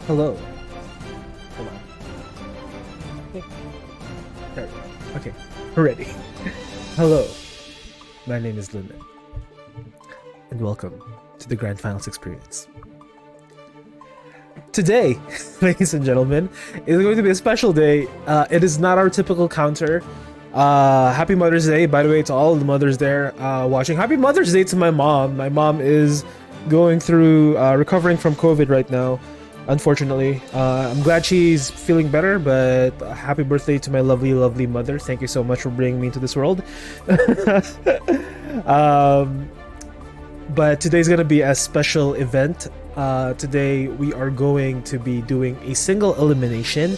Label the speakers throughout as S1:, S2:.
S1: Hello. Hold on. Okay. There. Okay. We're ready. Hello. My name is Luna. And welcome to the Grand Finals Experience. Today, ladies and gentlemen, is going to be a special day. It is not our typical counter. Happy Mother's Day, by the way, to all the mothers there watching. Happy Mother's Day to my mom. My mom is going through recovering from COVID right now, unfortunately. I'm glad she's feeling better, but happy birthday to my lovely, lovely mother. Thank you so much for bringing me into this world. But today's gonna be a special event. Today we are going to be doing a single elimination.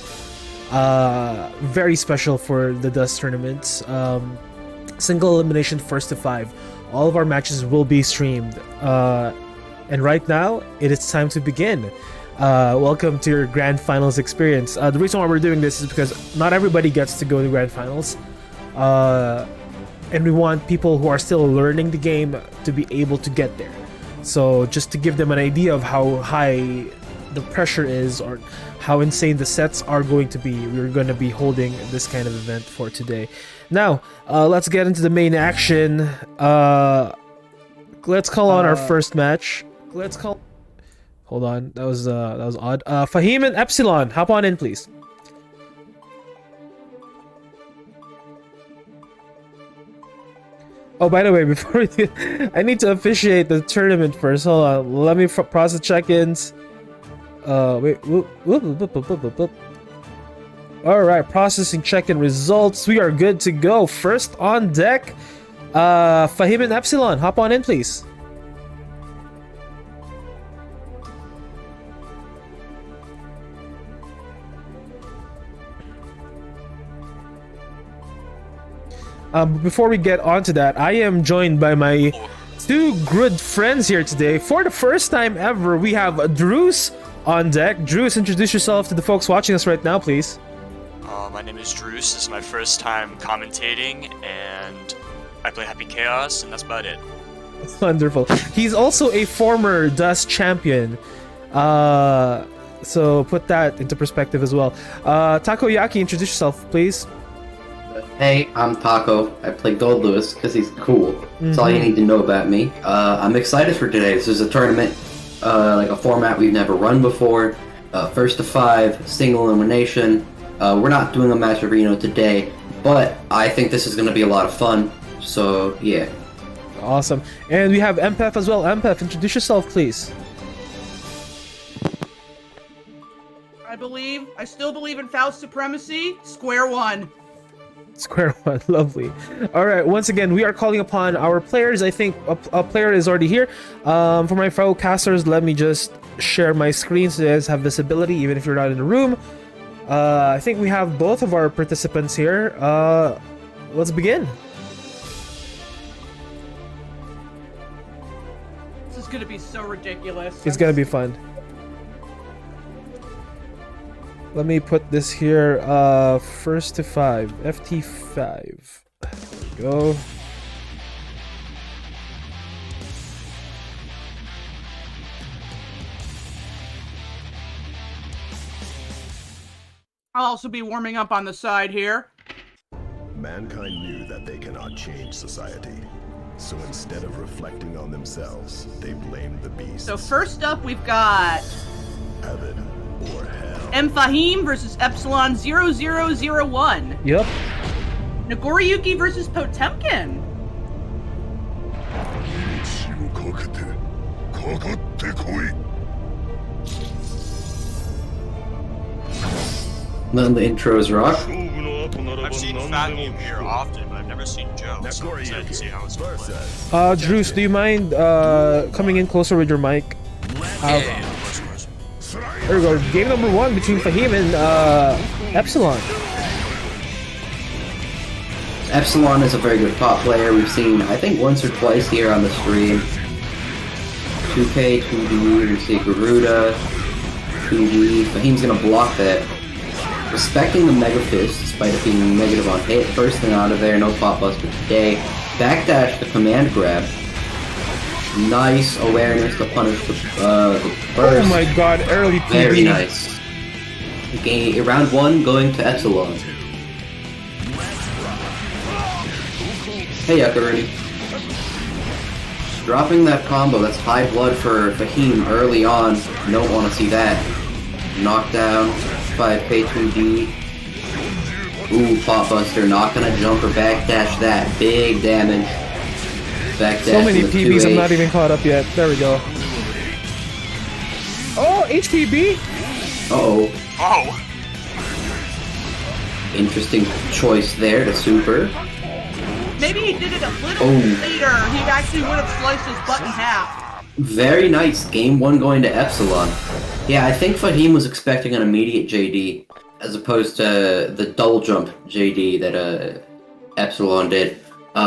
S1: Very special for the Dust tournaments. Single elimination, first to 5. All of our matches will be streamed. And right now, it is time to begin. Welcome to your Grand Finals experience. The reason why we're doing this is because not everybody gets to go to Grand Finals. And we want people who are still learning the game to be able to get there. So just to give them an idea of how high the pressure is or how insane the sets are going to be, we're going to be holding this kind of event for today. Now, let's get into the main action. Let's call on our first match. Hold on, that was odd. Fahim and Epsilon, hop on in, please. Oh, by the way, before we do, I need to officiate the tournament first. Hold on, let me process check-ins. Wait, whoop. Alright, processing check-in results. We are good to go. First on deck, Fahim and Epsilon, hop on in, please. Before we get on to that, I am joined by my two good friends here today. For the first time ever, we have Drews on deck. Drews, introduce yourself to the folks watching us right now, please.
S2: My name is Drews. This is my first time commentating, and I play Happy Chaos, and that's about it.
S1: Wonderful. He's also a former Dust champion. So put that into perspective as well. Takoyaki, introduce yourself, please.
S3: Hey, I'm Taco. I play Gold Lewis because he's cool. That's all you need to know about me. I'm excited for today. This is a tournament, like a format we've never run before. First to 5, single elimination. We're not doing a match arena today, but I think this is going to be a lot of fun. So, yeah.
S1: Awesome. And we have MPEF as well. MPEF, introduce yourself, please.
S4: I still believe in Faust supremacy. Square one.
S1: Square one, lovely. All right, once again, we are calling upon our players. I think a player is already here. For my fellow casters, let me just share my screen so you guys have visibility, even if you're not in the room. I think we have both of our participants here. Let's begin.
S4: This is gonna be so ridiculous.
S1: It's gonna be fun. Let me put this here, first to 5, FT5. There we go.
S4: I'll also be warming up on the side here.
S5: Mankind knew that they cannot change society. So instead of reflecting on themselves, they blamed the beasts.
S4: So first up, we've got
S5: Heaven or hell.
S4: M. Fahim versus Epsilon 0001.
S1: Yep.
S4: Nagoriyuki versus Potemkin.
S3: None of the intros rock.
S2: I've seen Fahim here often, but I've never seen Joe, so I'm excited to see how it's going to play.
S1: Drews, do you mind coming in closer with your mic?
S2: Yeah, of course.
S1: There we go. Game number 1 between Fahim and Epsilon.
S3: Epsilon is a very good top player. We've seen, I think, once or twice here on the stream. 2K, 2D, we see Garuda, 2D. Fahim's gonna block that. Respecting the Mega Fist, despite it being negative on hit. First thing out of there, no Pop Buster today. Backdash the command grab. Nice awareness to punish the
S1: Oh
S3: burst.
S1: my god, early PB.
S3: Very nice. Round 1 going to Epsilon. Hey, Yakaruni. Dropping that combo, that's high blood for Fahim early on. You don't want to see that. Knockdown, 5K2D. Ooh, Pop Buster, not gonna jump or backdash that. Big damage. Backdash.
S1: So many
S3: with
S1: PBs, I'm
S3: 2H.
S1: not even caught up yet. There we go. Oh, HPB?
S3: Uh-oh.
S2: Oh!
S3: Interesting choice there to super.
S4: Maybe he did it a little
S3: Oh.
S4: later. He actually would have sliced his butt in half.
S3: Very nice. Game 1 going to Epsilon. Yeah, I think Fahim was expecting an immediate JD, as opposed to the double jump JD that Epsilon did.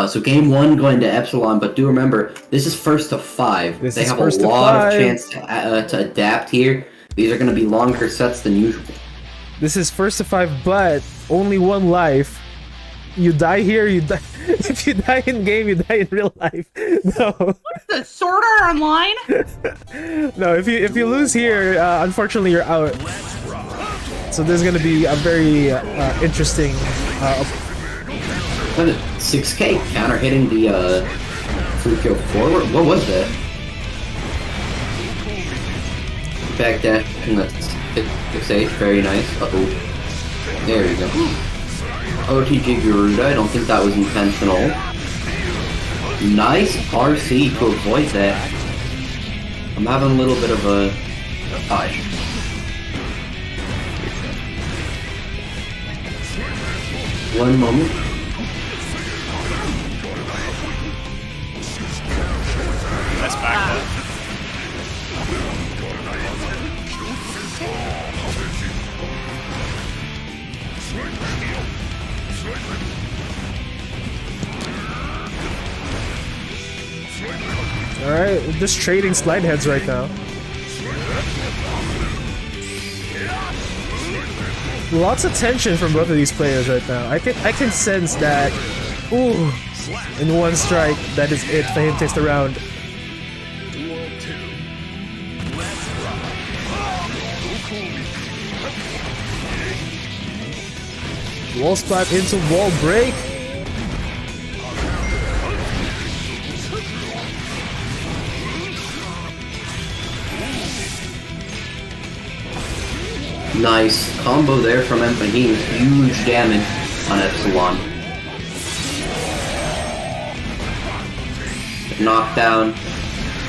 S3: So game 1 going to Epsilon, but do remember, this is first to 5.
S1: This
S3: they
S1: is
S3: have
S1: first
S3: a
S1: to
S3: lot
S1: 5.
S3: of chance to adapt here. These are going to be longer sets than usual.
S1: This is first to 5, but only one life. You die here, you die. If you die in game, you die in real life. No,
S4: The Sword Art Online?
S1: no. If you lose here, unfortunately, you're out. So there's gonna be a very interesting.
S3: 6K counter hitting the Fukyo forward. What was that? Backdash. That's 6H. Very nice. Uh-oh. There you go. OTG Garuda. I don't think that was intentional. Nice RC to avoid that. I'm having a little bit of a dodge. One moment.
S2: That's back.
S1: Alright, just trading slide heads right now. Lots of tension from both of these players right now. I can sense that. Ooh, in one strike, that is it. Fahim takes the round. Wall spot into wall break.
S3: Nice combo there from Empahim. Huge damage on Epsilon. Knockdown.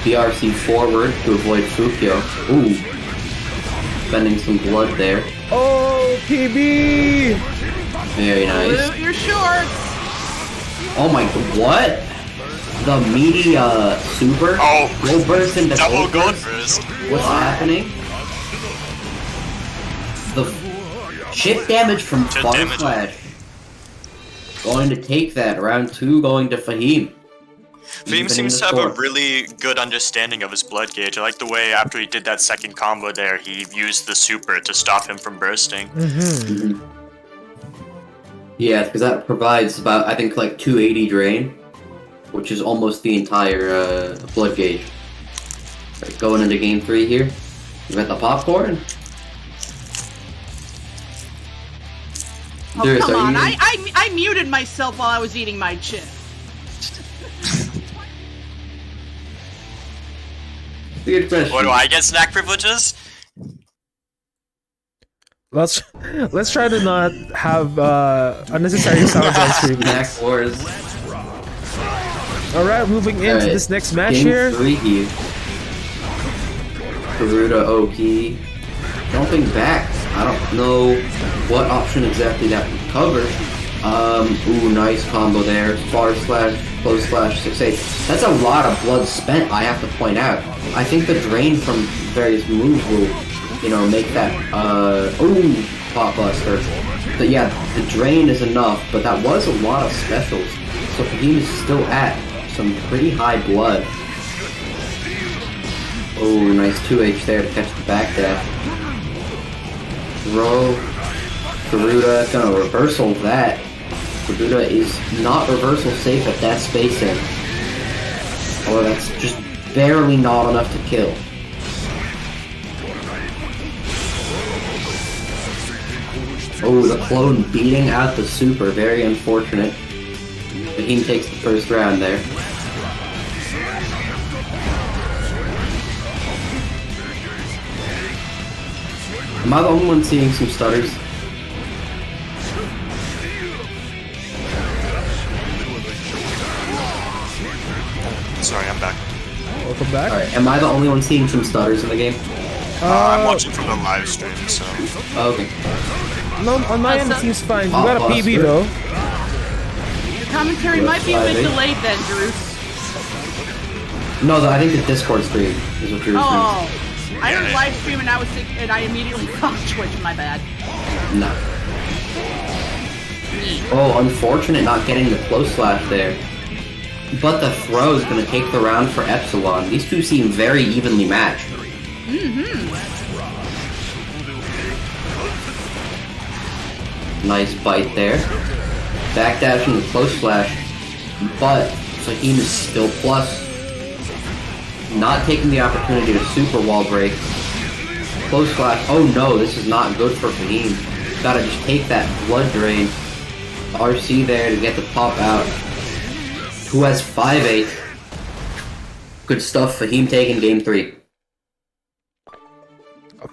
S3: BRC forward to avoid Fukyo. Ooh. Spending some blood there.
S1: Oh, PB!
S3: Very nice.
S4: Loot your shorts!
S3: Oh my, what? The meaty super?
S2: Oh.
S3: Gold burst into
S2: Double
S3: gold
S2: gold
S3: burst?
S2: burst.
S3: What's happening? The chip damage from
S2: Chip
S3: Far
S2: damage.
S3: Slash. Going to take that. Round 2 going to Fahim.
S2: Fahim seems to have a really good understanding of his blood gauge. I like the way after he did that second combo there, he used the super to stop him from bursting.
S3: Mhm. Yeah, because that provides about, I think, like 280 drain, which is almost the entire blood gauge. Right, going into game 3 here. You got the popcorn?
S4: Oh,
S3: Darius,
S4: come
S3: are
S4: on.
S3: you-
S4: I muted myself while I was eating my chip.
S3: Good question.
S2: What do I get snack privileges?
S1: Let's try to not have unnecessary sounds on stream.
S3: Snack Wars.
S1: Alright, moving into
S3: Alright,
S1: this next match
S3: game
S1: here.
S3: 3 here. Garuda Oki. Jumping back. I don't know what option exactly that would cover. Ooh, nice combo there. Far slash, close slash, 6-8. That's a lot of blood spent, I have to point out. I think the drain from various moves will, you know, make that, ooh, Pop Buster. But yeah, the drain is enough, but that was a lot of specials. So Fahim is still at some pretty high blood. Oh, nice 2H there to catch the backdash. Throw. Garuda gonna reversal that. Garuda is not reversal safe at that spacing. Oh, that's just barely not enough to kill. Oh, the clone beating out the super, very unfortunate. Fahim takes the first round there. Am I the only one seeing some stutters?
S2: Sorry, I'm back.
S1: Welcome back.
S3: Alright, am I the only one seeing some stutters in the game?
S2: I'm watching from the live stream, so.
S3: Oh, okay.
S1: No, on my end it seems fine. You
S3: Hot
S1: got a
S3: Buster.
S1: PB though.
S4: Your commentary might be a bit delayed then, Drew.
S3: No, I think the Discord stream is what you're
S4: Oh, I heard live stream and I was sick, and I immediately thought Twitch. My bad.
S3: No. Oh, unfortunate not getting the close slash there. But the throw is going to take the round for Epsilon. These two seem very evenly matched. Nice bite there. Backdashing the close slash. But Fahim is still plus. Not taking the opportunity to super wall break. Close slash. Oh no, this is not good for Fahim. Gotta just take that blood drain. RC there to get the pop out. Who has 5-8. Good stuff. Fahim taking game 3.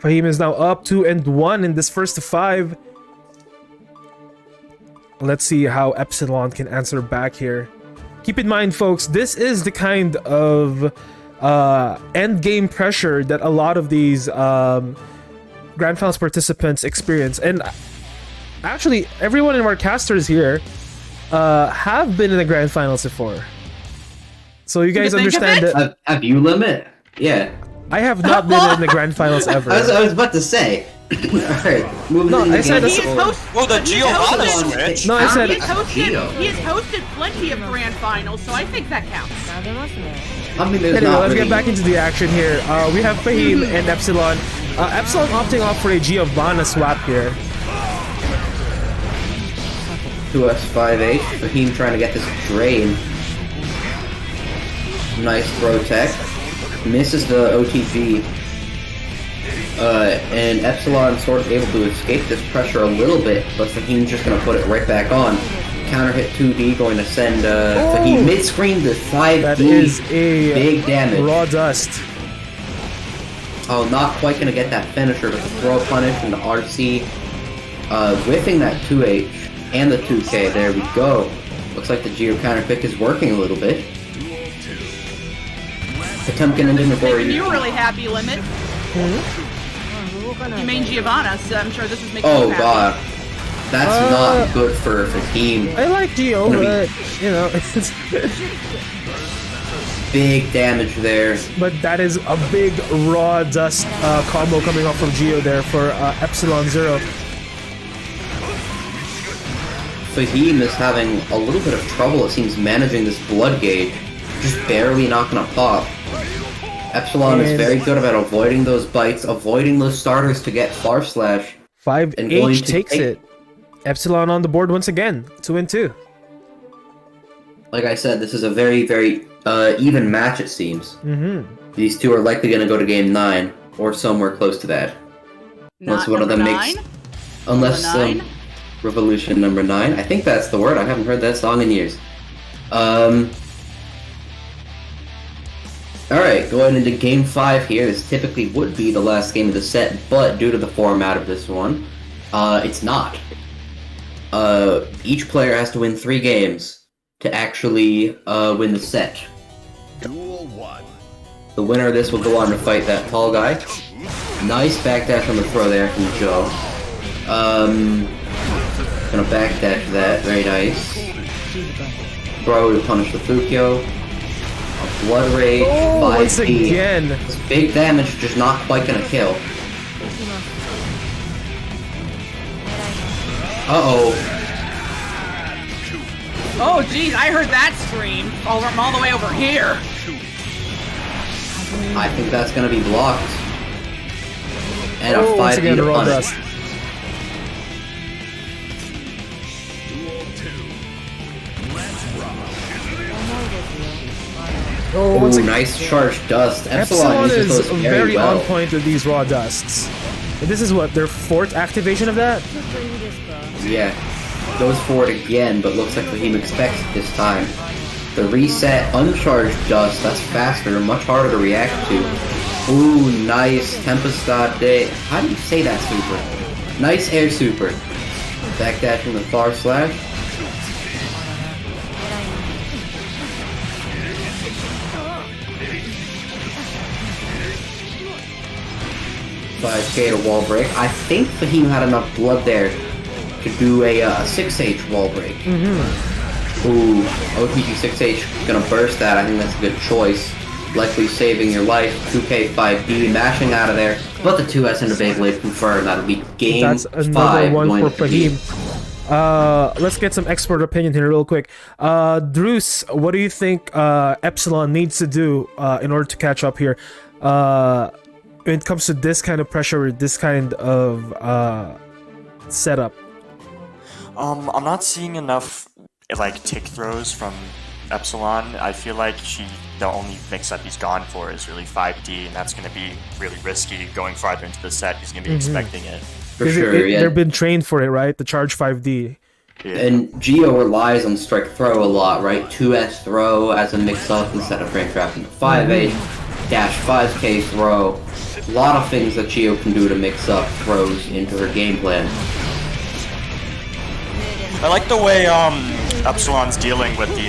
S1: Fahim is now up 2-1 in this first of 5. Let's see how Epsilon can answer back here. Keep in mind, folks, this is the kind of end game pressure that a lot of these Grand Finals participants experience. And actually, everyone in our casters here have been in the Grand Finals before. So you guys understand that.
S3: Have you, Limit? Yeah.
S1: I have not been in the Grand Finals ever.
S3: I was about to say. Alright, moving
S1: No,
S3: into
S1: I said
S3: game
S1: that's-
S3: four.
S2: Whoa, the Giovanna switch!
S1: No, I said
S4: He has hosted plenty of grand finals, so I think that counts.
S3: I mean, there's
S1: anyway,
S3: not
S1: let's
S3: really...
S1: get back into the action here. We have Fahim and Epsilon. Epsilon opting off for a Giovanna swap here.
S3: 2S58. Fahim trying to get this drain. Nice throw tech. Misses the OTG. And Epsilon sort of able to escape this pressure a little bit, but Fahim's just going to put it right back on. Counter hit 2D, going to send Fahim mid-screen to 5D.
S1: That is a
S3: big damage.
S1: raw dust.
S3: Oh, not quite going to get that finisher, but the throw punish and the RC. Whiffing that 2H and the 2K. There we go. Looks like the Geo counter pick is working a little bit. Potemkin and Dimagori.
S4: You were really happy, Limit. You mean Giovanna, so I'm sure this is making
S3: Oh
S4: you happy.
S3: god. That's not good for Fahim.
S1: I like Geo, but, you know, it's...
S3: Big damage there.
S1: But that is a big raw dust combo coming off from Geo there for Epsilon Zero.
S3: Fahim is having a little bit of trouble, it seems, managing this blood gauge. Just barely not gonna pop. Epsilon is very good about avoiding those bites, avoiding those starters to get far slash.
S1: 5H takes it. Epsilon on the board once again. 2-2.
S3: Like I said, this is a very, very even match, it seems. These two are likely going to go to game 9, or somewhere close to that. Unless one of them makes... Unless Revolution number 9. I think that's the word. I haven't heard that song in years. Alright, going into game 5 here. This typically would be the last game of the set, but due to the format of this one, it's not. Each player has to win 3 games to actually win the set.
S5: Duel 1.
S3: The winner of this will go on to fight that tall guy. Nice backdash on the throw there from Joe. Gonna backdash that, very nice. Throw to punish the Fukyo. A blood rage, 5D.
S1: Once again.
S3: It's big damage, just not quite gonna kill. Uh-oh.
S4: Oh, geez, I heard that scream from all the way over here.
S3: I think that's gonna be blocked. And a
S1: Once
S3: 5D
S1: again,
S3: to
S1: raw
S3: punish.
S1: dust.
S5: Duel 2. Let's rock.
S1: Oh,
S3: Ooh,
S1: once again,
S3: nice charged dust.
S1: Epsilon
S3: uses
S1: is
S3: those
S1: very
S3: well.
S1: on point with these raw dusts. And this is what, their 4th activation of that?
S3: Yeah. Goes for it again, but looks like Fahim expects it this time. The reset uncharged dust, that's faster, much harder to react to. Ooh, nice. Tempestade. How do you say that super? Nice air super. Backdashing the far slash. K to wall break. I think Fahim had enough blood there to do a 6H wall break. Ooh, OTG 6H gonna burst that. I think that's a good choice. Likely saving your life. 2K 5D mashing out of there. But the 2S into Beyblade confirmed. That'll be game
S1: That's another
S3: 5
S1: one
S3: going
S1: for
S3: to be.
S1: Fahim. Let's get some expert opinion here real quick. Druce, what do you think Epsilon needs to do in order to catch up here? When it comes to this kind of pressure, or this kind of setup.
S2: I'm not seeing enough like tick throws from Epsilon. I feel like the only mix-up he's gone for is really 5D, and that's going to be really risky going farther into the set. He's going to be expecting it.
S3: For sure, yeah.
S1: They've been trained for it, right? The charge 5D.
S2: Yeah.
S3: And Geo relies on strike throw a lot, right? 2S throw as a mix-up instead of frame trapping 5H. Dash 5K throw. A lot of things that Geo can do to mix up throws into her game plan.
S2: I like the way Epsilon's dealing with the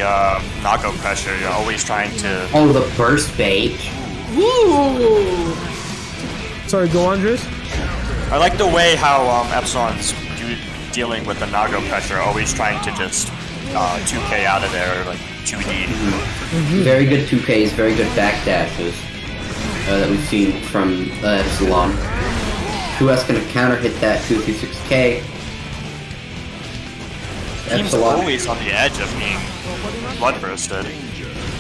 S2: Nago pressure. You're always trying to...
S3: Oh, the burst bait.
S4: Woo!
S1: Sorry, go on, Druce.
S2: I like the way how Epsilon's dealing with the Nago pressure, always trying to just 2K out of there, or like 2D.
S3: Very good 2Ks, very good backdashes that we've seen from Epsilon. 2S gonna counter hit that 236K.
S2: Team's always on the edge of being blood bursted.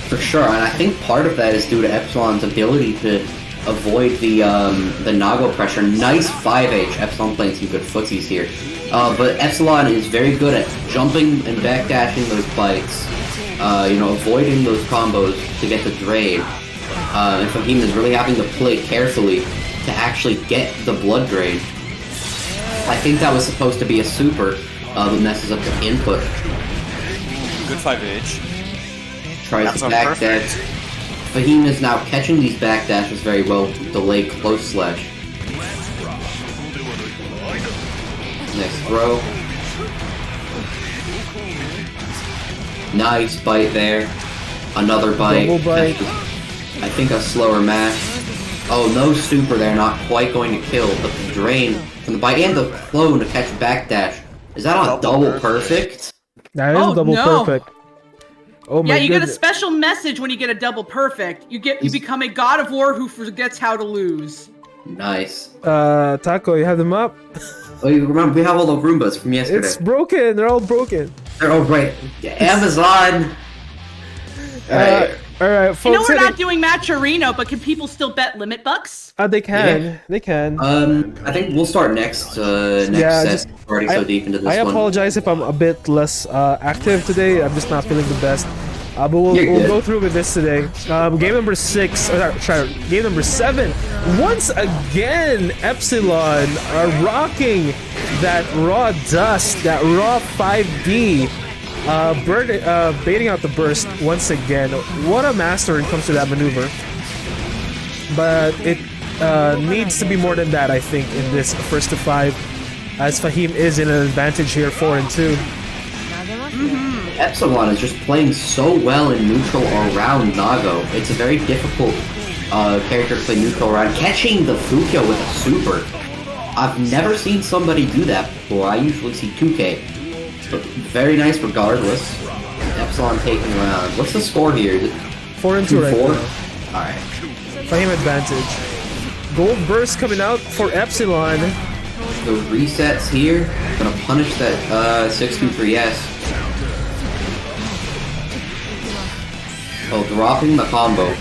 S3: For sure, and I think part of that is due to Epsilon's ability to avoid the Nago pressure. Nice 5H. Epsilon playing some good footsies here. But Epsilon is very good at jumping and backdashing those bites. Avoiding those combos to get the drain. And Fahim is really having to play carefully to actually get the blood drain. I think that was supposed to be a super that messes up the input.
S2: Good 5H.
S3: Tries to backdash. Fahim is now catching these backdashes very well with delay close slash. Next throw. Nice bite there. Another bite.
S1: Double bite.
S3: I think a slower mash. Oh, no super there, not quite going to kill, but the drain from the bite and the clone to catch backdash. Is that on double perfect?
S1: That is a double perfect. Oh my
S4: Yeah, you get a
S1: goodness.
S4: special message when you get a double perfect. You become a god of war who forgets how to lose.
S3: Nice.
S1: Taco, you have them up?
S3: Oh, you remember, we have all the Roombas from yesterday.
S1: It's broken. They're all broken.
S3: They're all right. Amazon! Alright.
S1: All right,
S4: I
S1: folks.
S4: know we're not doing Matcherino, but can people still bet limit bucks?
S1: They can.
S3: Yeah.
S1: They can.
S3: I think we'll start next set. We're already so deep into this
S1: I
S3: one.
S1: apologize if I'm a bit less active today. I'm just not feeling the best. But we'll
S3: good.
S1: go through with this today. Game number 6, game number 7. Once again, Epsilon are rocking that raw dust, that raw 5D, baiting out the burst once again. What a master when it comes to that maneuver. But it needs to be more than that, I think, in this first to 5, as Fahim is in an advantage here, 4-2.
S3: Epsilon is just playing so well in neutral or around Nago. It's a very difficult character to play neutral around. Catching the Fukyo with a super. I've never seen somebody do that before. I usually see 2K. But very nice regardless. Epsilon taking around. What's the score here? Is it
S1: 4-2 right
S3: 2-4?
S1: now.
S3: Alright.
S1: Fahim advantage. Gold burst coming out for Epsilon.
S3: The resets here. Gonna punish that 623S. Oh, dropping the combo,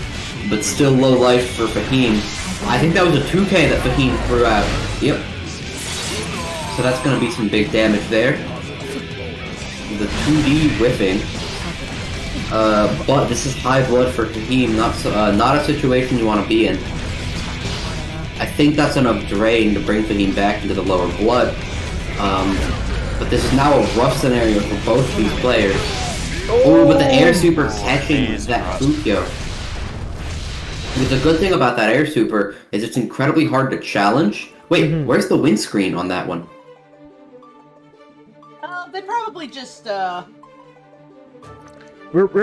S3: but still low life for Fahim. I think that was a 2K that Fahim threw out. Yep. So that's gonna be some big damage there. The 2D whiffing. But this is high blood for Fahim, not a situation you want to be in. I think that's enough drain to bring Fahim back into the lower blood. But this is now a rough scenario for both these players. Oh, but the air super catching that Fukyo. The good thing about that air super is it's incredibly hard to challenge. Wait, where's the windscreen on that one?
S4: They probably just
S1: We're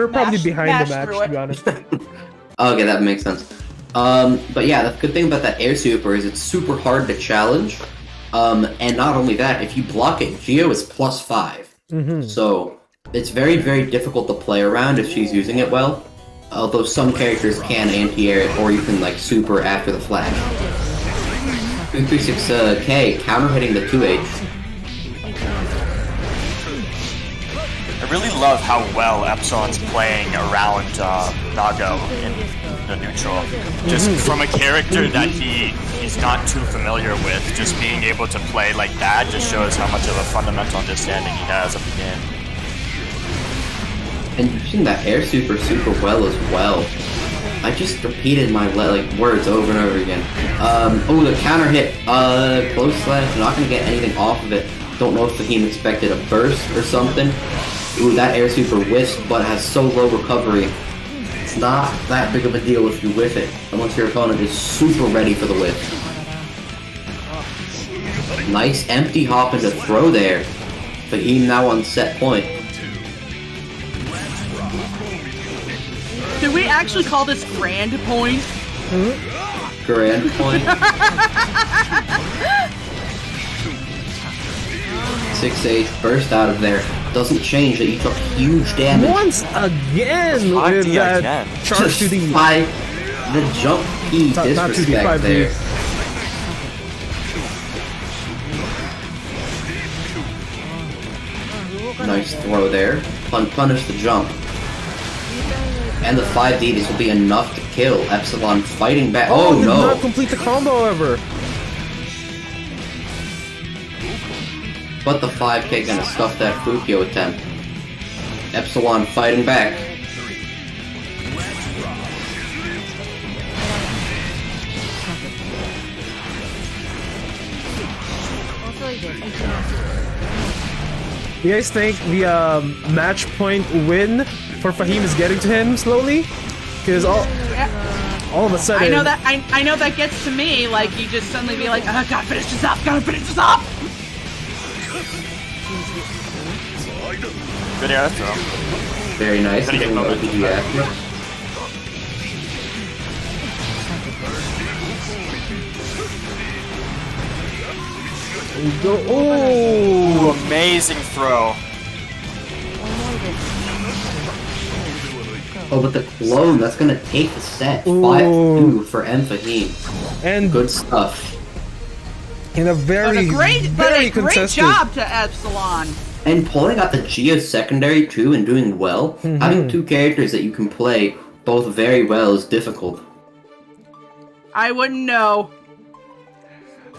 S1: probably
S4: Mash-
S1: behind
S4: mash
S1: the match,
S4: through
S1: to be honest.
S3: Okay, that makes sense. But yeah, the good thing about that air super is it's super hard to challenge. And not only that, if you block it, Geo is +5. So it's very, very difficult to play around if she's using it well. Although some characters can anti-air it, or you can like super after the flash. 236K counter hitting the 2H.
S2: I really love how well Epsilon's playing around Nago in the neutral. Just from a character that he's not too familiar with, just being able to play like that just shows how much of a fundamental understanding he has of the game.
S3: And using that air super well as well. I just repeated my words over and over again. Oh, the counter hit. Close slash. Not gonna get anything off of it. Don't know if Fahim expected a burst or something. Ooh, that air super whiffs, but has so low recovery. It's not that big of a deal if you whiff it, unless your opponent is super ready for the whiff. Nice empty hop into throw there. Fahim now on set point.
S4: Did we actually call this grand point?
S3: Grand point. 6H burst out of there. Doesn't change that you took huge damage.
S1: Once again with that charge to the
S3: jump P
S1: not to the
S3: disrespect
S1: 5D.
S3: there. Nice throw there. Punish the jump. And the 5D, this will be enough to kill. Epsilon fighting back. Oh
S1: did
S3: no!
S1: not complete the combo ever.
S3: But the 5K gonna stuff that Fukyo attempt. Epsilon fighting back.
S1: Do you guys think the match point win for Fahim is getting to him slowly? Because all of a sudden,
S4: I know that gets to me. Like you just suddenly be like, oh, gotta finish this up. Gotta finish this up.
S2: Good air throw.
S3: Very nice.
S2: Gotta get
S3: Doing
S2: momentum
S3: RPG
S2: back.
S3: after.
S2: Ooh, amazing throw.
S3: Oh, but the clone, that's gonna take the set.
S1: Ooh.
S3: 5-2 for Fahim.
S1: and
S3: Good stuff.
S1: in a very, very
S4: great
S1: contested.
S4: job to Epsilon.
S3: And pulling out the Geo secondary too and doing well, having two characters that you can play both very well is difficult.
S4: I wouldn't know.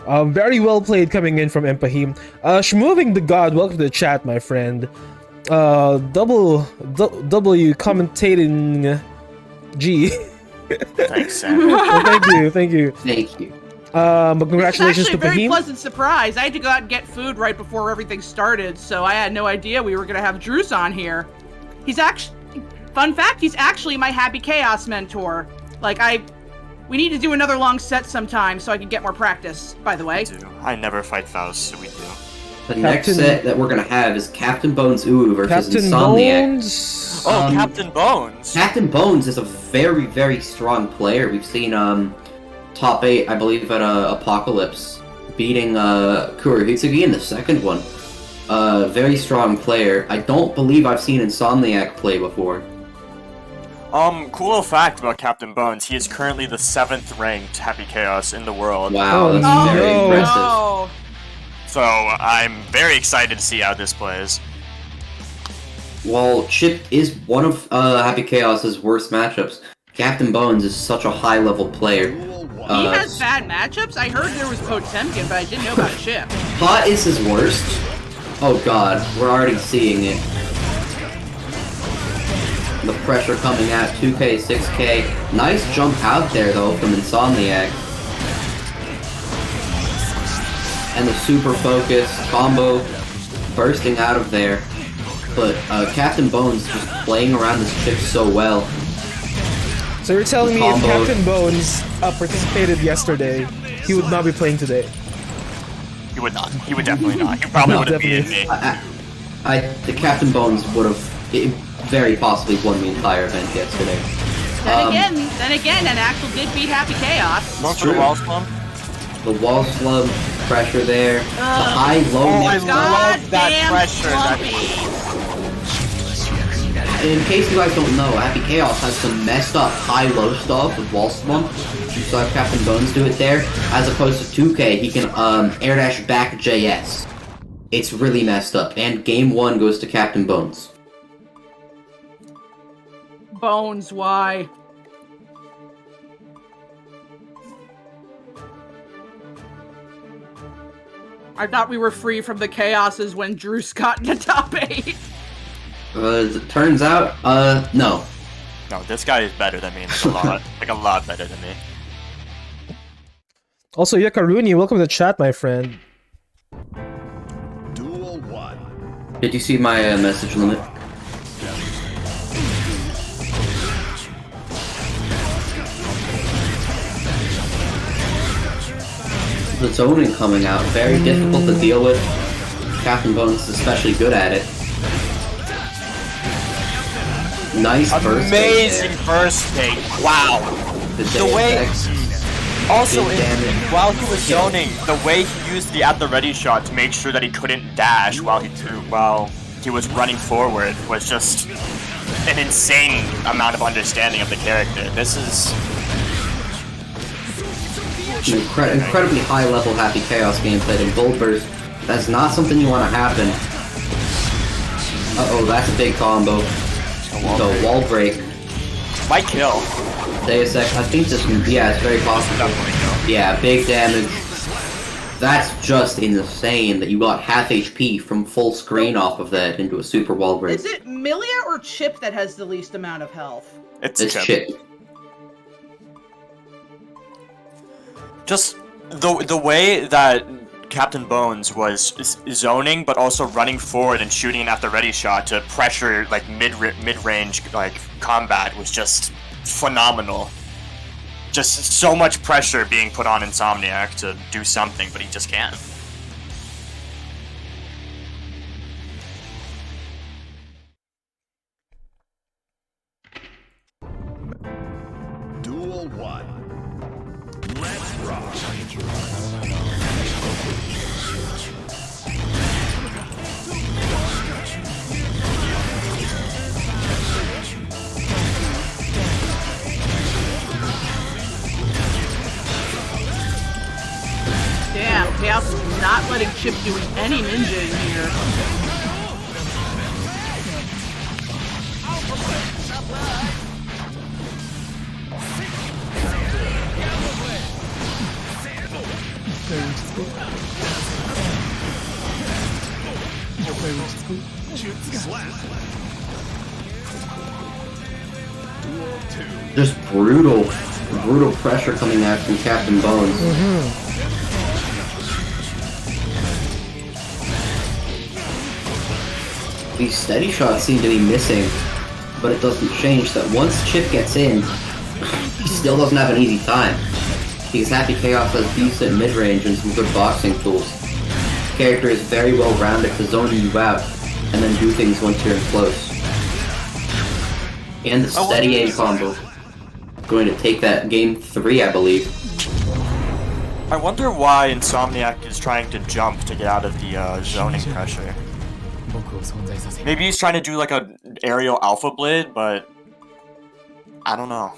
S1: Very well played coming in from Empahim. Shmoving the God, welcome to the chat, my friend. W commentating G.
S2: Thanks, Sam.
S1: Well, thank you.
S3: Thank you.
S1: But congratulations
S4: It's
S1: to
S4: actually a very
S1: Fahim.
S4: pleasant surprise. I had to go out and get food right before everything started, so I had no idea we were gonna have Drews on here. He's actually, fun fact, he's actually my Happy Chaos mentor. We need to do another long set sometime so I can get more practice, by the way.
S2: I never fight Faust, so we do.
S3: The next set that we're gonna have is Captain Bones Uwu versus
S1: Captain
S3: Insomniac.
S1: Bones.
S2: Oh, Captain Bones!
S3: Captain Bones is a very, very strong player. We've seen top 8, I believe, at Apocalypse, beating Kurohitsugi in the second one. Very strong player. I don't believe I've seen Insomniac play before.
S2: Cool fact about Captain Bones, he is currently the 7th ranked Happy Chaos in the world.
S3: Wow,
S1: Oh,
S3: that's very
S1: no.
S3: impressive.
S4: Oh,
S2: So I'm very excited to see how this plays.
S3: Well, Chip is one of Happy Chaos's worst matchups. Captain Bones is such a high-level player.
S4: he has bad matchups? I heard there was Potemkin, but I didn't know about Chip.
S3: Pot is his worst. Oh god, we're already seeing it. The pressure coming out, 2K, 6K. Nice jump out there, though, from Insomniac. And the super focus combo bursting out of there. But Captain Bones just playing around this chip so well.
S1: So you're telling me if Captain Bones participated yesterday, he would not be playing today?
S2: He would not. He would definitely not. He probably would have beaten me.
S3: The Captain Bones would have very possibly won the entire event yesterday.
S4: Then again, an Axel did beat Happy Chaos.
S2: Going for the wall slump?
S3: The wall slump, pressure there, the high-low
S2: I
S3: mix.
S2: love that pressure.
S3: In case you guys don't know, Happy Chaos has some messed up high-low stuff with wall slump. You saw Captain Bones do it there. As opposed to 2K, he can air dash back JS. It's really messed up. And game 1 goes to Captain Bones.
S4: Bones, why? I thought we were free from the chaoses when Drews got into top 8.
S3: As it turns out, no.
S2: No, this guy is better than me. A lot. Like, a lot better than me.
S1: Also, Yakaruni, welcome to the chat, my friend.
S5: Duel 1.
S3: Did you see my message limit? The zoning coming out, very difficult to deal with. Captain Bones is especially good at it. Nice burst.
S2: Amazing burst take. Wow. The way. Also, while he was zoning, the way he used the at the ready shot to make sure that he couldn't dash while he was running forward was just an insane amount of understanding of the character. This is
S3: an incredibly high-level Happy Chaos gameplay in Gold Burst. That's not something you want to happen. Uh-oh, that's a big combo. The wall break.
S2: Might kill.
S3: Deus Ex, I think this one, yeah, it's very possible. Yeah, big damage. That's just insane that you got half HP from full screen off of that into a super wall break.
S4: Is it Milia or Chip that has the least amount of health?
S3: It's Chip.
S2: Just the way that Captain Bones was zoning, but also running forward and shooting an at the ready shot to pressure like mid-range like combat was just phenomenal. Just so much pressure being put on Insomniac to do something, but he just can't.
S5: Duel 1. Let's rock.
S4: Damn, Chaos is not letting Chip do any ninja in here.
S3: Just brutal pressure coming out from Captain Bones. These steady shots seem to be missing, but it doesn't change that once Chip gets in, he still doesn't have an easy time. Because Happy Chaos has decent mid-range and some good boxing tools. The character is very well rounded to zone you out, and then do things once you're in close. And the steady aim combo. Going to take that game 3, I believe.
S2: I wonder why Insomniac is trying to jump to get out of the zoning pressure. Maybe he's trying to do like an aerial Alpha Blade, but I don't know.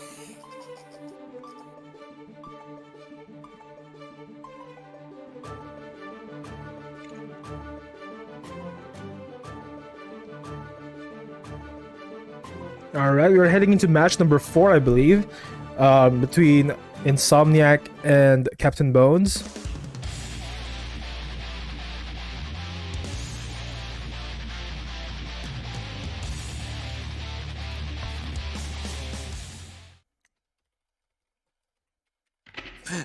S1: Alright, we're heading into match number 4, I believe, between Insomniac and Captain Bones.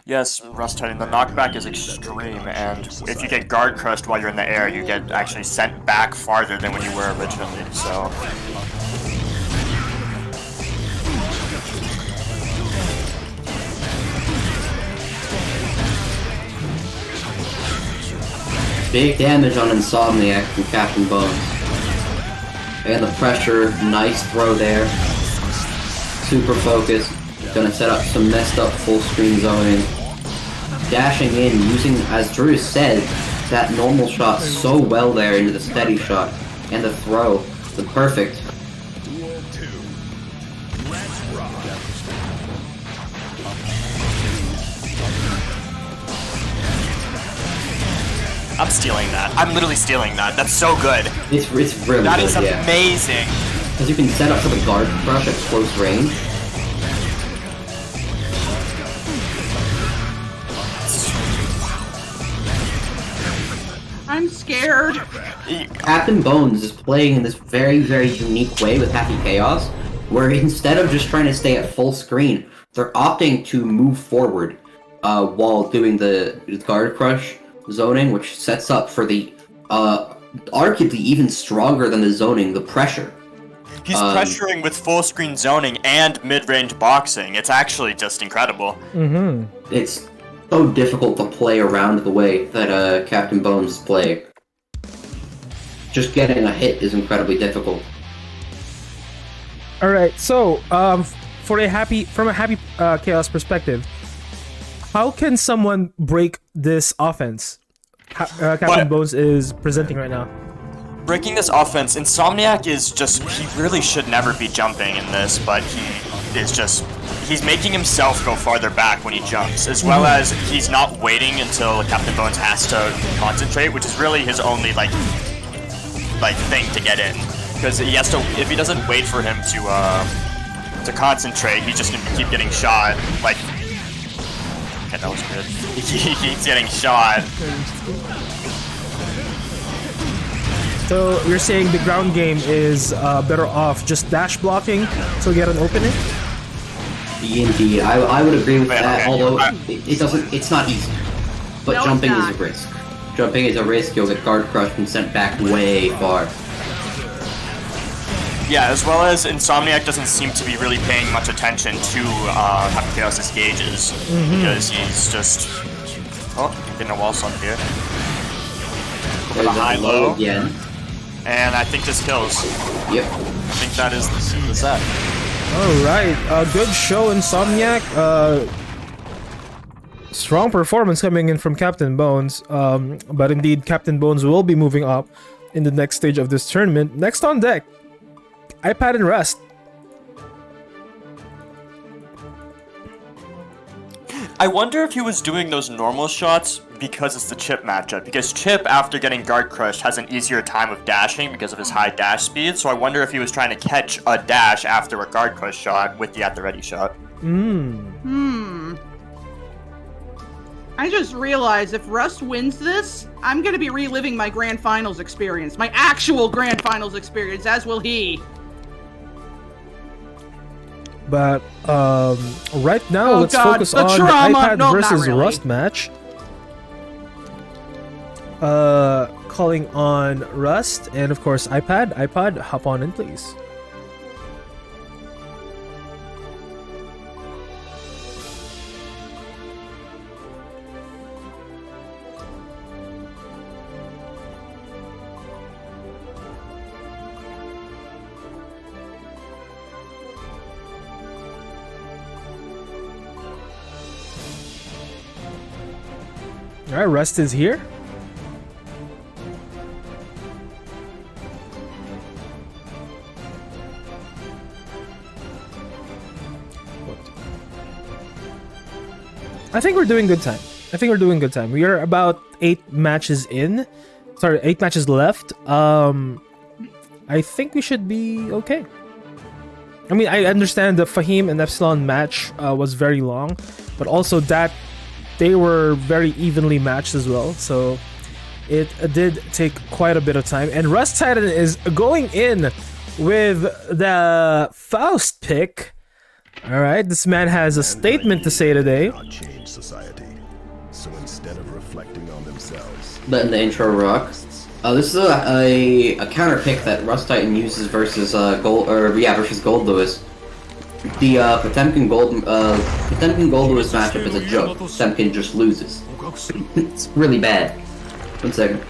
S2: Yes, Rust Titan, the knockback is extreme, and if you get guard crushed while you're in the air, you get actually sent back farther than when you were originally, so...
S3: Big damage on Insomniac from Captain Bones. And the pressure, nice throw there. Super focused. Gonna set up some messed up full screen zoning. Dashing in, using, as Drew said, that normal shot so well there into the steady shot. And the throw, the perfect.
S5: Duel 2. Let's rock.
S2: I'm stealing that. I'm literally stealing that. That's so good.
S3: It's really
S2: That
S3: good,
S2: is
S3: yeah.
S2: amazing.
S3: Because you can set up for the guard crush at close range.
S4: I'm scared.
S3: Captain Bones is playing in this very, very unique way with Happy Chaos, where instead of just trying to stay at full screen, they're opting to move forward while doing the guard crush zoning, which sets up for the arguably even stronger than the zoning, the pressure.
S2: He's pressuring with full screen zoning and mid-range boxing. It's actually just incredible.
S3: It's so difficult to play around the way that Captain Bones is playing. Just getting a hit is incredibly difficult.
S1: All right, so from a happy chaos perspective, how can someone break this offense Captain Bones is presenting right now?
S2: Breaking this offense, Insomniac is just, he really should never be jumping in this, but he's making himself go farther back when he jumps, as well as he's not waiting until Captain Bones has to concentrate, which is really his only like thing to get in, because he has to, if he doesn't wait for him to concentrate, he's just gonna keep getting shot. Like, okay, that was good. He keeps getting shot.
S1: So you're saying the ground game is better off just dash blocking to get an opening?
S3: Indeed, I would agree with that,
S2: okay.
S3: although it's not easy. But
S4: No,
S3: jumping
S4: it's
S3: is
S4: not.
S3: a risk. Jumping is a risk, you'll get guard crushed and sent back way far.
S2: Yeah, as well as Insomniac doesn't seem to be really paying much attention to Happy Chaos' gauges, because he's just... Oh, getting a wall slump here.
S3: There's
S2: a high
S3: that
S2: low.
S3: again.
S2: And I think this kills.
S3: Yep.
S2: I think that is the set.
S1: Alright, good show, Insomniac. Strong performance coming in from Captain Bones. But indeed, Captain Bones will be moving up in the next stage of this tournament. Next on deck, iPad and Rust.
S2: I wonder if he was doing those normal shots because it's the Chip matchup. Because Chip, after getting guard crushed, has an easier time of dashing because of his high dash speed. So I wonder if he was trying to catch a dash after a guard crush shot with the at the ready shot.
S4: I just realized if Rust wins this, I'm gonna be reliving my Grand Finals experience. My actual Grand Finals experience, as will he.
S1: But right now,
S4: Oh
S1: let's
S4: God,
S1: focus
S4: the
S1: on
S4: trauma!
S1: the iPad
S4: No, not
S1: versus
S4: really.
S1: Rust match. Calling on Rust and of course iPad. iPad, hop on in, please. Alright, Rust is here. I think we're doing good time. We are about 8 matches in. Sorry, 8 matches left. I think we should be okay. I mean, I understand the Fahim and Epsilon match was very long, but also that they were very evenly matched as well, so it did take quite a bit of time. And Rust Titan is going in with the Faust pick. All right, this man has a statement to say today.
S5: Cannot change society. So instead of reflecting on themselves,
S3: Letting the intro rock. This is a counter pick that Rust Titan uses versus versus Gold Lewis. The Potemkin Gold Lewis matchup is a joke. Potemkin just loses. It's really bad. 1 second.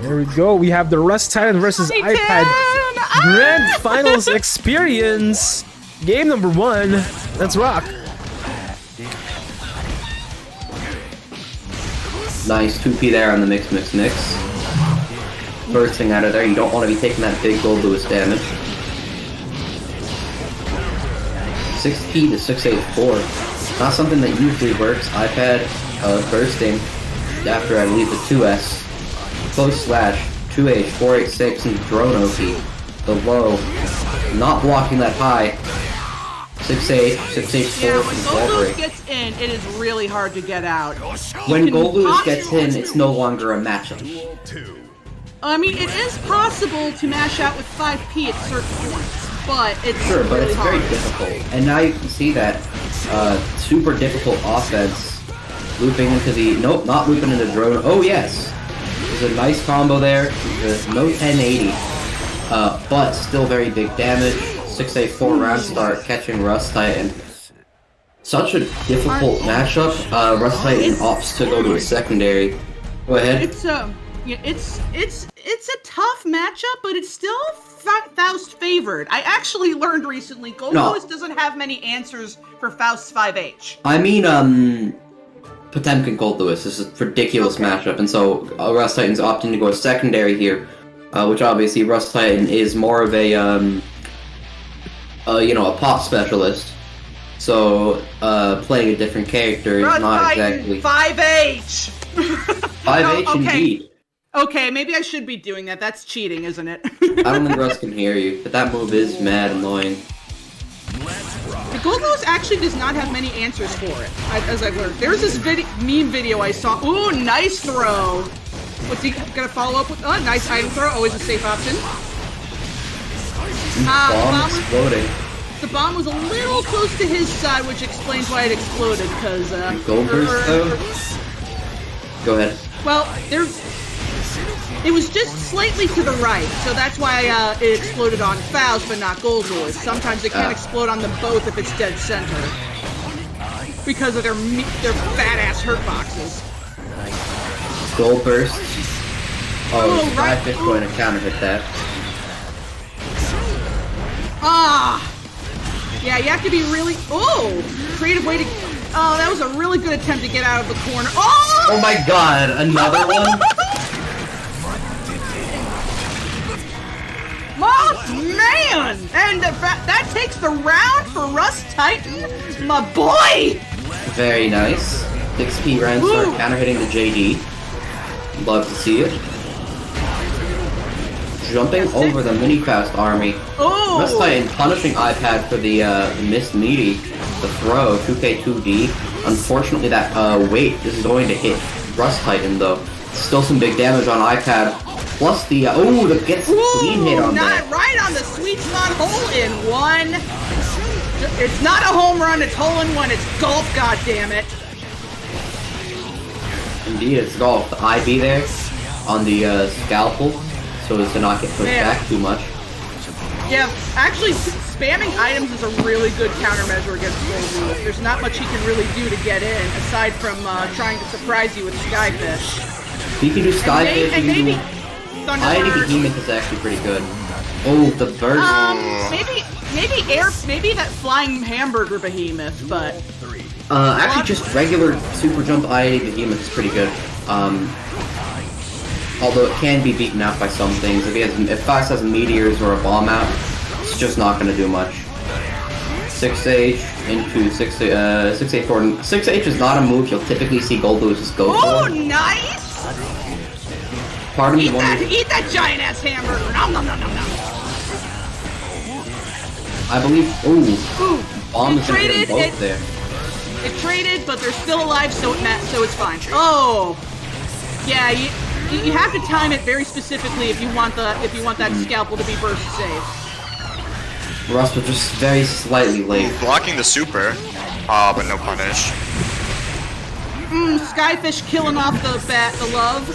S1: There we go. We have the Rust Titan versus iPad Grand Finals Experience. Game number 1. Let's rock.
S3: Nice 2P there on the mix. Bursting out of there. You don't want to be taking that big Gold Lewis damage. 6P to 684. Not something that usually works. iPad bursting after I believe the 2S. Close slash, 2H, 486, and drone OP. The low. Not blocking that high. 6H, 684,
S4: Yeah, when
S3: and
S4: Gold Lewis
S3: Wolverine.
S4: gets in, it is really hard to get out.
S3: When
S4: You can
S3: Gold Lewis gets in, it's no longer a matchup.
S4: I mean, it is possible to mash out with 5P at certain points, but it's
S3: Sure, but
S4: really
S3: it's very
S4: hard.
S3: difficult. And now you can see that super difficult offense looping into the... Nope, not looping into drone. Oh, yes. There's a nice combo there. There's no 1080. But still very big damage. 684 round start, catching Rust Titan. Such a difficult matchup. Rust Titan opts to go to a secondary. Go ahead.
S4: It's a tough matchup, but it's still Faust favored. I actually learned recently Gold
S3: No.
S4: Lewis doesn't have many answers for Faust's 5H.
S3: I mean, Potemkin Gold Lewis. This is a ridiculous matchup, and so Rust Titan's opting to go secondary here, which obviously Rust Titan is more of a, a pop specialist. So, playing a different character is
S4: Rust
S3: not
S4: Titan,
S3: exactly
S4: 5H!
S3: 5H
S4: Okay.
S3: indeed.
S4: Okay, maybe I should be doing that. That's cheating, isn't it?
S3: I don't think Rust can hear you, but that move is mad annoying.
S4: The Gold Lewis actually does not have many answers for it, as I've learned. There's this meme video I saw. Ooh, nice throw! What's he gonna follow up with? Oh, nice item throw, always a safe option.
S3: Bomb exploding.
S4: The bomb was a little close to his side, which explains why it exploded, because,
S3: Gold burst, though? Go ahead.
S4: well, it was just slightly to the right, so that's why it exploded on Faust, but not Gold Lewis. Sometimes it can explode on them both if it's dead center, because of their fat-ass hurt boxes.
S3: Gold burst. Oh,
S4: Oh, right.
S3: 5 going to counter hit that.
S4: Ah! Yeah, you have to be really... Oh! Creative way to... Oh, that was a really good attempt to get out of the corner. Oh!
S3: Oh my god, another one?
S4: Oh, man! And that takes the round for Rust Titan, my boy!
S3: Very nice. 6P round start
S4: Woo.
S3: counter hitting the JD. Love to see it. Jumping over the mini fast army.
S4: Oh!
S3: Rust Titan punishing iPad for the missed meaty, the throw, 2K2D. Unfortunately that weight is going to hit Rust Titan though. Still some big damage on iPad. Plus the that gets a clean hit on
S4: not
S3: that.
S4: right on the sweet spot hole in one. It's not a home run, it's hole in one, it's golf, goddammit.
S3: Indeed, it's golf. The IB there on the scalpel, so as to not get pushed
S4: Man.
S3: back too much.
S4: Yeah, actually, spamming items is a really good countermeasure against Gold Lewis. There's not much he can really do to get in, aside from trying to surprise you with Skyfish.
S3: He can do Skyfish,
S4: And
S3: he can
S4: maybe
S3: do... Mighty
S4: Thunderbird.
S3: Behemoth is actually pretty good. Oh, the burst.
S4: Maybe that flying hamburger behemoth, but
S3: Actually, just regular super jump Mighty Behemoth is pretty good. Although it can be beaten out by some things. If Fox has meteors or a bomb out, it's just not going to do much. 6H into 684. 6H is not a move you'll typically see Gold Lewis go
S4: oh,
S3: for.
S4: nice!
S3: Part of me
S4: Eat
S3: wonders.
S4: that giant ass hamburger! Nom nom nom nom nom.
S3: I believe. Ooh,
S4: Ooh,
S3: bomb
S4: it
S3: is going to hit them
S4: traded,
S3: both there.
S4: It traded, but they're still alive, so it's fine. Oh, yeah, you have to time it very specifically if you want that scalpel to be burst safe.
S3: Rust was just very slightly late.
S2: Blocking the super. Ah, but no punish.
S4: Skyfish killing off the love.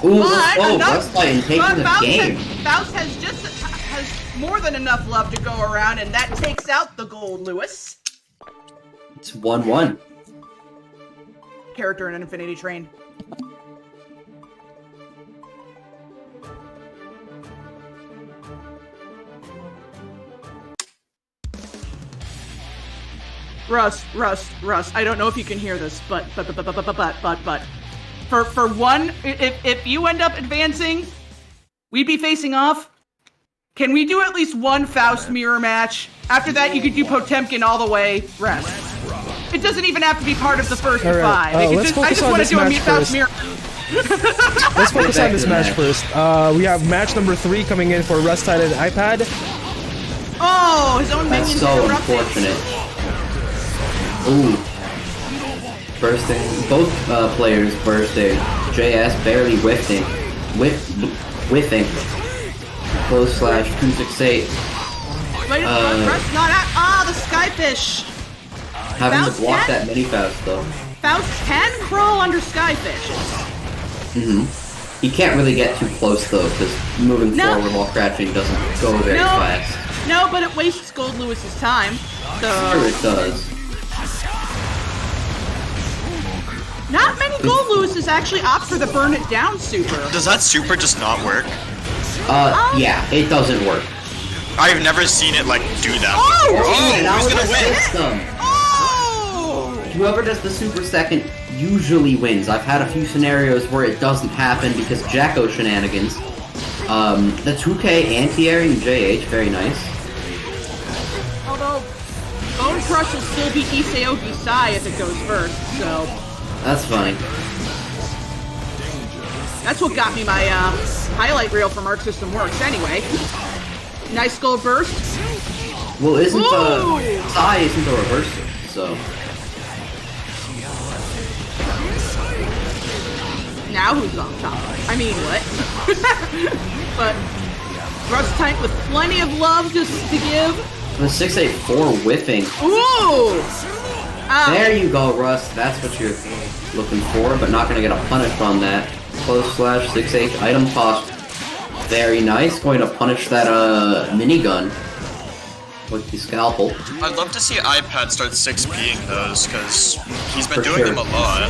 S3: Ooh,
S4: But
S3: Rust Titan taking the game.
S4: Faust has more than enough love to go around, and that takes out the gold, Lewis.
S3: It's 1-1.
S4: Character in an Infinity Train. Russ, I don't know if you can hear this, but for one, if you end up advancing, we'd be facing off. Can we do at least one Faust mirror match? After that, you could do Potemkin all the way, rest. It doesn't even have to be part of the first
S1: All right,
S4: 5.
S1: let's
S4: I just want to do a Faust
S1: first.
S4: mirror.
S1: Let's focus on this match first. We have match number 3 coming in for Rust Titan iPad.
S4: Oh, his own
S3: That's
S4: minions
S3: so
S4: interrupting.
S3: unfortunate. Ooh. Bursting. Both players bursting. JS barely whiffing. Whiffing. Close slash 268.
S4: Wait, Rust not at. Ah, the Skyfish.
S3: Having
S4: Faust
S3: to block
S4: can?
S3: that mini Faust though.
S4: Faust can crawl under Skyfish.
S3: He can't really get too close though, because moving
S4: No.
S3: forward while crouching doesn't go very fast.
S4: No, but it wastes Gold Lewis's time. So
S3: Sure it does.
S4: not many Gold Lewises actually opt for the burn it down super.
S2: Does that super just not work?
S3: Yeah, it doesn't work.
S2: I've never seen it like do that.
S4: Oh!
S3: Now
S2: Who's
S3: with
S2: gonna
S3: the
S2: win?
S3: system.
S4: Oh!
S3: Whoever does the super second usually wins. I've had a few scenarios where it doesn't happen because Jacko shenanigans. The 2K anti-airing JH, very nice.
S4: Although Bone Crush will still be Iseogi Sai if it goes first, so
S3: That's funny.
S4: that's what got me my highlight reel from Arc System Works anyway. Nice gold burst.
S3: Well, isn't
S4: Ooh!
S3: Sai isn't the reverser, so
S4: Now who's on top? I mean, what? But Rust Titan with plenty of love just to give.
S3: the 684 whiffing.
S4: Ooh!
S3: There you go, Russ. That's what you're looking for, but not gonna get a punish on that. Close slash 6H item toss. Very nice. Going to punish that minigun with the scalpel.
S2: I'd love to see iPad start 6P'ing those, because he's been
S3: For
S2: doing
S3: sure.
S2: them a lot.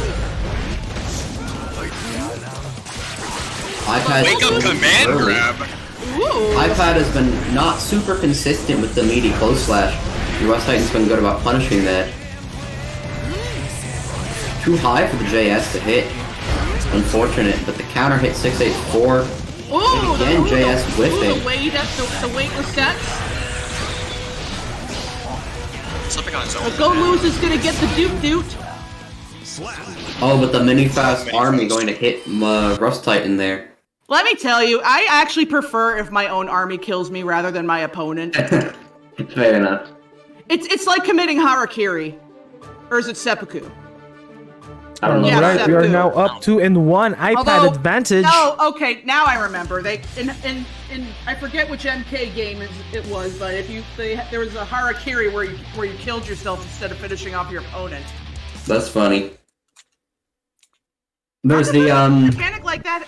S3: iPad
S2: Wake up command
S3: early.
S2: grab!
S4: Ooh!
S3: iPad has been not super consistent with the meaty close slash. The Rust Titan's been good about punishing that. Too high for the JS to hit. Unfortunate, but the counter hit 684.
S4: Ooh!
S3: Again, JS whiffing.
S4: The weight was set.
S2: Slipping on his own.
S4: Go Lewis is gonna get the Duke.
S3: Oh, but the mini fast army going to hit Rust Titan there.
S4: Let me tell you, I actually prefer if my own army kills me rather than my opponent.
S3: Fair enough.
S4: It's like committing harakiri. Or is it seppuku?
S3: I don't know.
S4: Yeah,
S1: All right, we are
S4: Seppu.
S1: now up 2-1. iPad
S4: Although-
S1: advantage.
S4: Oh, okay, now I remember. They in I forget which MK game it was, but there was a harakiri where you killed yourself instead of finishing off your opponent.
S3: That's funny. There's the
S4: mechanic like that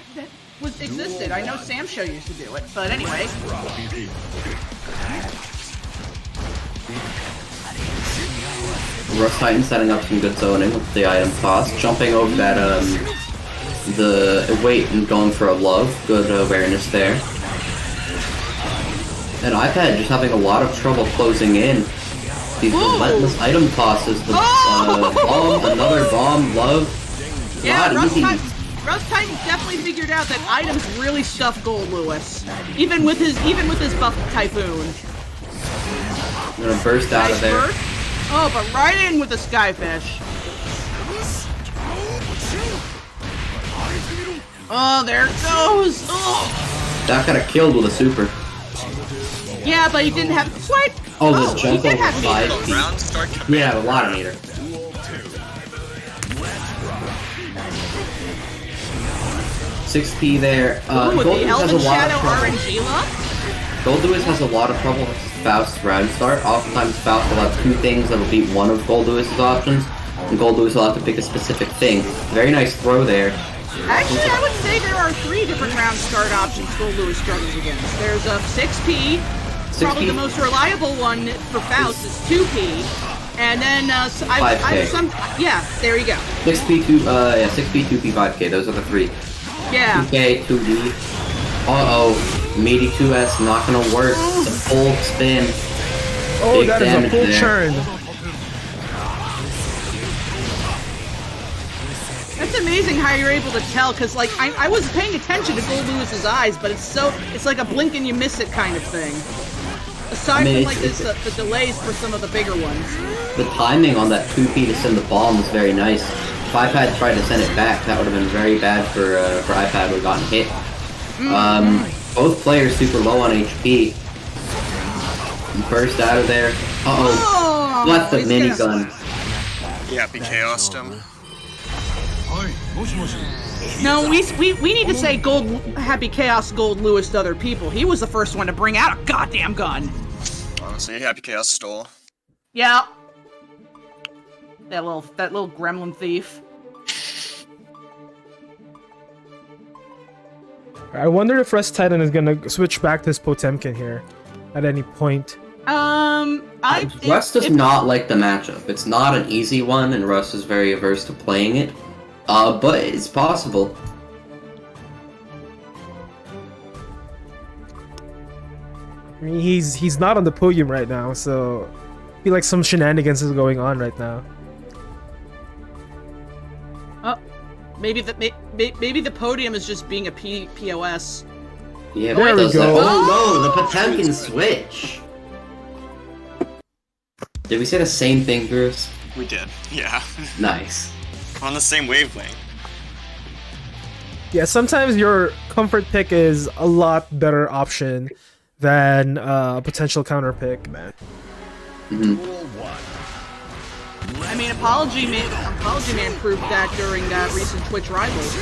S4: existed. I know Sam Show used to do it, but anyway.
S3: Rust Titan setting up some good zoning with the item toss, jumping over that the weight and going for a love. Good awareness there. And iPad just having a lot of trouble closing in. These relentless item tosses. The bomb, another bomb, love.
S4: Yeah,
S3: Not easy.
S4: Rust Titan definitely figured out that items really stuff Gold Lewis, even with his buff Typhoon.
S3: I'm gonna burst out of there.
S4: Burst. Oh, but right in with the Skyfish. Oh, there it goes. Oh.
S3: That got killed with a super.
S4: Yeah, but he didn't have quite.
S3: Oh, this
S4: he
S3: jump
S4: did
S3: over
S4: have meter.
S3: 5
S2: Round start command.
S3: Yeah, a lot of meter. 6P there.
S4: Ooh, with
S3: Golden
S4: the
S3: has a
S4: Elven
S3: lot of
S4: Shadow
S3: trouble.
S4: RNG luck.
S3: Gold Lewis has a lot of trouble with Faust's round start. Oftentimes Faust will have two things that'll beat one of Gold Lewis's options, and Gold Lewis will have to pick a specific thing. Very nice throw there.
S4: Actually, I would say there are 3 different round start options Gold Lewis struggles against. There's a 6P, probably the most reliable one for Faust is 2P, and then yeah, there you go.
S3: 6P, 6P, 2P, 5K. Those are the 3.
S4: Yeah.
S3: 2K, 2D. Meaty 2S not gonna work. It's a full spin.
S1: Oh,
S3: Big
S1: that is a
S3: damage
S1: full
S3: there.
S1: churn.
S4: That's amazing how you're able to tell, because like I was paying attention to Gold Lewis's eyes, but it's like a blink and you miss it kind of thing. Aside from like the delays for some of the bigger ones.
S3: The timing on that 2P to send the bomb was very nice. If iPad tried to send it back, that would have been very bad for iPad, would have gotten hit. Both players super low on HP. Burst out of there. Uh-oh. Left the minigun.
S2: Yeah, be chaosed him.
S4: No, we need to say Happy Chaos Gold Lewis to other people. He was the first one to bring out a goddamn gun.
S2: Honestly, Happy Chaos stole.
S4: Yeah. That little gremlin thief.
S1: I wonder if Rust Titan is gonna switch back to his Potemkin here at any point.
S3: Rust does not like the matchup. It's not an easy one, and Rust is very averse to playing it. But it's possible.
S1: I mean, he's not on the podium right now, so I feel like some shenanigans is going on right now.
S4: Maybe the podium is just being a POS.
S3: Yeah,
S1: there we go.
S3: Oh no, the Potemkin switch. Did we say the same thing, Bruce?
S2: We did, yeah.
S3: Nice.
S2: We're on the same wavelength.
S1: Yeah, sometimes your comfort pick is a lot better option than a potential counter pick.
S4: I mean, Apology Man proved that during recent Twitch Rivals.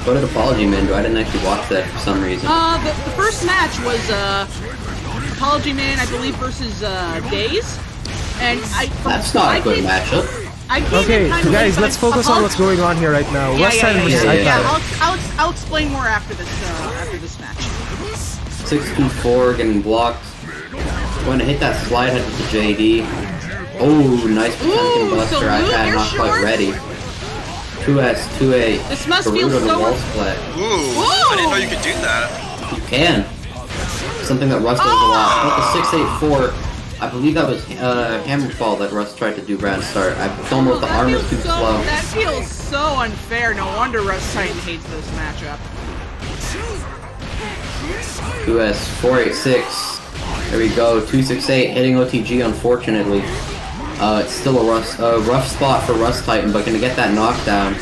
S3: What did Apology Man do? I didn't actually watch that for some reason.
S4: The first match was Apology Man, I believe, versus Daze, and
S3: That's not a good matchup.
S1: Okay, guys, let's focus on what's going on here right now. Rust Titan versus iPad.
S4: Yeah, I'll explain more after this match.
S3: 6-4 getting blocked. Going to hit that slide head with the JD. Oh, nice Potemkin buster. iPad not quite ready. 2S, 2A.
S4: This must feel so...
S3: wall split.
S2: Ooh, I didn't know you could do that.
S3: You can. Something that Rust does a lot. With the 6-8-4, I believe that was Hammerfall that Rust tried to do round start. I don't know if the armor's too slow.
S4: That feels so unfair. No wonder Rust Titan hates this matchup.
S3: 2S, 486. There we go, 268 hitting OTG, unfortunately. It's still a rough spot for Rust Titan, but gonna get that knockdown.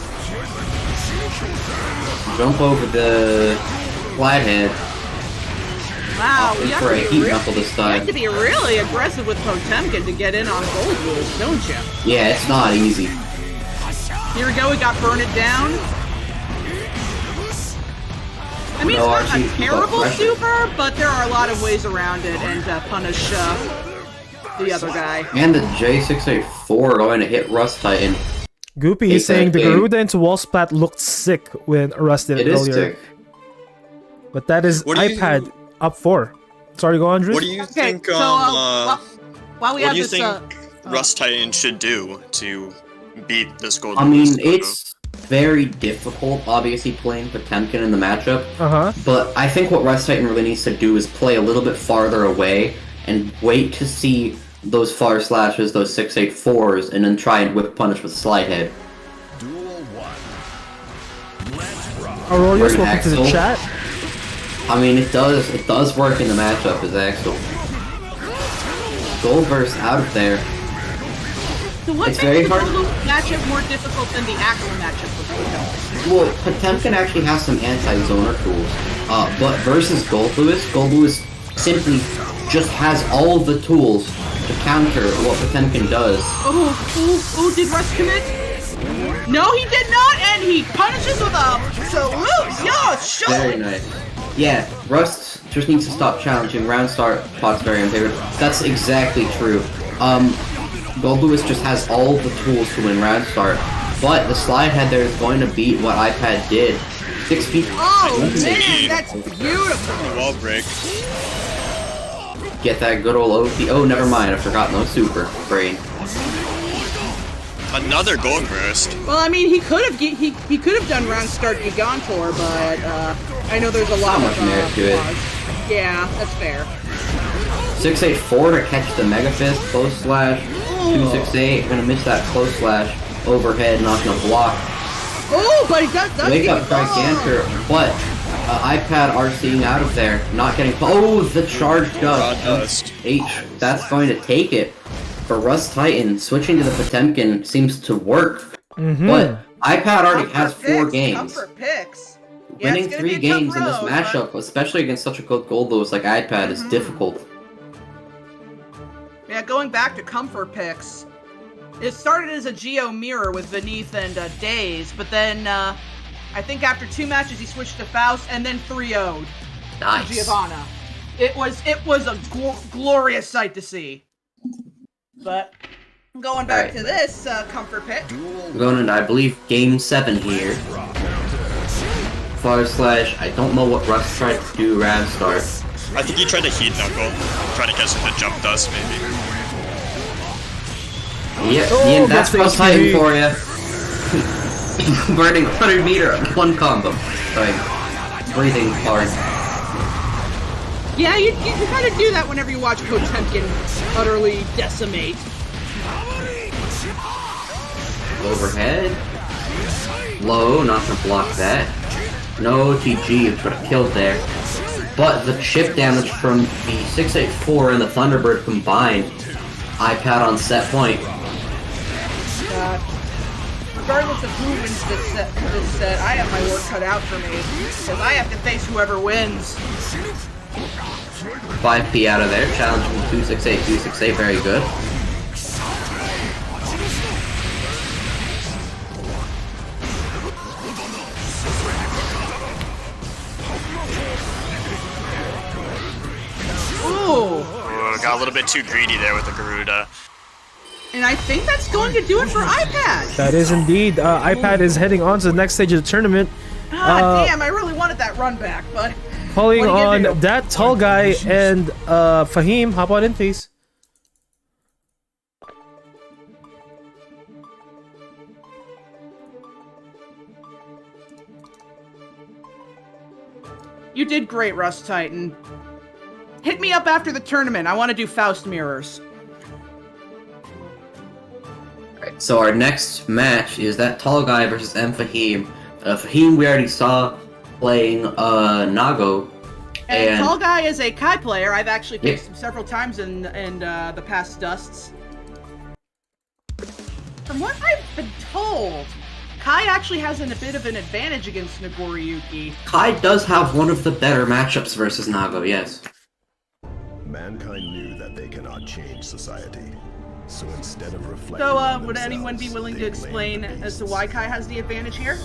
S3: Jump over the slide head.
S4: Wow, you
S3: for a heat knuckle this
S4: you
S3: time.
S4: have to be really aggressive with Potemkin to get in on Gold Lewis, don't you?
S3: Yeah, it's not easy.
S4: Here we go, we got Burn It Down. I mean,
S3: No,
S4: it's not
S3: RC,
S4: a terrible
S3: pressure.
S4: super, but there are a lot of ways around it and punish the other guy.
S3: And the J684 going to hit Rust Titan.
S1: Goopy is saying the Garuda into wall splat looked sick when Rust did it
S3: It is
S1: earlier.
S3: sick.
S1: But that is iPad up 4. Sorry, go on, Drew.
S2: What do you think,
S4: while we
S2: what
S4: have
S2: do you
S4: this,
S2: think Rust Titan should do to beat this Gold
S3: I
S2: Lewis
S3: mean, it's very difficult, obviously, playing Potemkin in the matchup. But I think what Rust Titan really needs to do is play a little bit farther away and wait to see those far slashes, those 6-8-4s, and then try and whip punish with slide head.
S1: Aurelius, welcome to the chat.
S3: I mean, it does work in the matchup as Axel. Gold burst out of there.
S4: So what
S3: It's
S4: makes
S3: very
S4: the
S3: hard-
S4: Gold Lewis matchup more difficult than the actual matchup for Potemkin?
S3: Well, Potemkin actually has some anti-zoner tools, but versus Gold Lewis simply just has all of the tools to counter what Potemkin does.
S4: Oh, did Rust commit? No, he did not, and he punishes with a salute! Yeah, show!
S3: Very nice. Yeah, Rust just needs to stop challenging. Round start pot's very unfavorite. That's exactly true. Gold Lewis just has all the tools to win round start, but the slide head there is going to beat what iPad did. 6 feet.
S4: Oh man, that's beautiful.
S6: Wall break.
S3: Get that good old OP. Oh, never mind. I forgot no super brain.
S6: Another gold burst.
S4: Well, I mean, he could have done round start Gigantor, but I know there's a lot
S3: Not much merit to it.
S4: flaws. Yeah, that's fair.
S3: 684 to catch the Mega Fist, close slash. 268, gonna miss that close slash. Overhead, not gonna block.
S4: Oh, but he does
S3: Wake
S4: get
S3: up Gigantor, but iPad RCing out of there, not getting. Oh, the charge dust. H, that's going to take it. For Rust Titan, switching to the Potemkin seems to work. But iPad already has 4 games.
S4: Comfort picks. Yeah,
S3: Winning
S4: it's gonna
S3: 3
S4: be a tough
S3: games in this
S4: road,
S3: matchup, especially against such a good gold Lewis like iPad, is difficult.
S4: Yeah, going back to comfort picks, it started as a Geo mirror with Beneath and Daze, but then I think after 2 matches he switched to Faust and then 3-0'd
S3: Nice.
S4: Giovanna. It was a glorious sight to see. But going back to this comfort pick.
S3: I'm going into, I believe, game 7 here. / I don't know what Rust tried to do round start.
S6: I think he tried to heat knuckle. Trying to catch him to jump dust, maybe.
S3: Yep,
S1: Oh,
S3: Ian, that's
S1: that's
S3: Rust
S1: the
S3: Titan
S1: HPV.
S3: for you. Burning 100 meter, 1 combo. Like, breathing hard.
S4: Yeah, you kind of do that whenever you watch Potemkin utterly decimate.
S3: Overhead. Low, not gonna block that. No TG, which would have killed there. But the chip damage from the 684 and the Thunderbird combined, iPad on set point.
S4: Regardless of who wins this set, I have my work cut out for me. Because I have to face whoever wins.
S3: 5P out of there, challenging 268, 268, very good.
S4: Ooh!
S2: Got a little bit too greedy there with the Garuda.
S4: And I think that's going to do it for iPad.
S1: That is indeed. iPad is heading on to the next stage of the tournament.
S4: God damn, I really wanted that run back, but...
S1: Calling
S4: What are you gonna
S1: on
S4: do?
S1: that tall guy and Fahim. Hop on in, please.
S4: You did great, Rust Titan. Hit me up after the tournament. I want to do Faust mirrors.
S3: Alright, so our next match is that tall guy versus M. Fahim. Fahim we already saw playing Nago.
S4: And Tall Guy is a Kai player. I've actually faced him several times in the past dusts. From what I've been told, Kai actually has a bit of an advantage against Nagoriyuki.
S3: Kai does have one of the better matchups versus Nago, yes.
S5: Mankind knew that they cannot change society. So instead of reflecting
S4: So,
S5: on
S4: would anyone be
S5: themselves,
S4: willing to
S5: they
S4: explain
S5: blame the
S4: as to why Kai has the advantage here?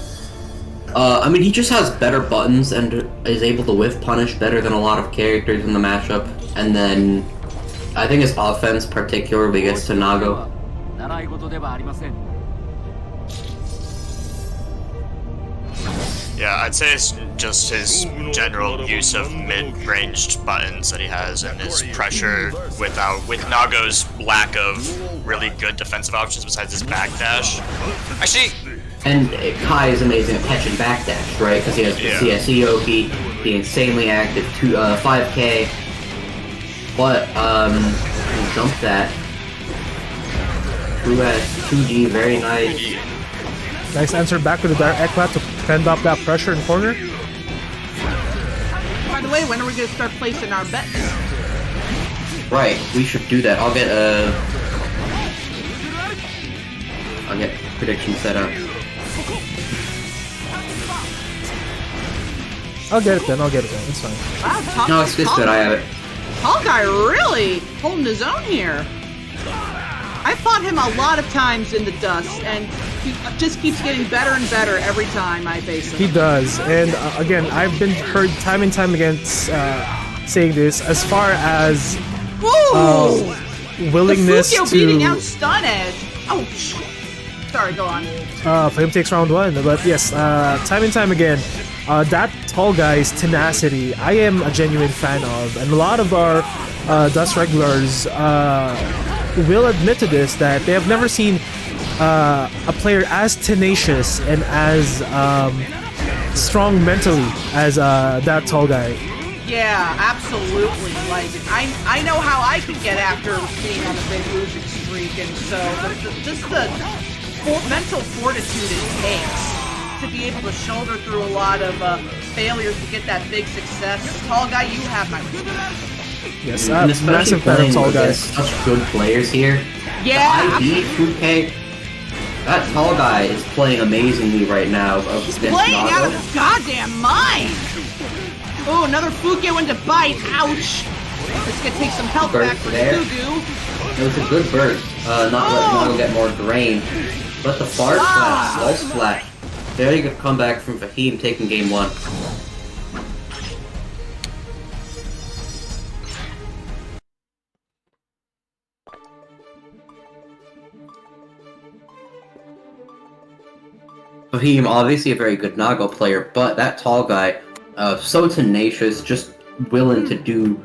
S3: I mean, he just has better buttons and is able to whiff punish better than a lot of characters in the matchup. And then, I think his offense particularly gets to Nago.
S2: Yeah, I'd say it's just his general use of mid-ranged buttons that he has and his pressure with Nago's lack of really good defensive options besides his backdash. Actually,
S3: And Kai is amazing at catching backdash, right? Because he has the CSE OP, the insanely active 5K. But, he jumped that. Who has 2G, very nice.
S1: Nice answer back with the direct eklat to fend off that pressure in corner.
S4: By the way, when are we going to start placing our bets?
S3: Right, we should do that. I'll get prediction set up.
S1: I'll get it then. It's fine.
S4: Wow,
S3: No, it's good. I have it.
S4: Tall Guy really holding his own here. I fought him a lot of times in the dust, and He just keeps getting better and better every time I face him.
S1: He does, and again, I've been heard time and time again saying this as far as
S4: Ooh!
S1: willingness
S4: the Fukio beating
S1: to.
S4: out Stun Edge. Ouch. Sorry, go on.
S1: Flame takes round 1, but yes, time and time again, that tall guy's tenacity, I am a genuine fan of, and a lot of our Dust regulars will admit to this, that they have never seen a player as tenacious and as strong mentally as that tall guy.
S4: Yeah, absolutely. Like, I know how I can get after being on a big losing streak, and so just the mental fortitude it takes to be able to shoulder through a lot of failures to get that big success. Tall guy, you have my respect.
S1: Yes,
S3: And especially
S1: massive fan of
S3: playing
S1: tall guys.
S3: against such good players here.
S4: Yeah,
S3: The IV 2K, that tall guy is playing amazingly right now.
S4: he's playing out of his goddamn mind. Oh, another Fukio into bite. Ouch. It's gonna take some health
S3: Burst
S4: back for
S3: there.
S4: Gugu.
S3: It was a good burst, not letting Nago get more drained. But the far slash, slow slash. Very good comeback from Fahim taking game 1. Fahim, obviously a very good Nago player, but that tall guy, so tenacious, just willing to do,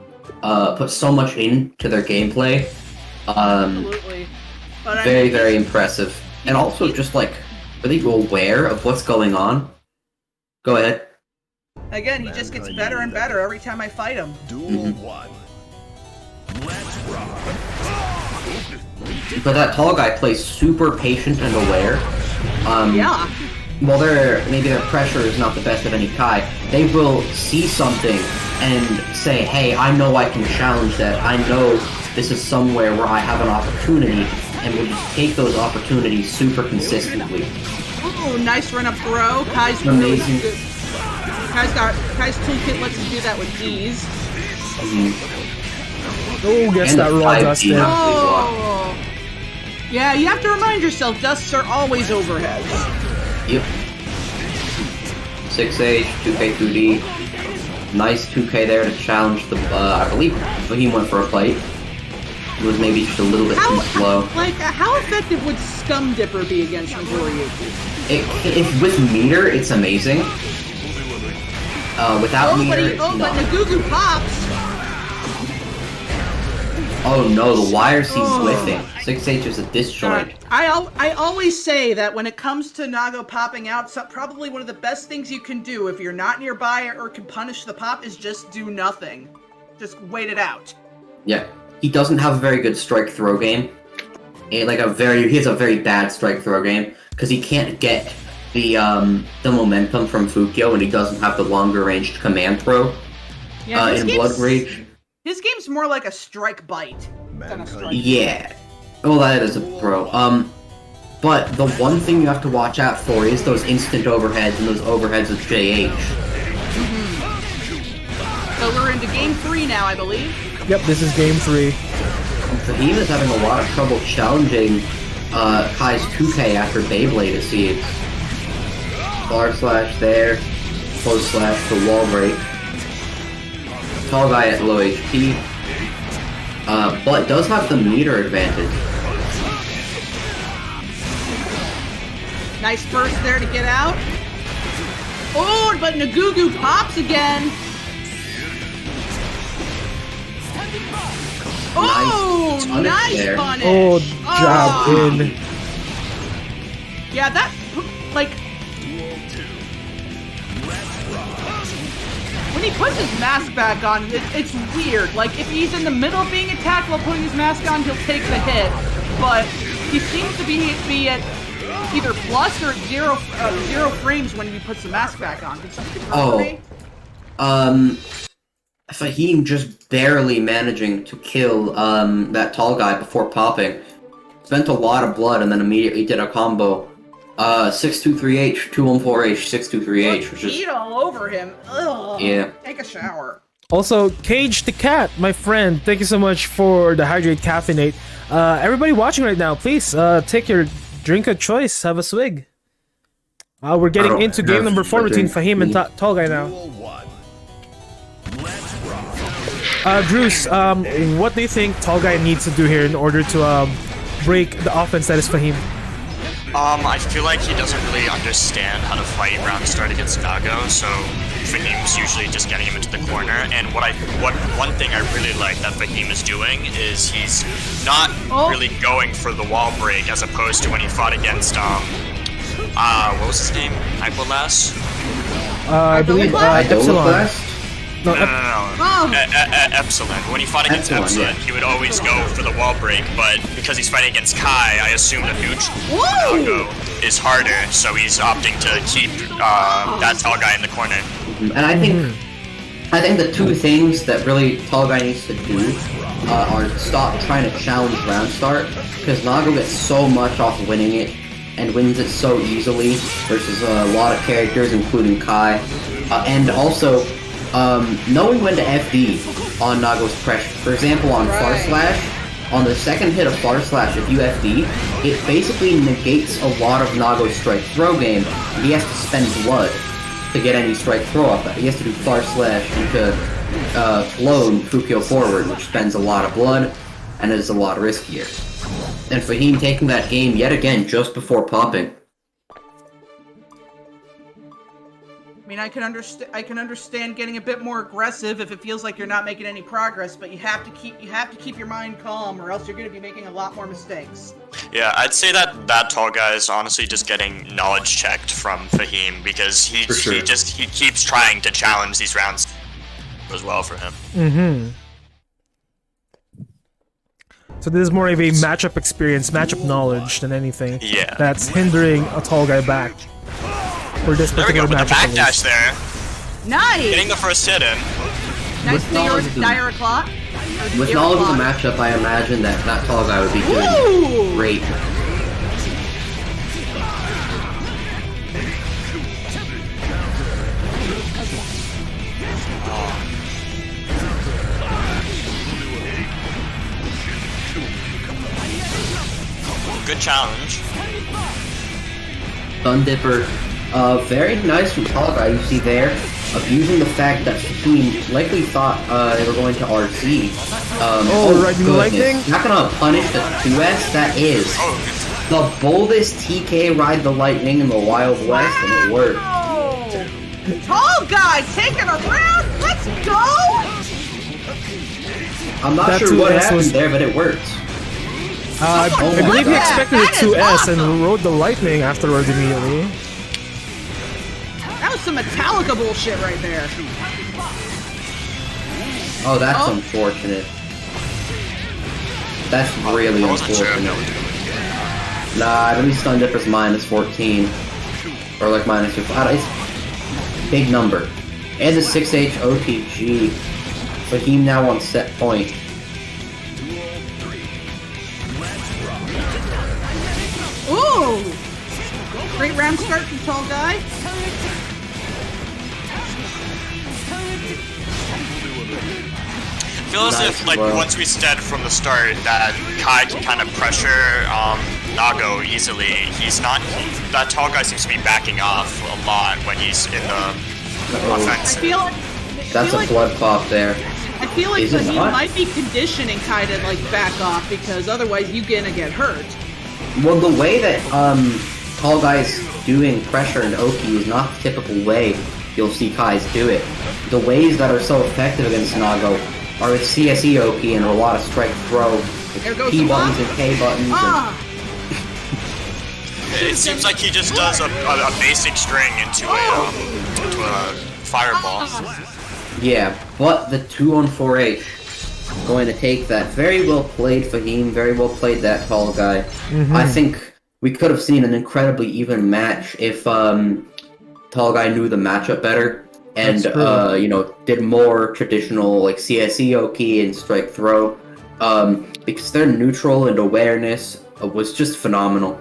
S3: put so much into their gameplay.
S4: Absolutely. But I
S3: Very,
S4: mean,
S3: very impressive. And also just like really aware of what's going on. Go ahead.
S4: again, he just gets better and better every time I fight him.
S5: Duel 1. Let's rock.
S3: But that tall guy plays super patient and aware.
S4: Yeah.
S3: While maybe their pressure is not the best of any Kai, they will see something and say, hey, I know I can challenge that. I know this is somewhere where I have an opportunity, and will just take those opportunities super consistently.
S4: Oh, nice run up throw. Kai's really
S3: Amazing.
S4: good. Kai's toolkit lets him do that with ease.
S1: Oh, gets
S3: And
S1: that
S3: the
S1: raw
S3: 5D
S1: dust in.
S3: knock.
S4: Oh. Yeah, you have to remind yourself, dusts are always overheads.
S3: Yep. 6H, 2K 2D. Nice 2K there to challenge the, I believe he went for a plate. It was maybe just a little bit too slow.
S4: How effective would Scum Dipper be against Notoriyuki?
S3: If with meter, it's amazing. Without meter,
S4: but
S3: no.
S4: Nagugu pops.
S3: Oh no, the wires he's whiffing. 6H is a disjoint.
S4: I always say that when it comes to Nago popping out, probably one of the best things you can do if you're not nearby or can punish the pop is just do nothing. Just wait it out.
S3: Yeah, he doesn't have a very good strike throw game. He has a very bad strike throw game because he can't get the momentum from Fukio, and he doesn't have the longer ranged command throw.
S4: Yeah,
S3: In Blood Rage.
S4: His game's more like a strike bite than a strike.
S3: Yeah. Well, that is a pro. But the one thing you have to watch out for is those instant overheads and those overheads with JH.
S4: So we're into game 3 now, I believe.
S1: Yep, this is game 3.
S3: Fahim is having a lot of trouble challenging Kai's 2K after Beyblade, it seems. Bar slash there. Close slash to wall break. Tall guy at low HP. But does have the meter advantage.
S4: Nice burst there to get out. Oh, but Nagugu pops again. Oh, nice
S3: there.
S4: punish.
S1: Oh, jab in.
S4: Yeah, that, like, when he puts his mask back on, it's weird. Like, if he's in the middle of being attacked while putting his mask on, he'll take the hit. But he seems to be at either plus or zero frames when he puts the mask back on. Did something confirm for me?
S3: Fahim just barely managing to kill that tall guy before popping. Spent a lot of blood and then immediately did a combo. 623H, 214H, 623H, which is...
S4: Eat all over him. Ugh.
S3: Yeah.
S4: Take a shower.
S1: Also, Cage the Cat, my friend, thank you so much for the Hydrate Caffeinate. Everybody watching right now, please take your Drink a choice. Have a swig. We're getting
S3: don't
S1: into game
S3: have
S1: number 4
S3: a
S1: between
S3: drink.
S1: Fahim and Tall Guy now.
S5: Duel 1. Let's rock.
S1: Drews, what do you think Tall Guy needs to do here in order to break the offense that is Fahim?
S2: I feel like he doesn't really understand how to fight round start against Nago, so Fahim's usually just getting him into the corner. And one thing I really like that Fahim is doing is he's not really going for the wall break as opposed to when he fought against what was his name? Aqualas?
S1: I believe Epsilon.
S3: Blast?
S1: No,
S2: Epsilon. When he fought against Epsilon, he would always go for the wall break, but because he's fighting against Kai, I assume the huge Nago is harder, so he's opting to keep that Tall Guy in the corner.
S3: And I think the two things that really Tall Guy needs to do are stop trying to challenge round start, because Nago gets so much off winning it, and wins it so easily versus a lot of characters, including Kai, and also knowing when to FD on Nago's pressure. For example, on Far Slash, on the second hit of Far Slash, if you FD, it basically negates a lot of Nago's strike throw game, and he has to spend blood to get any strike throw off that. He has to do Far Slash into clone Fukyo forward, which spends a lot of blood and is a lot riskier. And Fahim taking that game yet again just before popping.
S4: I mean, I can understand getting a bit more aggressive if it feels like you're not making any progress, but you have to keep your mind calm, or else you're going to be making a lot more mistakes.
S2: Yeah, I'd say that Tall Guy is honestly just getting knowledge checked from Fahim because he keeps trying to challenge these rounds as well for him.
S1: Mm-hmm. So this is more of a matchup experience, matchup knowledge than anything.
S2: Yeah.
S1: That's hindering a Tall Guy back. For this
S2: There we go
S1: particular
S2: with the
S1: matchup.
S2: backdash there.
S4: Nice!
S2: Getting the first hit in.
S4: Nice dire o'clock.
S3: With knowledge of the matchup, I imagine that Tall Guy would be doing great.
S2: Good challenge.
S3: Sun Dipper, very nice from Tall Guy, you see there, abusing the fact that Fahim likely thought they were going to RC.
S1: Lightning?
S3: Not gonna punish the 2S, that is the boldest TK ride the Lightning in the Wild West, and it worked.
S4: Tall Guy taking a round. Let's go!
S3: I'm not
S1: That
S3: sure what
S1: 2S
S3: happened
S1: was-
S3: there, but it worked.
S1: I believe he
S4: that?
S1: expected
S4: That
S1: a
S4: is
S1: 2S
S4: awesome.
S1: and rode the Lightning afterwards immediately.
S4: That was some Metallica bullshit right there.
S3: Oh, that's unfortunate. That's really
S2: I wasn't sure.
S3: unfortunate. Nah, I believe Sun Dipper's minus 14. Or like minus 15. It's a big number. And the 6H OTG. Fahim now on set point.
S4: Ooh! Great round start from Tall Guy.
S2: I feel as if, like, once we said from the start that Kai can kind of pressure Nago easily, that Tall Guy seems to be backing off a lot when he's in the offensive.
S3: That's a blood pop there.
S4: I feel like
S3: Is it
S4: he
S3: not?
S4: might be conditioning Kai to like back off because otherwise you're gonna get hurt.
S3: Well, the way that Tall Guy's doing pressure and Oki is not the typical way you'll see Kai's do it. The ways that are so effective against Nago are with CSE Oki and a lot of strike throw,
S4: There goes
S3: P
S4: the
S3: buttons
S4: block.
S3: and K buttons.
S2: It seems like he just does a basic string into a fireball.
S3: Yeah, but the 2-on-4H going to take that. Very well played, Fahim. Very well played, that Tall Guy.
S1: Mm-hmm.
S3: I think we could have seen an incredibly even match if Tall Guy knew the matchup better and did more traditional like CSE Oki and strike throw. Because their neutral and awareness was just phenomenal.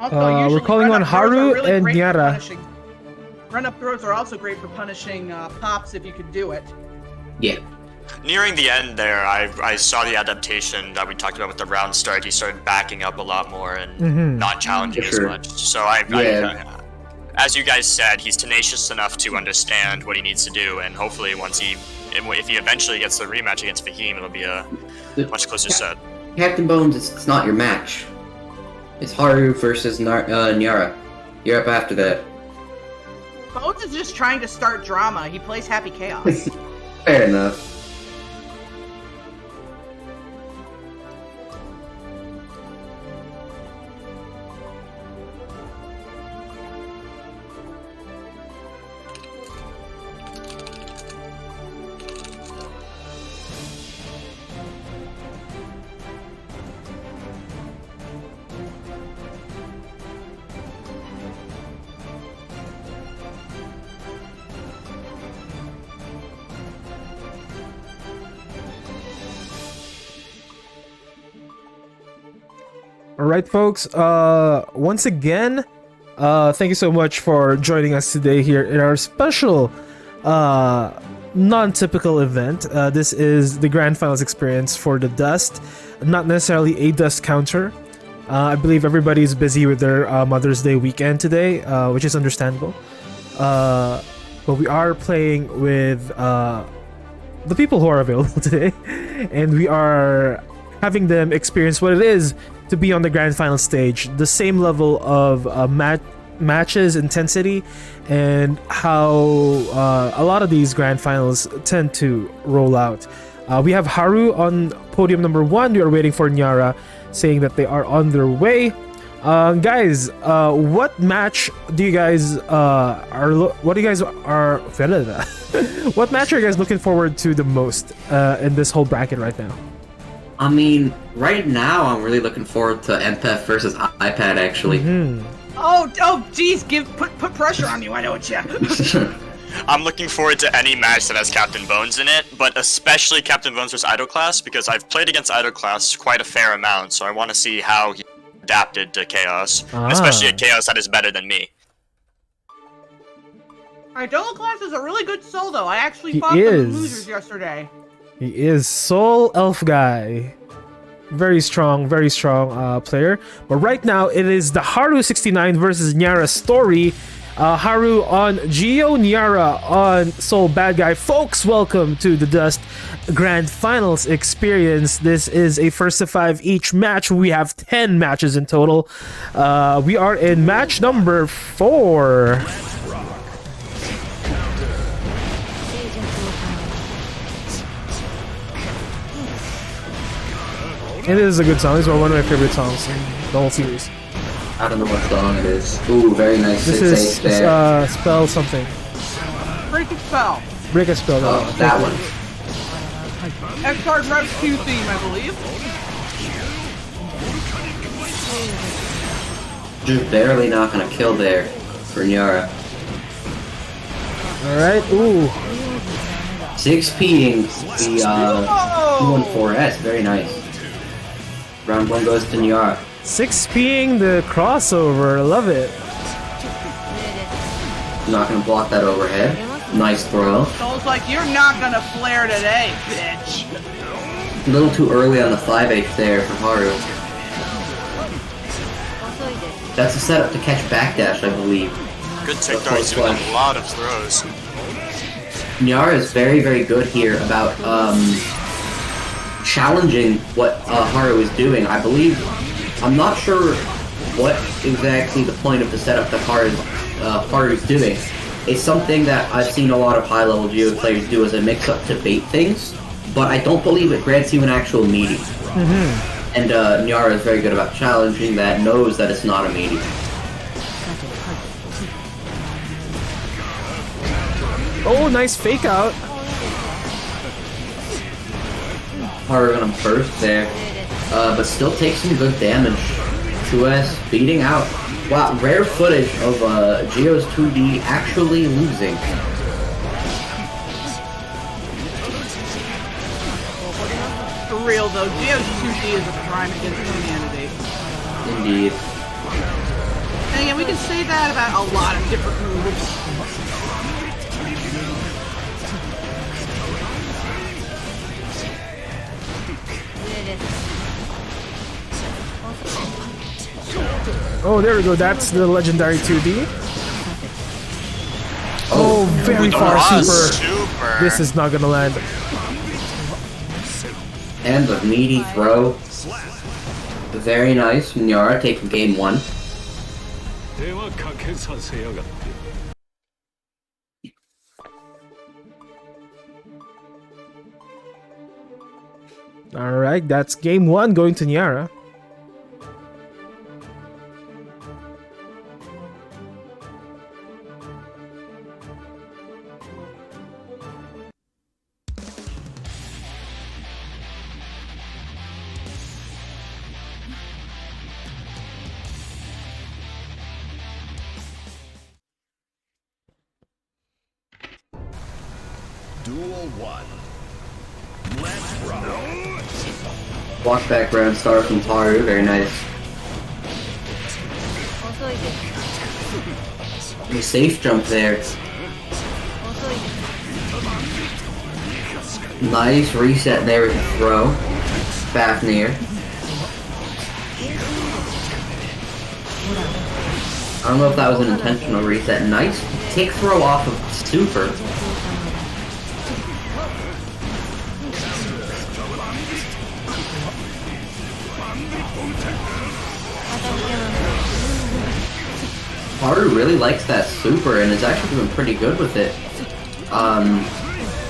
S1: We're calling on Haru and Nyara.
S4: Run-up throws are also great for punishing pops if you can do it.
S3: Yeah.
S2: nearing the end there, I saw the adaptation that we talked about with the round start. He started backing up a lot more and not challenging as much. So as you guys said, he's tenacious enough to understand what he needs to do, and hopefully if he eventually gets the rematch against Fahim, it'll be a much closer set.
S3: Captain Bones, it's not your match. It's Haru versus Nyara. You're up after that.
S4: Bones is just trying to start drama. He plays Happy Chaos.
S3: Fair enough.
S1: All right, folks. Once again, thank you so much for joining us today here in our special, non-typical event. This is the Grand Finals experience for the Dust, not necessarily a Dust counter. I believe everybody's busy with their Mother's Day weekend today, which is understandable. But we are playing with the people who are available today, and we are having them experience what it is to be on the grand final stage, the same level of matches intensity, and how a lot of these grand finals tend to roll out. We have Haru on podium number 1. We are waiting for Nyara, saying that they are on their way. Guys, what match do you guys what match are you guys looking forward to the most in this whole bracket right now?
S3: I mean, right now I'm really looking forward to Empath versus iPad, actually.
S4: Oh, geez, put pressure on you. I know what you.
S2: I'm looking forward to any match that has Captain Bones in it, but especially Captain Bones versus Idolclass, because I've played against Idolclass quite a fair amount, so I want to see how he adapted to Chaos, especially a Chaos that is better than me.
S4: Idolclass is a really good soul, though. I actually fought them in losers yesterday.
S1: He is Soul Elf guy. Very strong player. But right now, it is the Haru 69 versus Nyara story. Haru on Geo, Nyara on Soul Bad Guy. Folks, welcome to the Dust Grand Finals experience. This is a first of 5 each match. We have 10 matches in total. We are in match number 4. And it is a good song. It's one of my favorite songs in the whole series.
S3: I don't know what song it is. Ooh, very nice.
S1: This is spell something.
S4: Break a spell.
S1: Break a spell.
S3: Oh, that one.
S4: X-Card Reps 2 theme, I believe.
S3: Just barely not gonna kill there for Nyara.
S1: Alright, ooh.
S3: 6P'ing the 214S, very nice. Round 1 goes to Nyara.
S1: 6P'ing the crossover, love it.
S3: Not gonna block that overhead. Nice throw.
S4: Soul's like, you're not gonna flare today, bitch.
S3: A little too early on the 5H there for Haru. That's a setup to catch backdash, I believe.
S2: Good takedown, he's doing a lot of throws.
S3: Nyara is very, very good here about challenging what Haru is doing. I believe, I'm not sure what exactly the point of the setup that Haru is doing. It's something that I've seen a lot of high-level Geo players do as a mix-up to bait things, but I don't believe it grants you an actual meaty. And Nyara is very good about challenging that, knows that it's not a meaty.
S1: Oh, nice fake out.
S3: Haru gonna burst there, but still takes some good damage. 2S beating out. Wow, rare footage of Geo's 2D actually losing.
S4: For real though, Geo's 2D is a prime against humanity.
S3: Indeed.
S4: And again, we can say that about a lot of different moves.
S1: Oh, there we go. That's the legendary 2D. Oh, very far super. This is not gonna land.
S3: And the meaty throw. Very nice. Nyara taking game 1.
S1: Alright, that's game 1 going to Nyara.
S5: Duel 1. Let's rock.
S3: Walk background star from Haru. Very nice. A safe jump there. Nice reset there with the throw. Fafnir. I don't know if that was an intentional reset. Nice kick throw off of super. Haru really likes that super and is actually doing pretty good with it.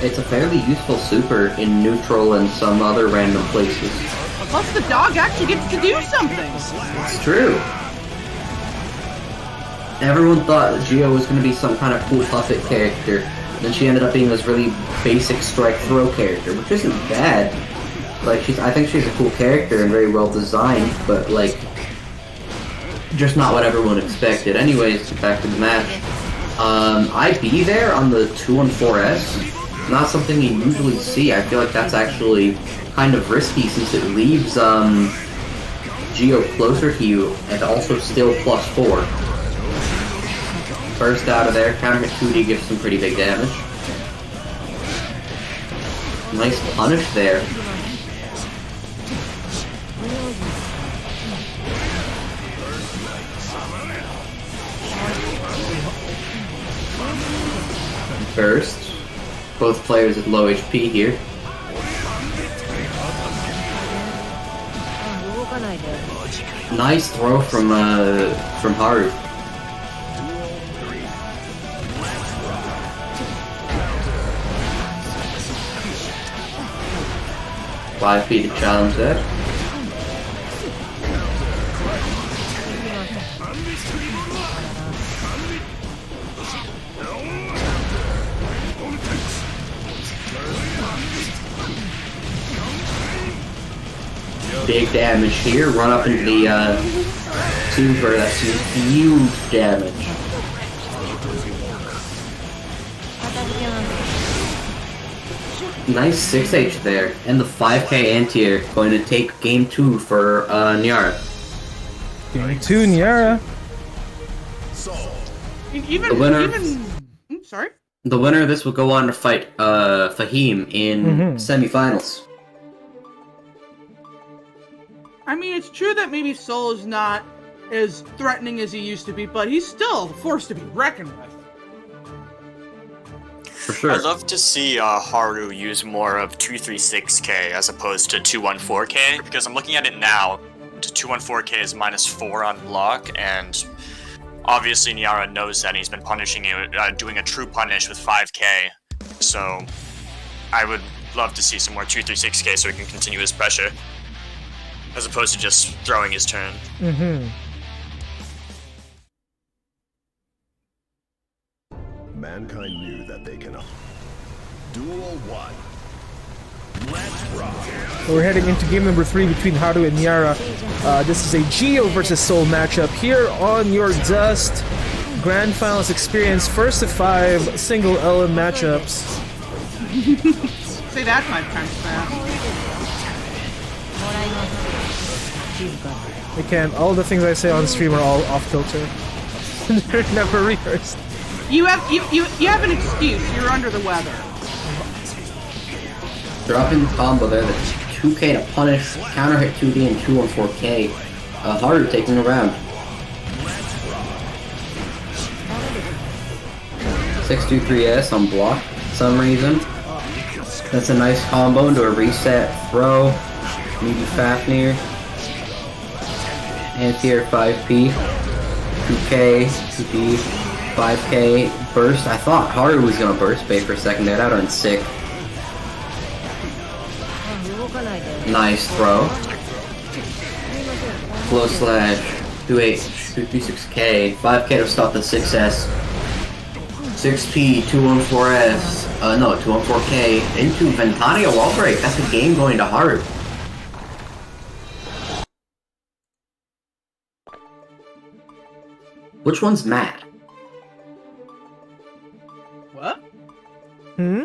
S3: It's a fairly useful super in neutral and some other random places.
S4: Plus the dog actually gets to do something.
S3: It's true. Everyone thought Geo was going to be some kind of cool puppet character. Then she ended up being this really basic strike throw character, which isn't bad. Like, I think she's a cool character and very well designed, but like, just not what everyone expected. Anyways, back to the match. IB there on the 2-on-4S, not something you usually see. I feel like that's actually kind of risky since it leaves Geo closer to you and also still +4. First out of there, counter hit 2D gives some pretty big damage. Nice punish there. First, both players at low HP here. Nice throw from Haru. Five feet to challenge that. Big damage here. Run up into the super. That's huge damage. Nice 6H there, and the 5k anti-air going to take game 2 for Nyara.
S1: Game 2, Nyara.
S4: Sorry?
S3: The winner of this will go on to fight Fahim in semifinals.
S4: I mean, it's true that maybe Sol is not as threatening as he used to be, but he's still a force to be reckoned with.
S3: For sure.
S2: I'd love to see Haru use more of 236k as opposed to 214k, because I'm looking at it now. 214k is -4 on block, and obviously Nyara knows that, and he's been punishing you, doing a true punish with 5k. So I would love to see some more 236k so he can continue his pressure, as opposed to just throwing his turn.
S5: Mankind knew that they cannot. Duel 1. Let's rock.
S1: So we're heading into game number 3 between Haru and Nyara. This is a Geo versus Soul matchup here on your Dust Grand Finals Experience, first of 5 single LM matchups.
S4: Say that 5 times fast.
S1: I can't. All the things I say on stream are all off kilter. They're never rehearsed.
S4: You have an excuse. You're under the weather.
S3: Dropping the combo there that 2K to punish, counter hit 2D and 2 on 4K. Haru taking the round. 623S on block for some reason. That's a nice combo into a reset throw. Maybe Fafnir. Anti-air 5P. 2K, 2D, 5K, burst. I thought Haru was gonna burst bait for a second there. That would have been sick. Nice throw. Flow slash 236K, 5K to stop the 6S. 6P, 214S, no, 214K into Ventania wall break. That's a game going to Haru. Which one's Matt?
S4: What?
S1: Hmm?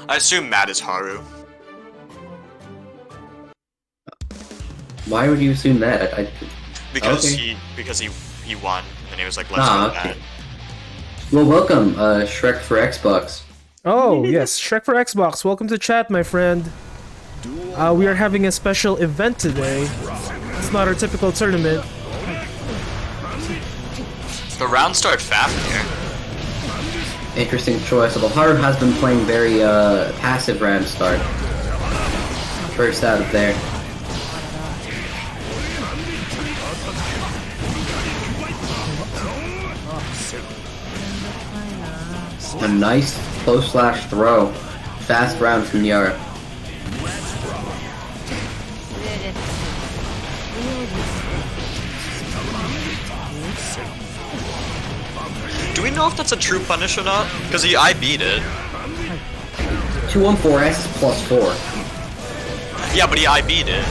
S6: I assume Matt is Haru.
S3: Why would you assume that?
S6: Because
S3: Okay.
S6: he won, and he was like, let's go with
S3: Okay.
S6: that.
S3: Well, welcome, Shrek for Xbox.
S1: Oh, yes, Shrek for Xbox. Welcome to chat, my friend. We are having a special event today. It's not our typical tournament.
S6: The round start fast here.
S3: Interesting choice, although Haru has been playing very, passive round start. First out of there. A nice close slash throw. Fast round from Yara.
S6: Do we know if that's a true punish or not? Because he IB'd it.
S3: 214S is +4.
S6: Yeah, but he IB'd it.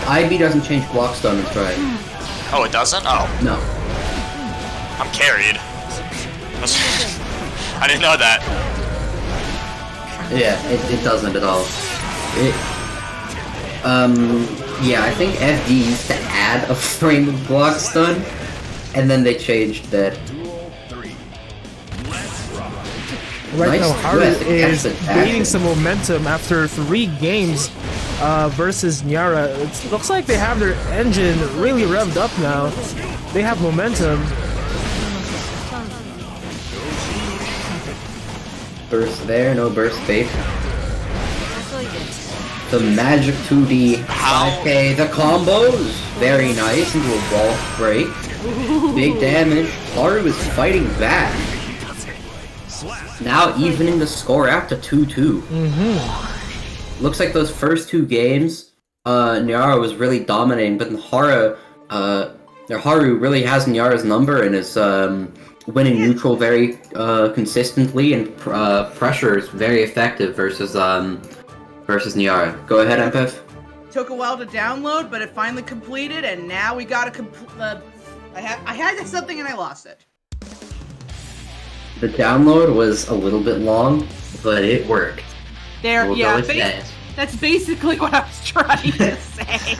S3: IB doesn't change block stun and try.
S6: Oh, it doesn't? Oh,
S3: No.
S6: I'm carried. I didn't know that.
S3: Yeah, it doesn't at all. Yeah, I think FD used to add a frame of block stun, and then they changed that.
S1: Right
S3: Nice
S1: now, Haru
S3: twist to catch
S1: is
S3: the
S1: gaining
S3: action.
S1: some momentum after 3 games versus Nyara. It looks like they have their engine really revved up now. They have momentum.
S3: Burst there, no burst bait. The magic 2D, 5K, the combos! Very nice, into a wall break. Big damage. Haru is fighting back. Now evening the score out to 2-2. Looks like those first 2 games, Nyara was really dominating, but Haru really has Nyara's number and is winning neutral very consistently, and pressure is very effective versus Nyara. Go ahead, Empath.
S4: Took a while to download, but it finally completed, and now we got to I had something and I lost it.
S3: The download was a little bit long, but it worked.
S4: There,
S3: We'll
S4: yeah,
S3: go with that.
S4: that's basically what I was trying to say.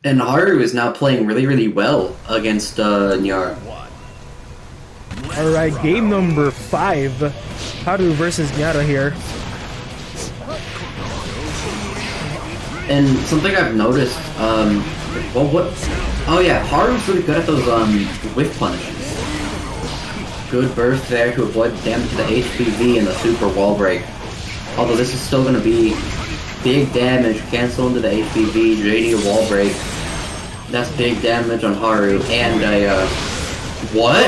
S3: And Haru is now playing really, really well against Nyara.
S1: Alright, game number 5. Haru versus Nyara here.
S3: And something I've noticed, oh yeah, Haru's really good at those, whiff punishes. Good burst there to avoid the damage to the HPV and the super wall break. Although this is still gonna be big damage, cancel into the HPV, JD wall break. That's big damage on Haru, and a, what?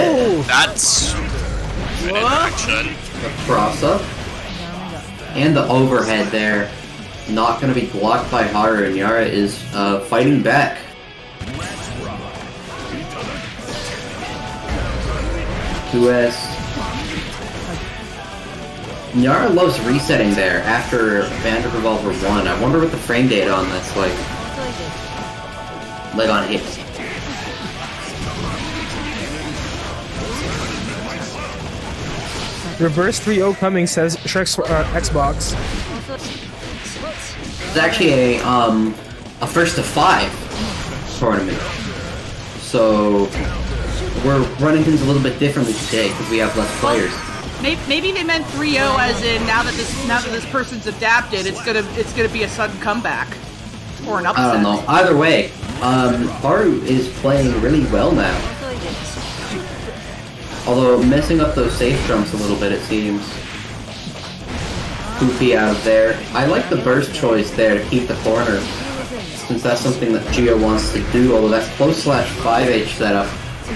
S6: That's an interaction.
S3: The cross up. And the overhead there. Not gonna be blocked by Haru, and Yara is fighting back. QS. Nyara loves resetting there after Bandit Revolver 1. I wonder what the frame data on that's like. Like on hits.
S1: Reverse 3-0 coming, says Shrek's Xbox.
S3: It's actually a first to 5 tournament. So we're running things a little bit differently today because we have less players.
S4: Maybe they meant 3-0 as in now that this person's adapted, it's gonna be a sudden comeback or an upset.
S3: I don't know. Either way, Haru is playing really well now. Although messing up those safe jumps a little bit, it seems. Poopy out of there. I like the burst choice there to keep the corner, since that's something that Gio wants to do. Although that's close / 5H setup.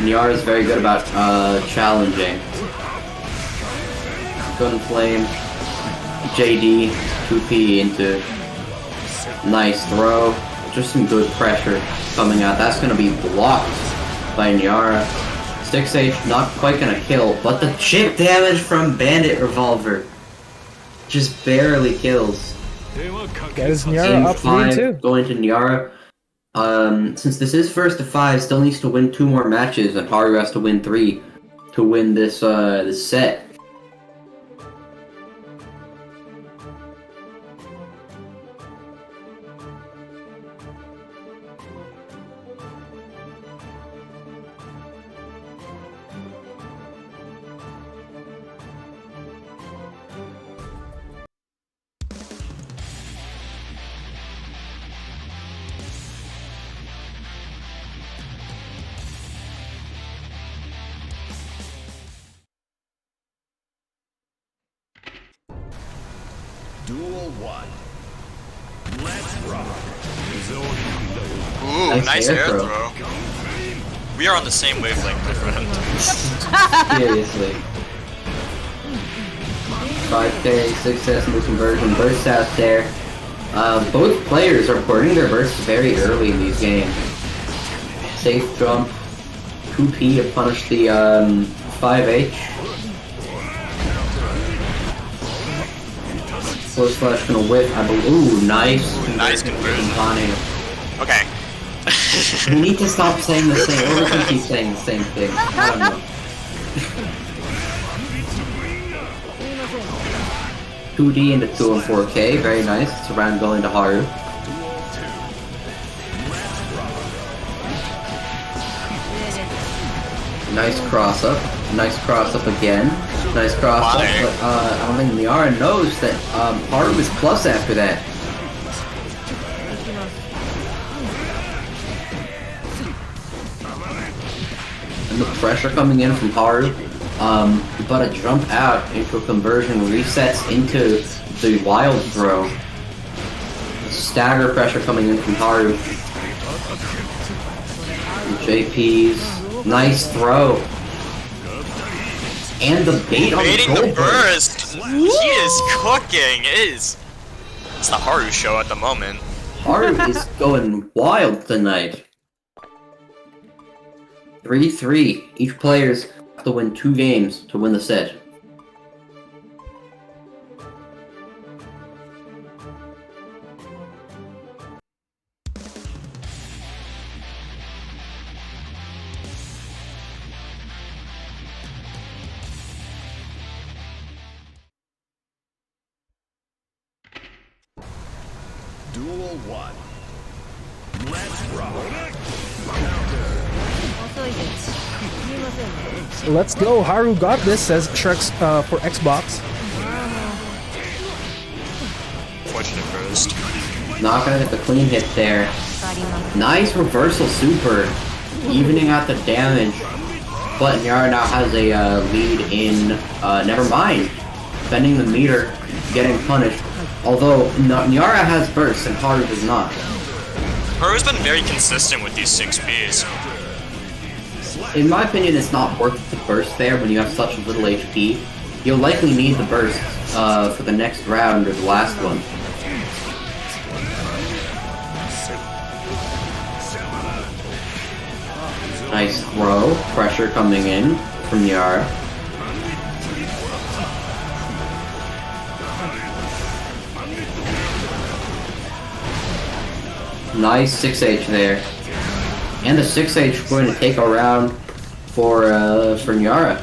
S3: Nyara is very good about challenging. Gun Flame, JD, 2P into nice throw. Just some good pressure coming out. That's going to be blocked by Nyara. 6H not quite going to kill, but the chip damage from Bandit Revolver just barely kills.
S1: Guys, Nyara
S3: Game
S1: up
S3: 5
S1: 3-2.
S3: going to Nyara. Since this is first to 5, still needs to win 2 more matches, and Haru has to win 3 to win this this set.
S5: Duel 1. Let's rock.
S6: Ooh,
S3: Nice
S6: nice
S3: air
S6: air
S3: throw.
S6: throw. We are on the same wavelength, my friend.
S3: Seriously. 5K, success in the conversion, burst out there. Both players are burning their bursts very early in these games. Safe jump. 2P to punish the 5H. Close flash gonna whip, I believe. Ooh, nice.
S6: Ooh, nice conversion.
S3: Bonnie.
S6: Okay.
S3: You need to stop saying the same. Or we can keep saying the same thing. I don't know. 2D into 2 and 4K, very nice. It's around going to Haru. Nice cross up. Nice cross up again. Nice cross up, but I don't think Nyara knows that Haru is plus after that. And the pressure coming in from Haru, but a jump out into a conversion resets into the wild throw. Stagger pressure coming in from Haru. JP's nice throw. And the bait on
S6: Baiting
S3: the
S6: the
S3: goal
S6: burst. He is cooking. It's the Haru show at the moment.
S3: Haru is going wild tonight. 3-3. Each players have to win 2 games to win the set.
S5: Duel 1. Let's rock.
S1: Let's go. Haru got this, says Sharks for Xbox.
S6: Fortunate burst.
S3: Not gonna get the clean hit there. Nice reversal super, evening out the damage. But Nyara now has a lead in never mind. Bending the meter, getting punished. Although Nyara has burst and Haru does not.
S6: Haru's been very consistent with these 6Bs.
S3: In my opinion, it's not worth the burst there when you have such little HP. You'll likely need the burst for the next round or the last one. Nice throw. Pressure coming in from Nyara. Nice 6H there. And the 6H going to take a round for Nyara.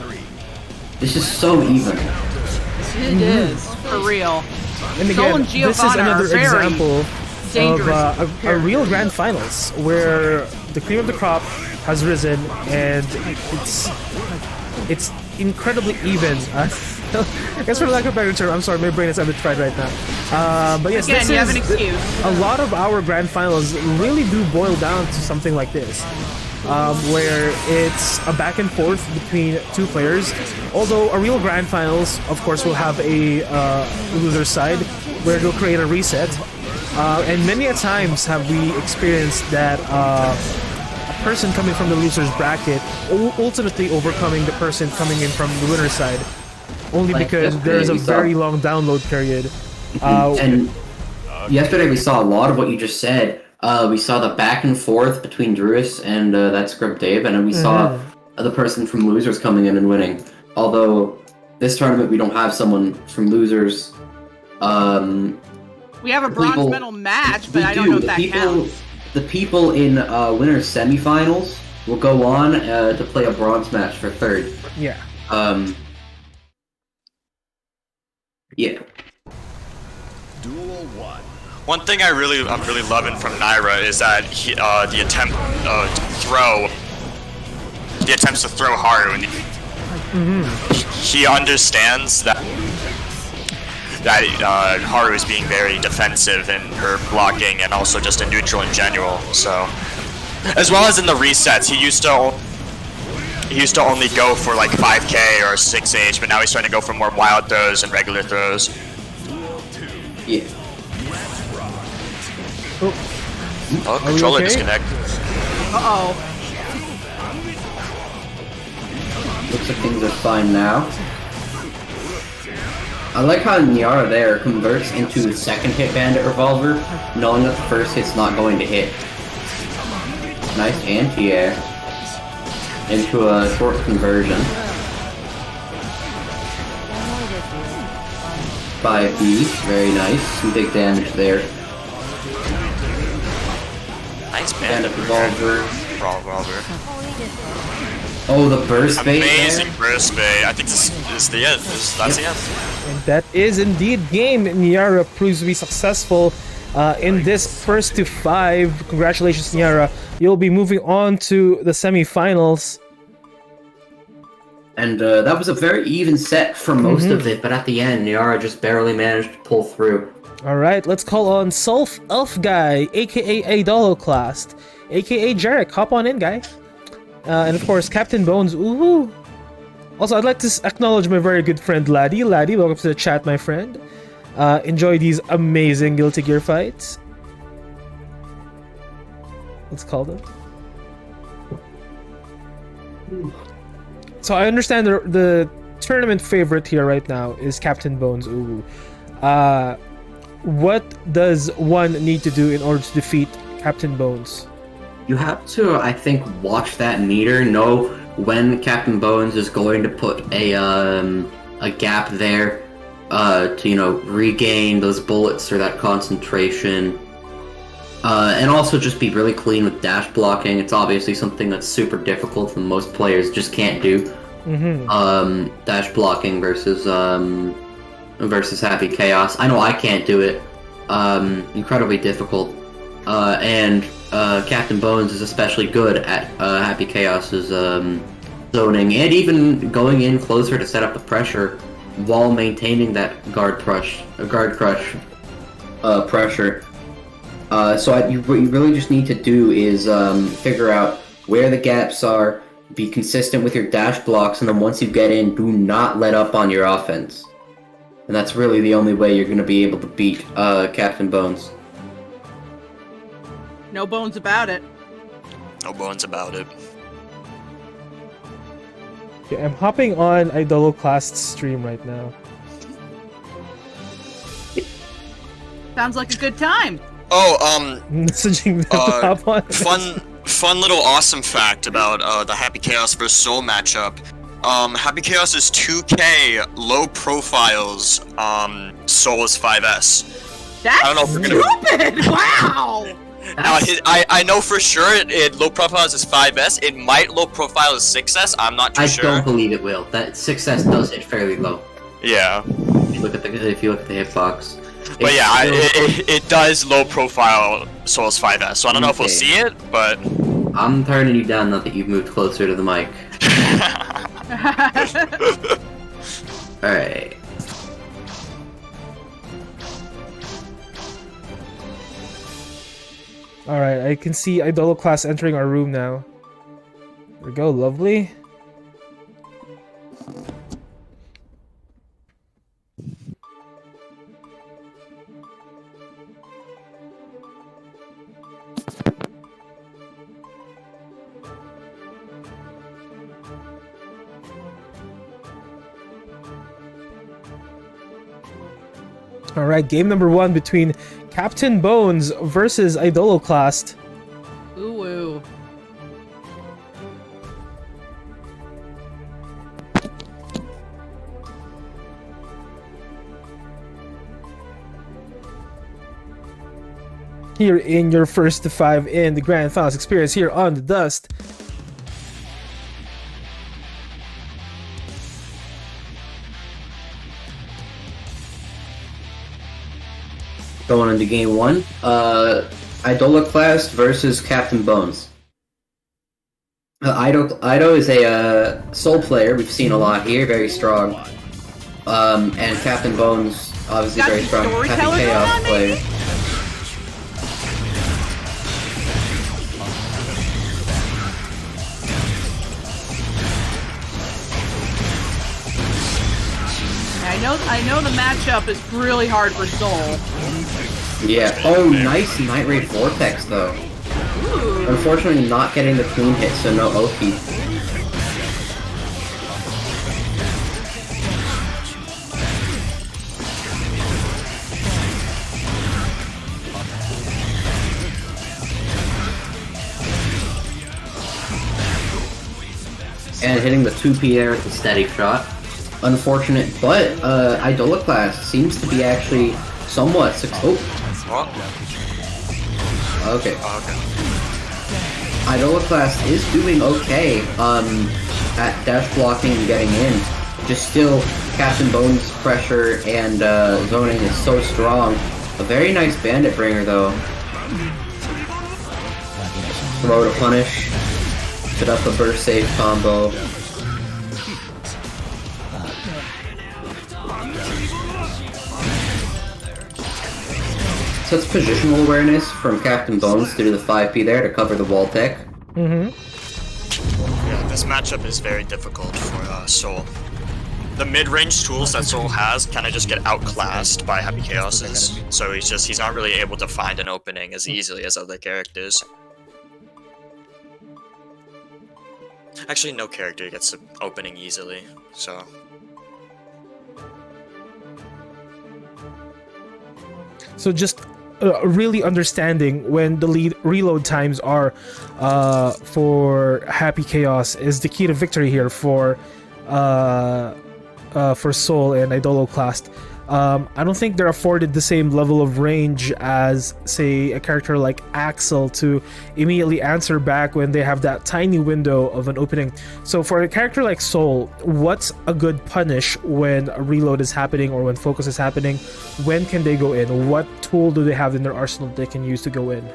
S3: This is so even.
S4: It is, for real.
S1: And
S4: Soul
S1: again,
S4: and
S1: this is
S4: Giovanna are
S1: another
S4: very
S1: example
S4: dangerous
S1: of a real grand finals where the cream of the crop has risen, and it's incredibly even. I guess for lack of a better term, I'm sorry, my brain is a bit fried right now. But yes,
S4: Again, you have an excuse.
S1: a lot of our grand finals really do boil down to something like this, where it's a back and forth between two players. Although a real grand finals, of course, will have a loser side where they'll create a reset. And many a times have we experienced that a person coming from the loser's bracket ultimately overcoming the person coming in from the winner's side, only
S3: Like
S1: because
S3: yesterday
S1: there is a
S3: we saw-
S1: very long download period.
S3: And yesterday we saw a lot of what you just said. We saw the back and forth between Druis and that script Dave, and then we saw the person from Losers coming in and winning. Although this tournament we don't have someone from Losers.
S4: We have a bronze medal match, but I don't know if that counts.
S3: The people in winners semifinals will go on to play a bronze match for third.
S1: Yeah.
S3: Yeah.
S5: Duel 1.
S6: One thing I'm really loving from Naira is that the attempts to throw Haru, and he understands that Haru is being very defensive in her blocking and also just a neutral in general. So, as well as in the resets, he used to only go for like 5k or 6h, but now he's starting to go for more wild throws and regular throws.
S3: Yeah.
S6: Oh, controller
S1: okay?
S6: disconnect.
S4: Uh-oh.
S3: Looks like things are fine now. I like how Nyara there converts into the second hit Bandit Revolver, knowing that the first hit's not going to hit. Nice anti-air. Into a short conversion. By B, very nice. Some big damage there.
S6: Nice
S3: Bandit
S6: bandit
S3: Revolver.
S6: revolver.
S3: Oh, the burst bait
S6: Amazing
S3: there.
S6: burst bait. I think this is the end. That's the end.
S1: And that is indeed game. Nyara proves to be successful in this first to 5. Congratulations, Nyara. You'll be moving on to the semifinals.
S3: And that was a very even set for most of it, but at the end, Nyara just barely managed to pull through.
S1: All right, let's call on Self Elf Guy, aka Adolo Class, aka Jarek. Hop on in, guy. And of course, Captain Bones. Ooh. Also, I'd like to acknowledge my very good friend Laddie. Laddie, welcome to the chat, my friend. Enjoy these amazing Guilty Gear fights. Let's call them. So I understand the tournament favorite here right now is Captain Bones. Ooh. What does one need to do in order to defeat Captain Bones?
S3: You have to, I think, watch that meter, know when Captain Bones is going to put a gap there to, regain those bullets or that concentration. And also just be really clean with dash blocking. It's obviously something that's super difficult and most players just can't do. Dash blocking versus Happy Chaos. I know I can't do it. Incredibly difficult. And Captain Bones is especially good at Happy Chaos's zoning and even going in closer to set up the pressure while maintaining that guard crush pressure. So what you really just need to do is figure out where the gaps are, be consistent with your dash blocks, and then once you get in, do not let up on your offense. And that's really the only way you're going to be able to beat Captain Bones.
S4: No bones about it.
S6: No bones about it.
S1: Okay, I'm hopping on Idolo Class stream right now.
S4: Sounds like a good time.
S6: Oh,
S1: Messaging them to hop on.
S6: fun little awesome fact about the Happy Chaos vs Soul matchup. Happy Chaos is 2K, low profiles, Soul is 5S.
S4: That's
S6: I don't know if we're gonna-
S4: stupid! Wow!
S6: I know for sure it low profiles is 5S. It might low profile is 6S. I'm not too
S3: I
S6: sure.
S3: don't believe it will. That success does hit fairly low.
S6: Yeah.
S3: If you look at the hitbox.
S6: But
S3: It's
S6: yeah,
S3: still-
S6: it does low profile Souls 5S. So I don't know if we'll
S3: Okay.
S6: see it, but
S3: I'm turning you down now that you've moved closer to the mic. Alright.
S1: Alright, I can see Idoloclast entering our room now. There we go, lovely. Alright, game number 1 between Captain Bones versus Idoloclast.
S4: Ooh, ooh.
S1: Here in your first to 5 in the Grand Finals experience here on the Dust.
S3: Going into game 1. Idoloclast versus Captain Bones. Ido is a soul player. We've seen a lot here. Very strong. And Captain Bones, obviously
S4: Got
S3: very
S4: some
S3: strong. Happy
S4: storytelling going
S3: Chaos
S4: on,
S3: player.
S4: maybe? I know the matchup is really hard for Soul.
S3: Yeah. Oh, nice Night Raid Vortex, though.
S4: Ooh.
S3: Unfortunately, not getting the clean hit, so no OP. And hitting the 2P there with the steady shot. Unfortunate, but Idoloclast seems to be actually somewhat successful.
S6: What?
S3: Okay.
S6: Oh, okay.
S3: Idoloclast is doing okay at dash blocking and getting in. Just still, Captain Bones' pressure and zoning is so strong. A very nice Bandit Bringer, though. Throw to punish. Set up a burst save combo. Sets positional awareness from Captain Bones to do the 5P there to cover the wall tech.
S1: Mm-hmm.
S6: Yeah, this matchup is very difficult for Soul. The mid-range tools that Soul has kind of just get outclassed by Happy Chaoses, so he's not really able to find an opening as easily as other characters. Actually, no character gets an opening easily, so...
S1: So just really understanding when the reload times are for Happy Chaos is the key to victory here for Soul and Idoloclast. I don't think they're afforded the same level of range as, say, a character like Axel to immediately answer back when they have that tiny window of an opening. So for a character like Soul, what's a good punish when a reload is happening or when focus is happening? When can they go in? What tool do they have in their arsenal they can use to go in?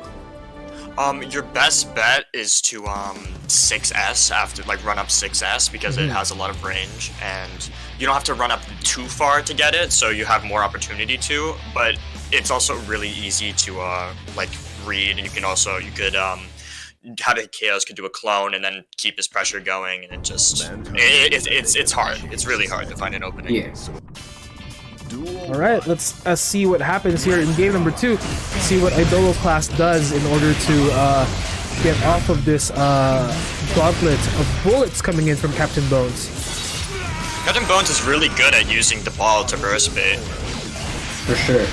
S6: Your best bet is to 6S after, like, run up 6S because it has a lot of range, and you don't have to run up too far to get it, so you have more opportunity to. But it's also really easy to like read, and you could Happy Chaos could do a clone and then keep his pressure going, and it's hard. It's really hard to find an opening.
S3: Yeah.
S1: Alright, let's see what happens here in game number 2. See what Idoloclast does in order to get off of this gauntlet of bullets coming in from Captain Bones.
S6: Captain Bones is really good at using the ball to burst bait.
S3: For sure.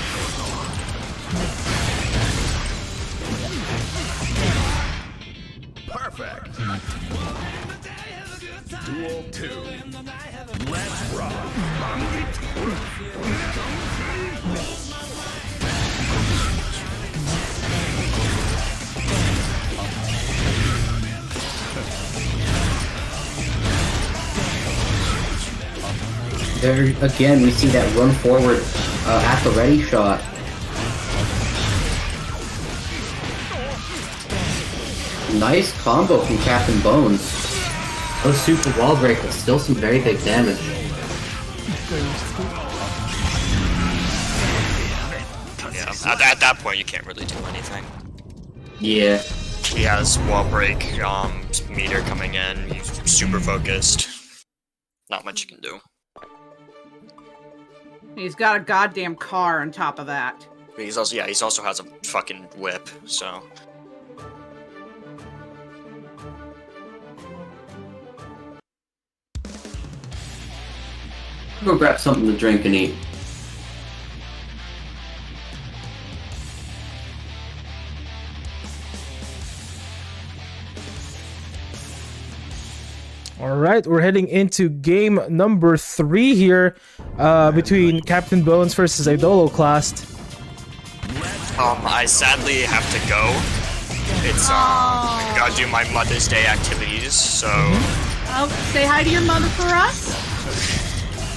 S5: Perfect. Duel 2. Let's rock.
S3: There again, we see that run forward at the ready shot. Nice combo from Captain Bones. Those super wall break will still some very big damage.
S6: Yeah, at that point you can't really do anything.
S3: Yeah.
S6: He has wall break, meter coming in, he's super focused. Not much you can do.
S4: He's got a goddamn car on top of that.
S6: He's also has a fucking whip, so.
S3: Go grab something to drink and eat.
S1: All right, we're heading into game number 3 here, between Captain Bones versus Idoloclast.
S6: I sadly have to go. It's I gotta do my Mother's Day activities, so.
S4: Oh, say hi to your mother for us.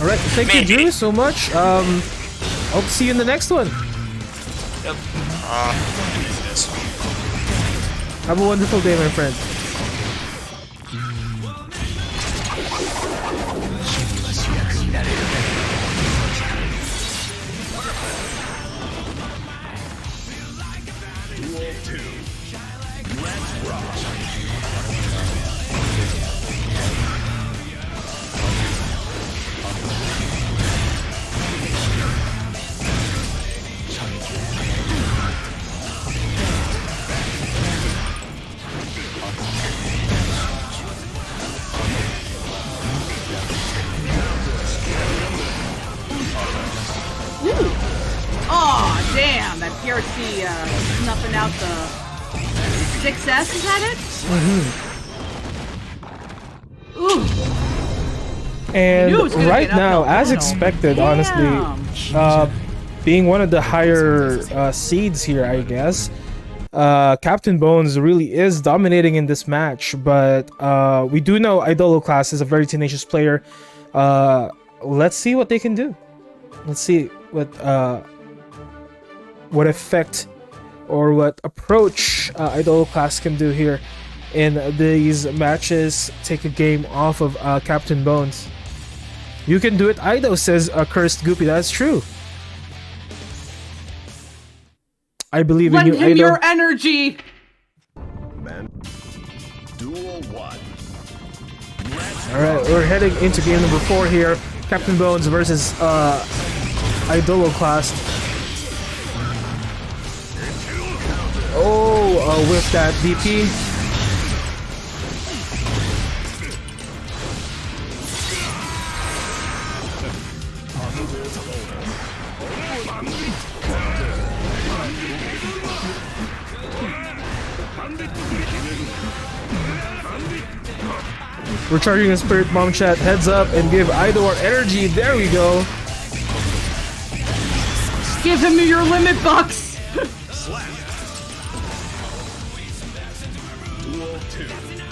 S1: All right, thank you, Drew, so much. Hope to see you in the next one.
S6: Yep.
S1: Have a wonderful day, my friend.
S4: Oh, damn, that PRC snuffing out the 6S, is that it? Mm-hmm. Ooh.
S1: And
S4: knew it was gonna
S1: right
S4: get up
S1: now,
S4: and
S1: as
S4: down.
S1: expected,
S4: Damn.
S1: honestly, being one of the higher seeds here, I guess, Captain Bones really is dominating in this match, but we do know Idoloclast is a very tenacious player. Let's see what they can do. Let's see what effect or what approach Idoloclast can do here in these matches. Take a game off of Captain Bones. You can do it, Ido, says Cursed Goopy. That's true. I believe in
S4: Lend
S1: you,
S4: him
S1: Ido.
S4: your energy.
S5: Man. Duel 1.
S1: Alright, we're heading into game number 4 here. Captain Bones versus Idoloclast. Oh, with that DP. We're charging a Spirit Bomb Chat. Heads up and give Ido our energy. There we go.
S4: Give him your limit bucks.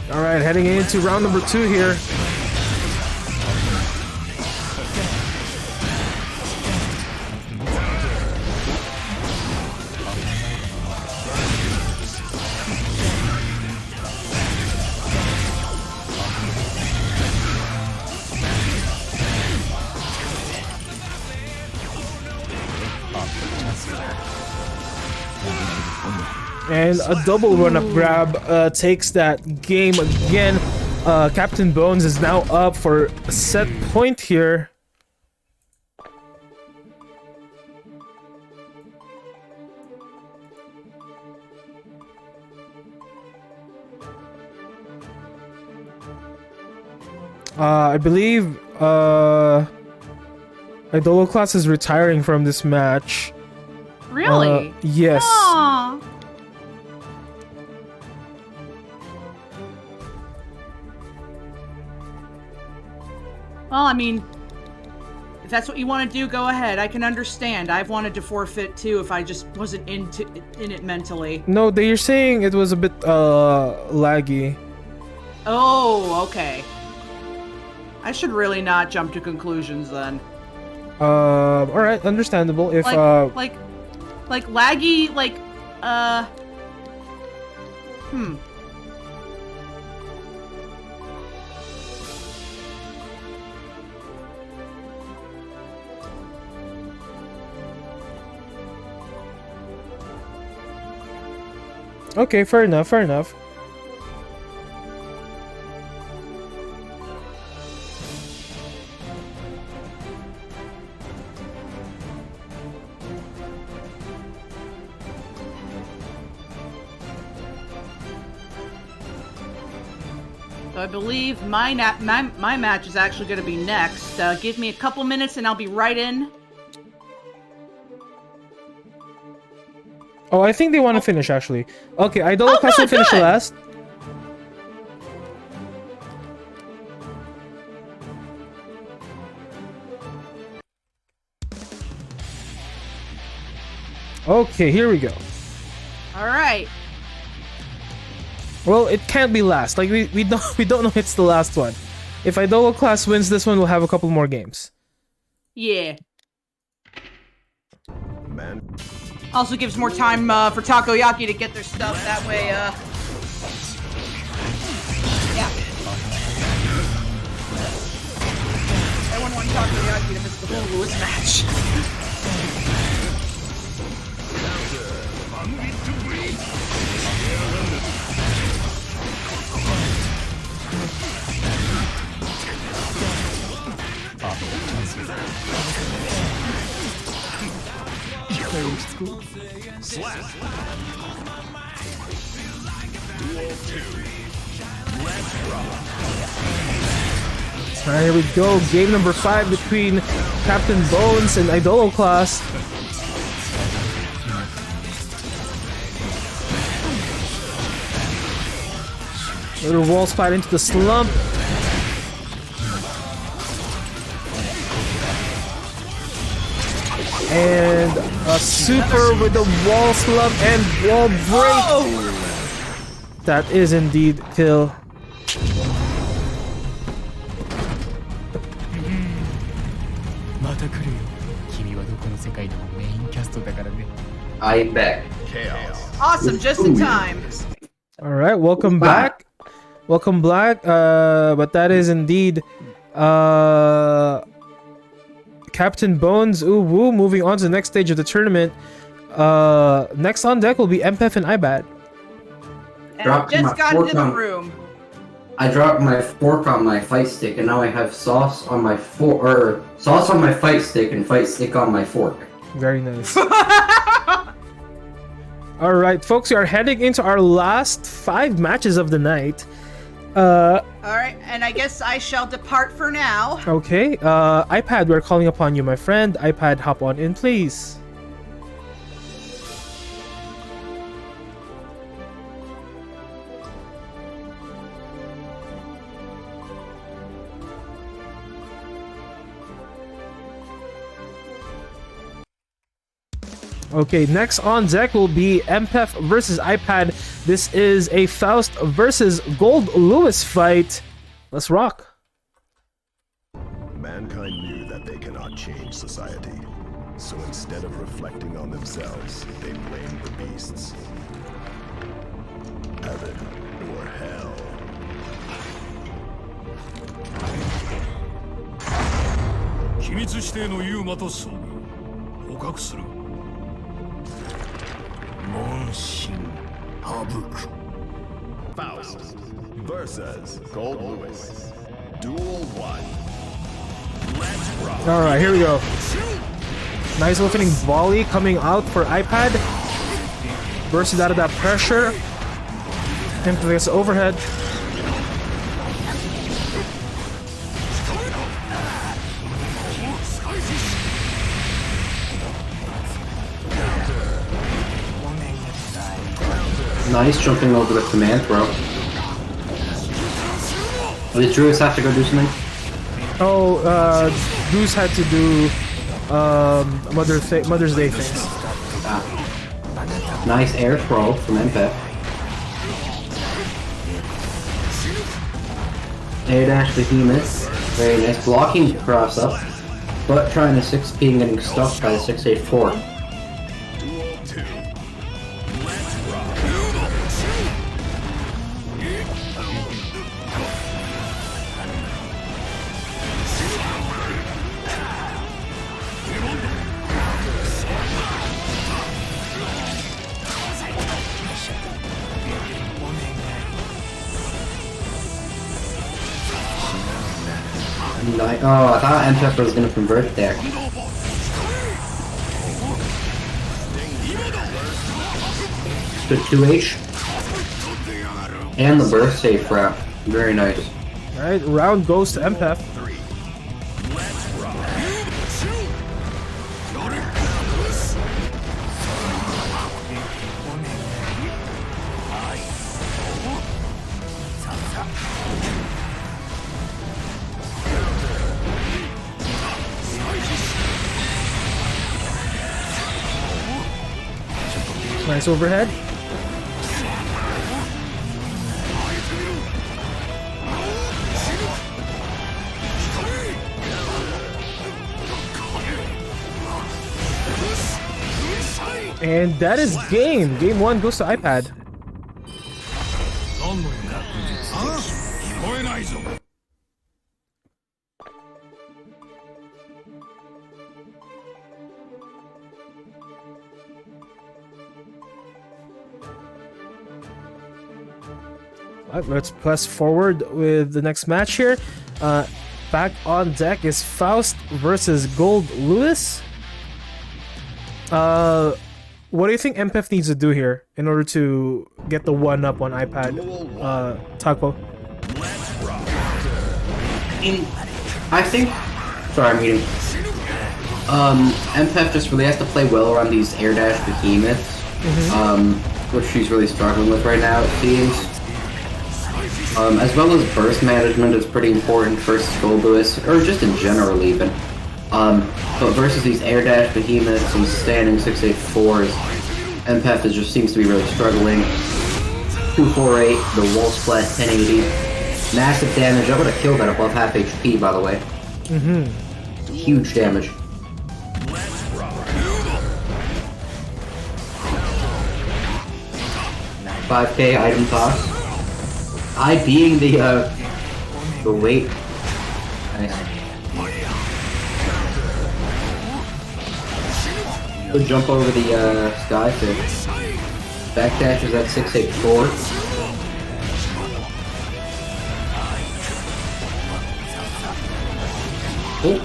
S1: Alright, heading into round number 2 here. And a double run-up grab takes that game again. Captain Bones is now up for a set point here. I believe Idoloclast is retiring from this match.
S4: Really?
S1: Yes.
S4: Aw. Well, I mean, if that's what you want to do, go ahead. I can understand. I've wanted to forfeit too if I just wasn't in it mentally.
S1: No, they're saying it was a bit laggy.
S4: Oh, okay. I should really not jump to conclusions then.
S1: All right, understandable. If
S4: Like laggy,
S1: Okay, fair enough, fair enough.
S4: So I believe my match is actually going to be next. Give me a couple minutes and I'll be right in.
S1: Oh, I think they want to finish actually. Okay, Idol class will finish
S4: good.
S1: last. Okay, here we go.
S4: All right.
S1: Well, it can't be last. Like we don't know it's the last one. If Idol class wins this one, we'll have a couple more games.
S4: Yeah.
S5: Man.
S4: Also gives more time for Takoyaki to get their stuff. That way, yeah. I wouldn't want Takoyaki to miss the whole Lewis match.
S1: Alright, here we go. Game number 5 between Captain Bones and Idolo class. Little wall slide into the slump. And a super with the wall slump and wall break. Oh! That is indeed kill.
S3: I'm back.
S5: Chaos.
S4: Awesome, just in time.
S1: Alright, welcome back. Welcome back. But that is indeed Captain Bones. Ooh woo, moving on to the next stage of the tournament. Next on deck will be MPEF and IBAD.
S4: And
S3: Dropped
S4: just
S3: my
S4: got into the
S3: fork
S4: room.
S3: I dropped my fork on my fight stick, and now I have sauce on my sauce on my fight stick and fight stick on my fork.
S1: Very nice. Alright, folks, we are heading into our last 5 matches of the night.
S4: Alright, and I guess I shall depart for now.
S1: Okay, iPad, we're calling upon you, my friend. iPad, hop on in, please. Okay, next on deck will be MPEF versus iPad. This is a Faust versus Gold Lewis fight. Let's rock.
S5: Mankind knew that they cannot change society. So instead of reflecting on themselves, they blamed the beasts. Heaven or hell. Faust versus Gold Lewis. Duel 1. Let's rock.
S1: Alright, here we go. Nice opening volley coming out for iPad. Bursted out of that pressure. Attempting this overhead.
S3: Nice jumping over the command throw. Did Druids have to go do something?
S1: Oh, Goose had to do Mother's Day things.
S3: Ah. Nice air throw from MPEF. Air dash behemoth. Very nice. Blocking cross up, but trying to 6P and getting stuck by the 684.
S5: Duel 2.
S3: Oh, I thought MTF was gonna convert there. Good 2H. And the burst safe route. Very nice.
S1: Alright, round goes to MPEF. Nice overhead. And that is game. Game 1 goes to iPad. Alright, let's press forward with the next match here. Back on deck is Faust versus Gold Lewis. What do you think MPEF needs to do here in order to get the 1-up on iPad, Taco?
S3: I think... Sorry, I'm eating. MPEF just really has to play well around these air dash behemoths, which she's really struggling with right now, it seems. As well as burst management is pretty important versus Gold Lewis, or just in general even. But versus these air dash behemoths and standing 684s, MPEF just seems to be really struggling. 248, the wall splat 1080. Massive damage. I would have killed that above half HP, by the way. Huge damage. $5K item toss. I being the weight. Nice. Good jump over the sky fish. Backdash is at 684. Oh.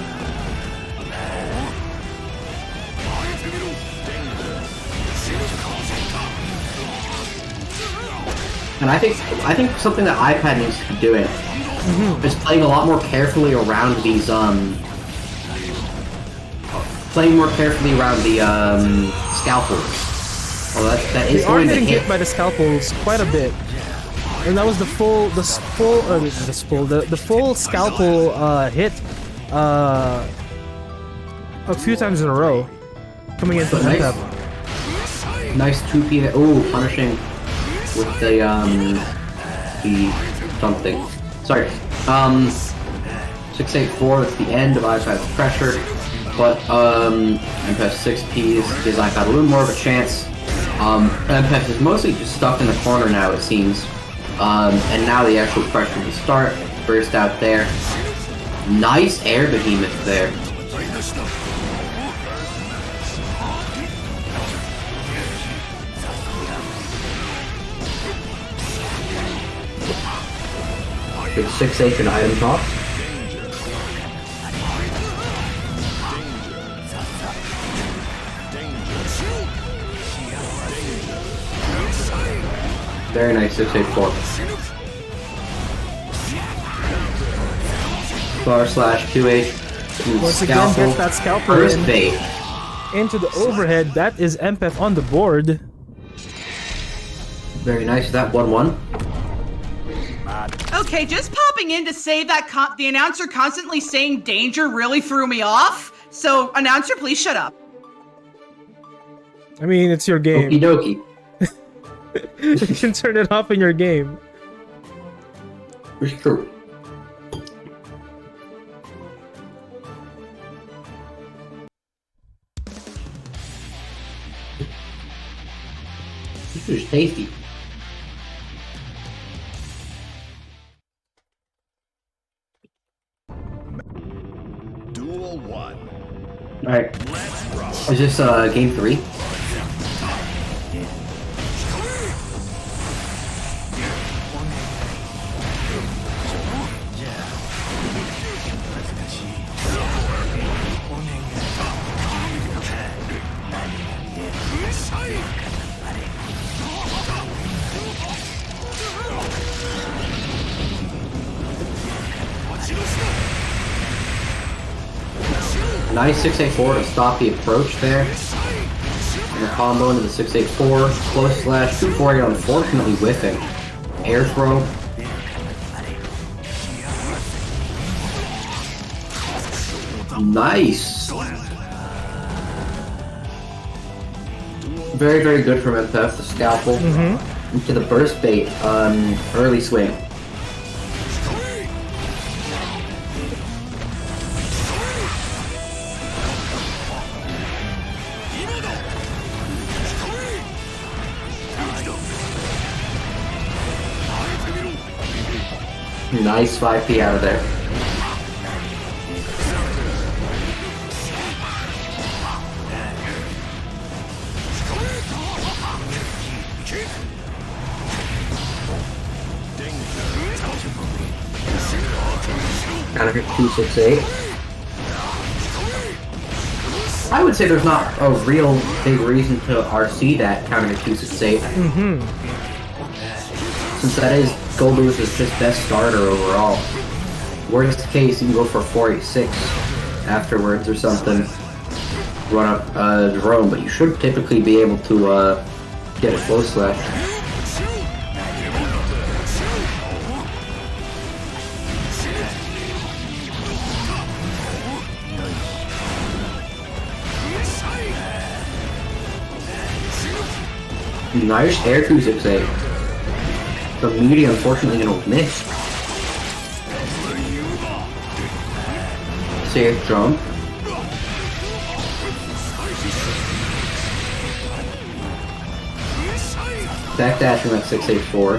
S3: And I think something that iPad needs to be doing is playing a lot more carefully around these playing more carefully around the scalpels. Oh, that is going to hit.
S1: Hit by the scalpels quite a bit, and that was the full scalpel hit a few times in a row, coming into the
S3: nice, nice 2P. Oh, punishing with the something. Sorry, 684. That's the end of iPad's pressure. But MPEF 6Ps gives iPad a little more of a chance. MPEF is mostly just stuck in the corner now, it seems. And now the actual pressure to start. Burst out there. Nice air behemoth there. Good 6H and item toss. Very nice 684. /2H.
S1: Once again, gets that scalper
S3: First
S1: in.
S3: bait.
S1: Into the overhead. That is MPEF on the board.
S3: Very nice. That 1-1.
S4: Okay, just popping in to say that the announcer constantly saying danger really threw me off. So, announcer, please shut up.
S1: I mean, it's your game.
S3: Okie dokie.
S1: You can turn it off in your game.
S3: It's true. This is tasty.
S5: Duel 1.
S3: Alright. Is this game 3? Nice 684 to stop the approach there. And the combo into the 684. Close slash 248, unfortunately whiffing. Air throw. Nice. Very, very good from MPF, the scalpel. Into the burst bait, early swing. Nice 5P out of there. Counter hit 268. I would say there's not a real big reason to RC that counter hit 268. Since that is Gold Lewis's just best starter overall. Worst case, you can go for 486 afterwards or something. Run up drone, but you should typically be able to get a close slash. Nice air 268. The media unfortunately gonna miss. Safe jump. Backdash from that 684.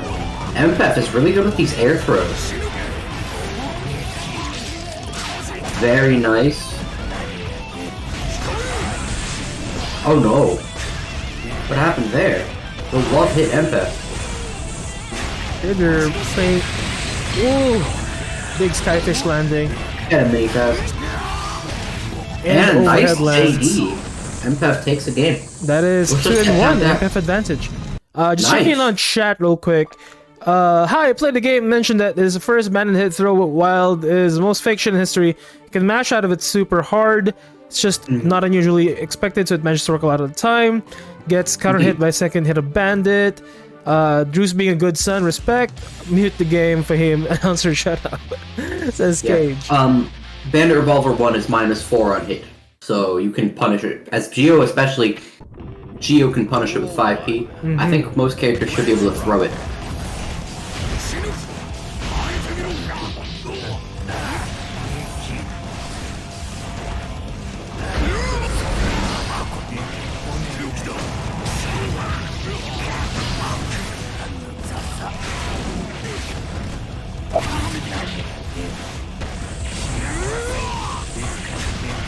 S3: MPF is really good with these air throws. Very nice. Oh no. What happened there? The love hit MPF.
S1: Trigger, faint. Ooh! Big skyfish landing.
S3: Get a mini fast. And nice JD. MPF takes the game.
S1: That is 2-1, MPF advantage. Just checking in on chat real quick. Hi, I played the game, mentioned that his first man hit throw with Wild is most fiction in history. You can mash out of it super hard. It's just not unusually expected, so it manages to work a lot of the time. Gets counter hit by second hit of Bandit. Drew's being a good son, respect. Mute the game for him. Announcer, shut up. Says Cage.
S3: Bandit Revolver 1 is -4 on hit, so you can punish it. As Geo especially, Geo can punish it with 5P. I think most characters should be able to throw it.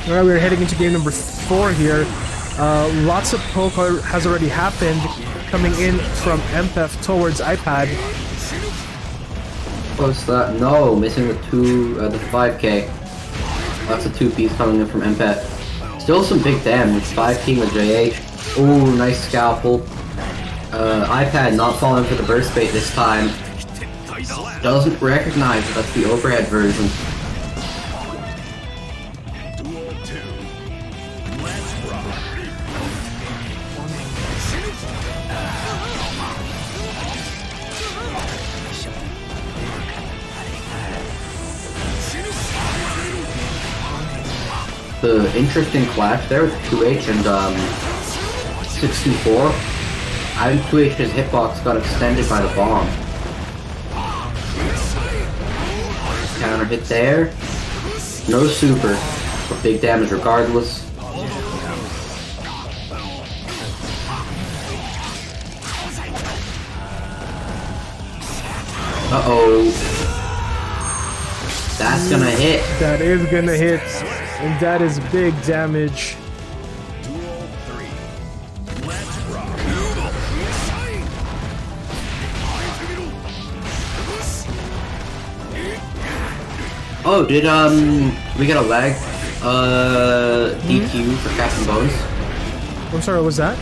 S1: Alright, we're heading into game number 4 here. Lots of poke has already happened coming in from MPF towards iPad.
S3: Close that. No, missing the 5K. Lots of 2Ps coming in from MPF. Still some big damage. 5P with JH. Ooh, nice scalpel. iPad not falling for the burst bait this time. Doesn't recognize that that's the overhead version. The interesting clash there with 2H and 64. I think 2H's hitbox got extended by the bomb. Counter hit there. No super, but big damage regardless. Uh-oh. That's gonna hit.
S1: That is gonna hit. And that is big damage.
S3: Oh, did we get a lag DQ for Captain Bones?
S1: I'm sorry, what was that?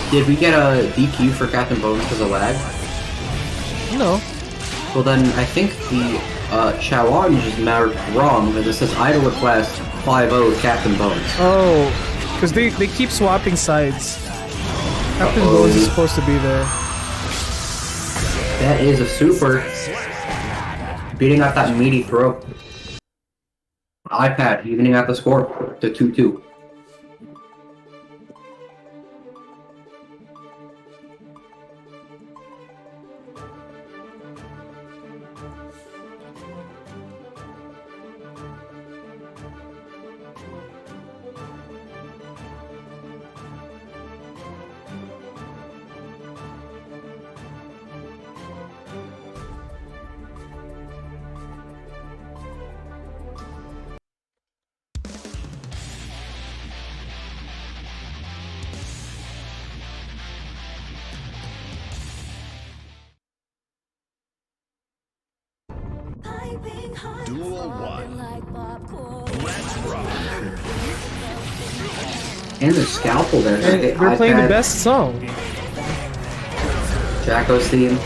S3: Did we get a DQ for Captain Bones because of lag?
S1: No.
S3: Well then, I think the challenge is marked wrong, because it says idle request 5-0 with Captain Bones.
S1: Oh, because they keep swapping sides. Captain Bones is supposed to be there.
S3: That is a super. Beating out that meaty throw. iPad evening out the score to 2-2.
S5: Duel 1. Let's rock.
S3: And the scalpel there.
S1: And they're playing the best song.
S3: Jacko's theme.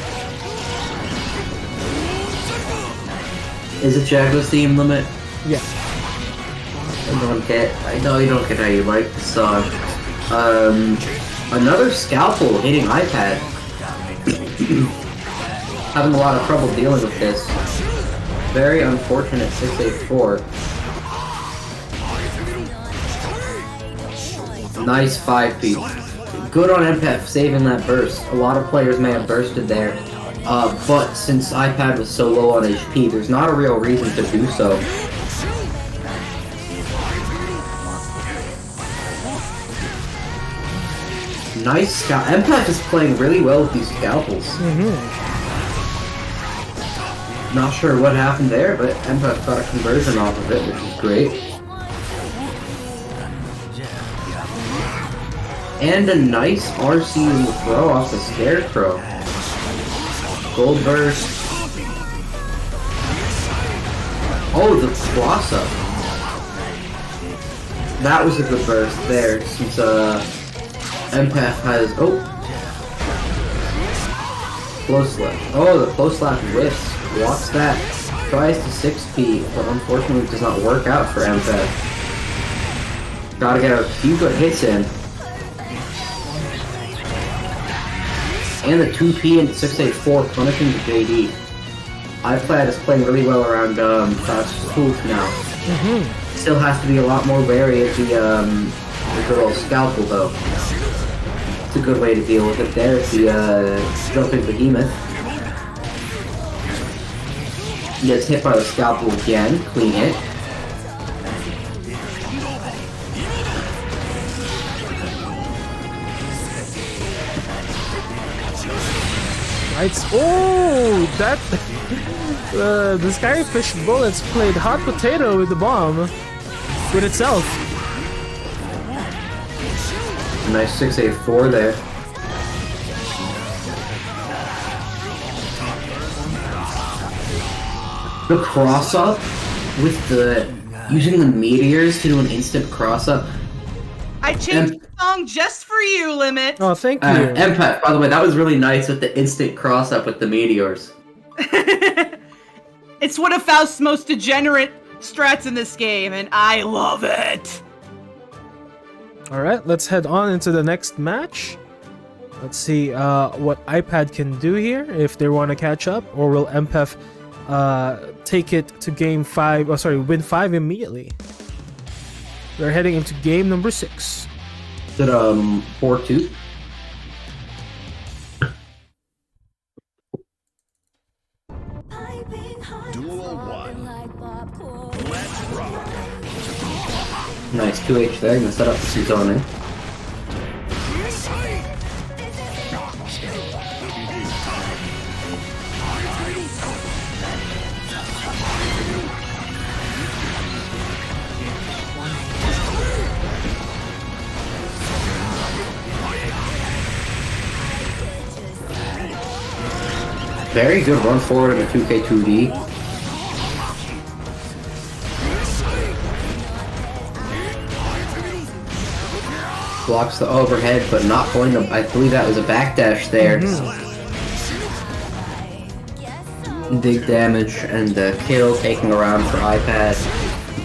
S3: Is it Jacko's theme, Limit?
S1: Yeah.
S3: I know you don't get how you like the song. Another scalpel hitting iPad. Having a lot of trouble dealing with this. Very unfortunate 684. Nice 5P. Good on MPEF saving that burst. A lot of players may have bursted there. But since iPad was so low on HP, there's not a real reason to do so. Nice scalp. MPEF is playing really well with these scalpels. Not sure what happened there, but MPEF got a conversion off of it, which is great. And a nice RC in the throw off the Scarecrow. Gold burst. Oh, the cross up. That was a good burst there, since MPEF has close slap. Oh, the close slap whiffs. Blocks that. Tries to 6P, but unfortunately does not work out for MPEF. Gotta get a few good hits in. And the 2P and 684 punishing the JD. iPad is playing really well around fast tools now. Still has to be a lot more wary of the good old scalpel though. It's a good way to deal with it there. It's the jumping behemoth. Gets hit by the scalpel again. Clean hit.
S1: Oh, that the Skyfish bullets played hot potato with the bomb with itself.
S3: Nice 684 there. The cross up with using the meteors to do an instant cross up.
S4: I changed the song just for you, Limit.
S1: Oh, thank you.
S3: MPEF, by the way, that was really nice with the instant cross up with the meteors.
S4: It's one of Faust's most degenerate strats in this game, and I love it.
S1: All right, let's head on into the next match. Let's see what iPad can do here if they want to catch up, or will MPEF take it to game 5? Oh, sorry, win 5 immediately. We're heading into game number 6.
S3: Is it 4-2?
S5: Duel 1. Let's rock.
S3: Nice 2H there, gonna set up the Suzone. Very good run forward in a 2K2D. Blocks the overhead, but not going to. I believe that was a backdash there. Big damage and the kill taking around for iPad.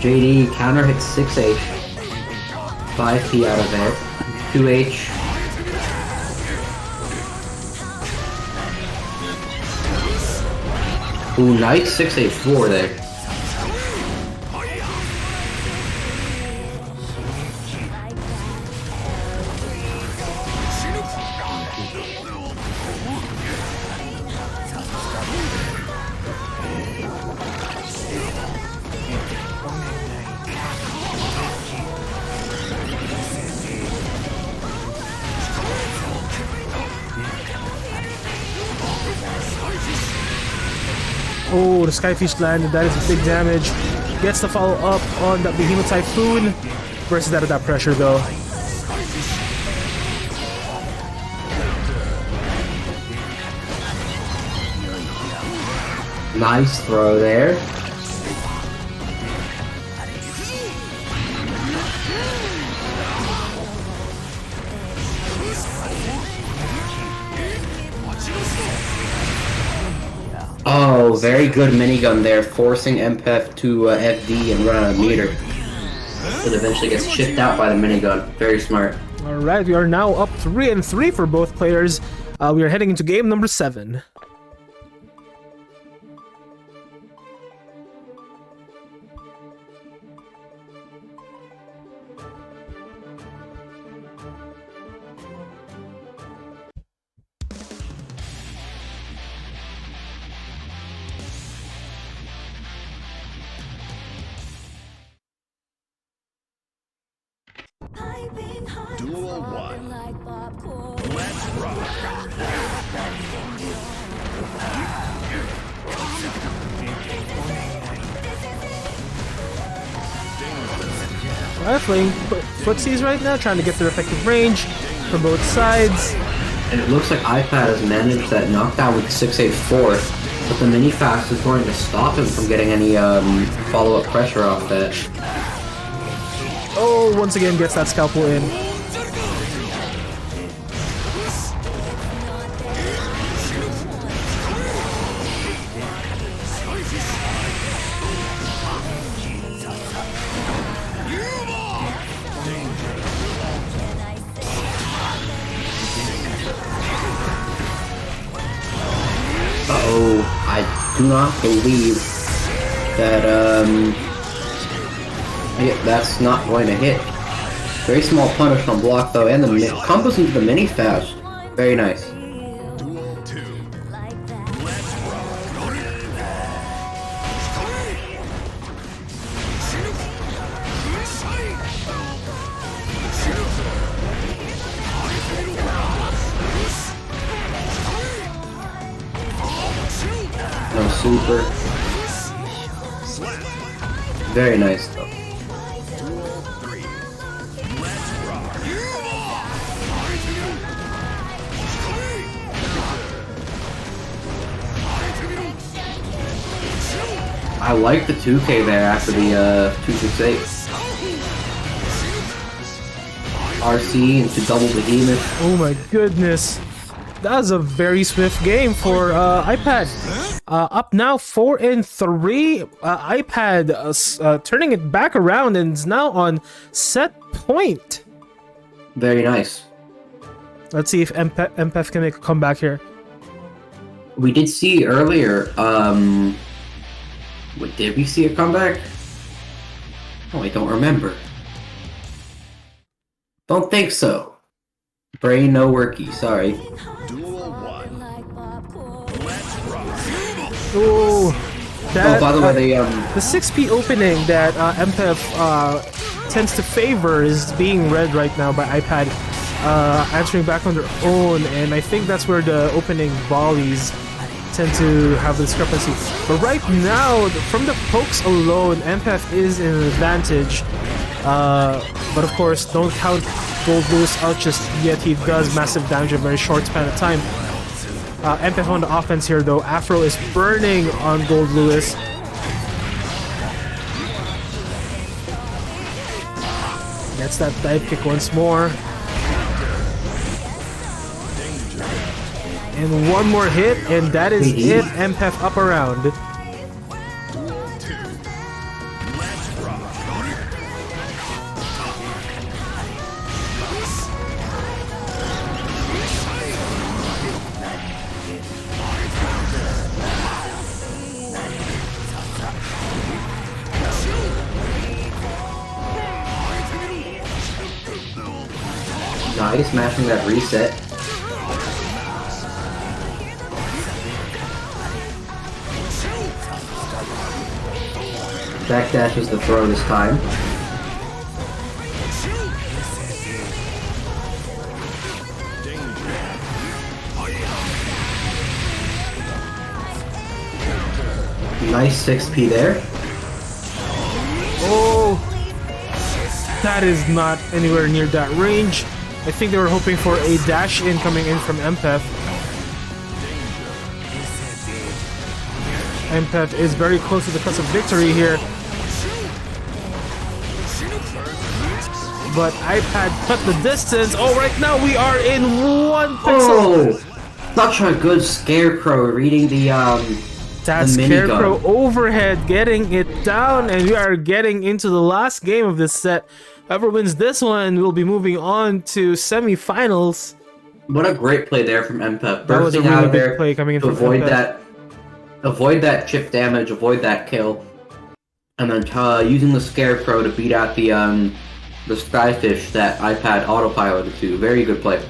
S3: JD counter hits 6H. 5P out of there. 2H. Ooh, nice 6H4 there.
S1: Oh, the Skyfish landed. That is big damage. Gets the follow up on that Behemoth Typhoon. Versus that at that pressure though.
S3: Nice throw there. Oh, very good minigun there, forcing MPF to FD and run out of meter. It eventually gets chipped out by the minigun. Very smart.
S1: Alright, we are now up 3-3 for both players. We are heading into game number 7.
S5: Duel 1. Let's rock.
S1: Playing footsies right now, trying to get their effective range from both sides.
S3: And it looks like iPad has managed that knockdown with 684, but the mini fast is going to stop him from getting any follow-up pressure off that.
S1: Oh, once again gets that scalpel in.
S3: Uh-oh, I do not believe that, yeah, that's not going to hit. Very small punish on block though, and the combos into the mini fast. Very nice.
S5: Duel 2. Let's rock.
S3: No super. Very nice though.
S5: Duel 3. Let's rock.
S3: I like the 2K there after the 268. RC into double behemoth.
S1: Oh my goodness. That was a very swift game for iPad. Up now 4-3. iPad turning it back around and is now on set point.
S3: Very nice.
S1: Let's see if MPF can make a comeback here.
S3: We did see earlier, what, did we see a comeback? Oh, I don't remember. Don't think so. Brain no worky, sorry.
S5: Duel 1. Let's rock.
S1: Oh, that,
S3: Oh, by the way, they,
S1: the 6P opening that MPF tends to favor is being read right now by iPad, answering back on their own, and I think that's where the opening volleys tend to have the discrepancy. But right now, from the pokes alone, MPF is in an advantage. But of course, don't count Gold Lewis out just yet. He does massive damage in a very short span of time. MPF on the offense here though. Afro is burning on Gold Lewis. Gets that dive kick once more. And one more hit, and that is it. MPF up around.
S5: Duel 2. Let's rock.
S3: Nice, mashing that reset. Backdashes the throw this time. Nice 6p there.
S1: Oh, that is not anywhere near that range. I think they were hoping for a dash in coming in from Empath. Empath is very close to the cusp of victory here. But iPad cut the distance. Oh, right now we are in 1 pixel.
S3: Oh, such a good Scarecrow reading the
S1: That Scarecrow overhead, getting it down, and we are getting into the last game of this set. Whoever wins this one will be moving on to semifinals.
S3: What a great play there from Empath.
S1: That was a
S3: Bursting
S1: really
S3: out of
S1: big
S3: there
S1: play coming in
S3: to
S1: from
S3: avoid
S1: Empath.
S3: avoid that chip damage, avoid that kill, and then using the Scarecrow to beat out the Skyfish that iPad autopiloted to. Very good play.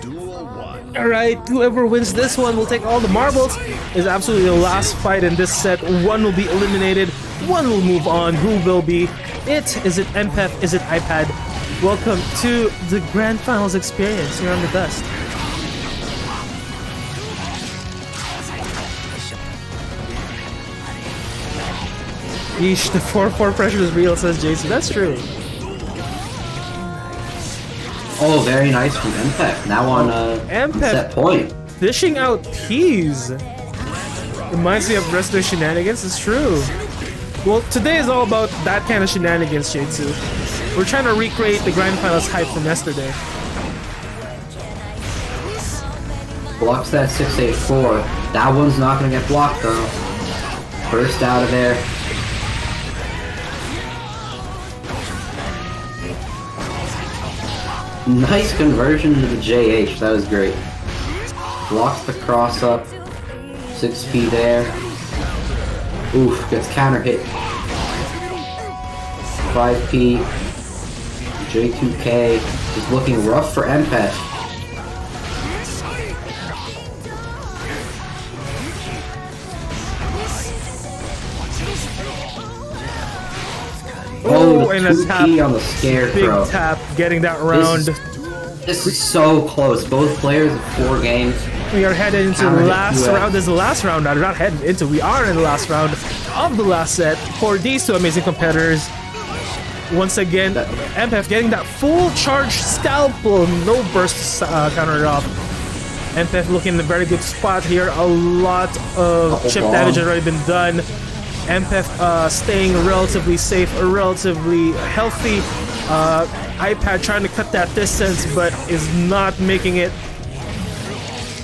S5: Duel 1.
S1: Alright, whoever wins this one will take all the marbles. Is absolutely the last fight in this set. One will be eliminated, one will move on. Who will be it? Is it Empath? Is it iPad? Welcome to the Grand Finals experience. You're on the best. Yeesh, the 4-4 pressure is real, says Jason. That's true.
S3: Oh, very nice from Empath. Now on
S1: Empath
S3: set point.
S1: dishing out peas. Reminds me of wrestler shenanigans. It's true. Well, today is all about that kind of shenanigans, Shade2. We're trying to recreate the Grand Finals hype from yesterday.
S3: Blocks that 684. That one's not gonna get blocked though. Burst out of there. Nice conversion to the JH, that was great. Blocks the cross up. 6p there. Oof, gets counter hit. 5p. J2K is looking rough for Empath.
S1: Oh,
S3: the
S1: and a
S3: 2P
S1: tap.
S3: on the Scarecrow.
S1: Big tap, getting that round.
S3: This is so close. Both players have 4 games.
S1: We are headed into the last round. This is the last round. I'm not headed into. We are in the last round of the last set for these two amazing competitors. Once again, Empath getting that full charge scalpel. No burst countered off. Empath looking in a very good spot here. A lot of chip damage has already been done. Empath staying relatively safe, relatively healthy. iPad trying to cut that distance, but is not making it.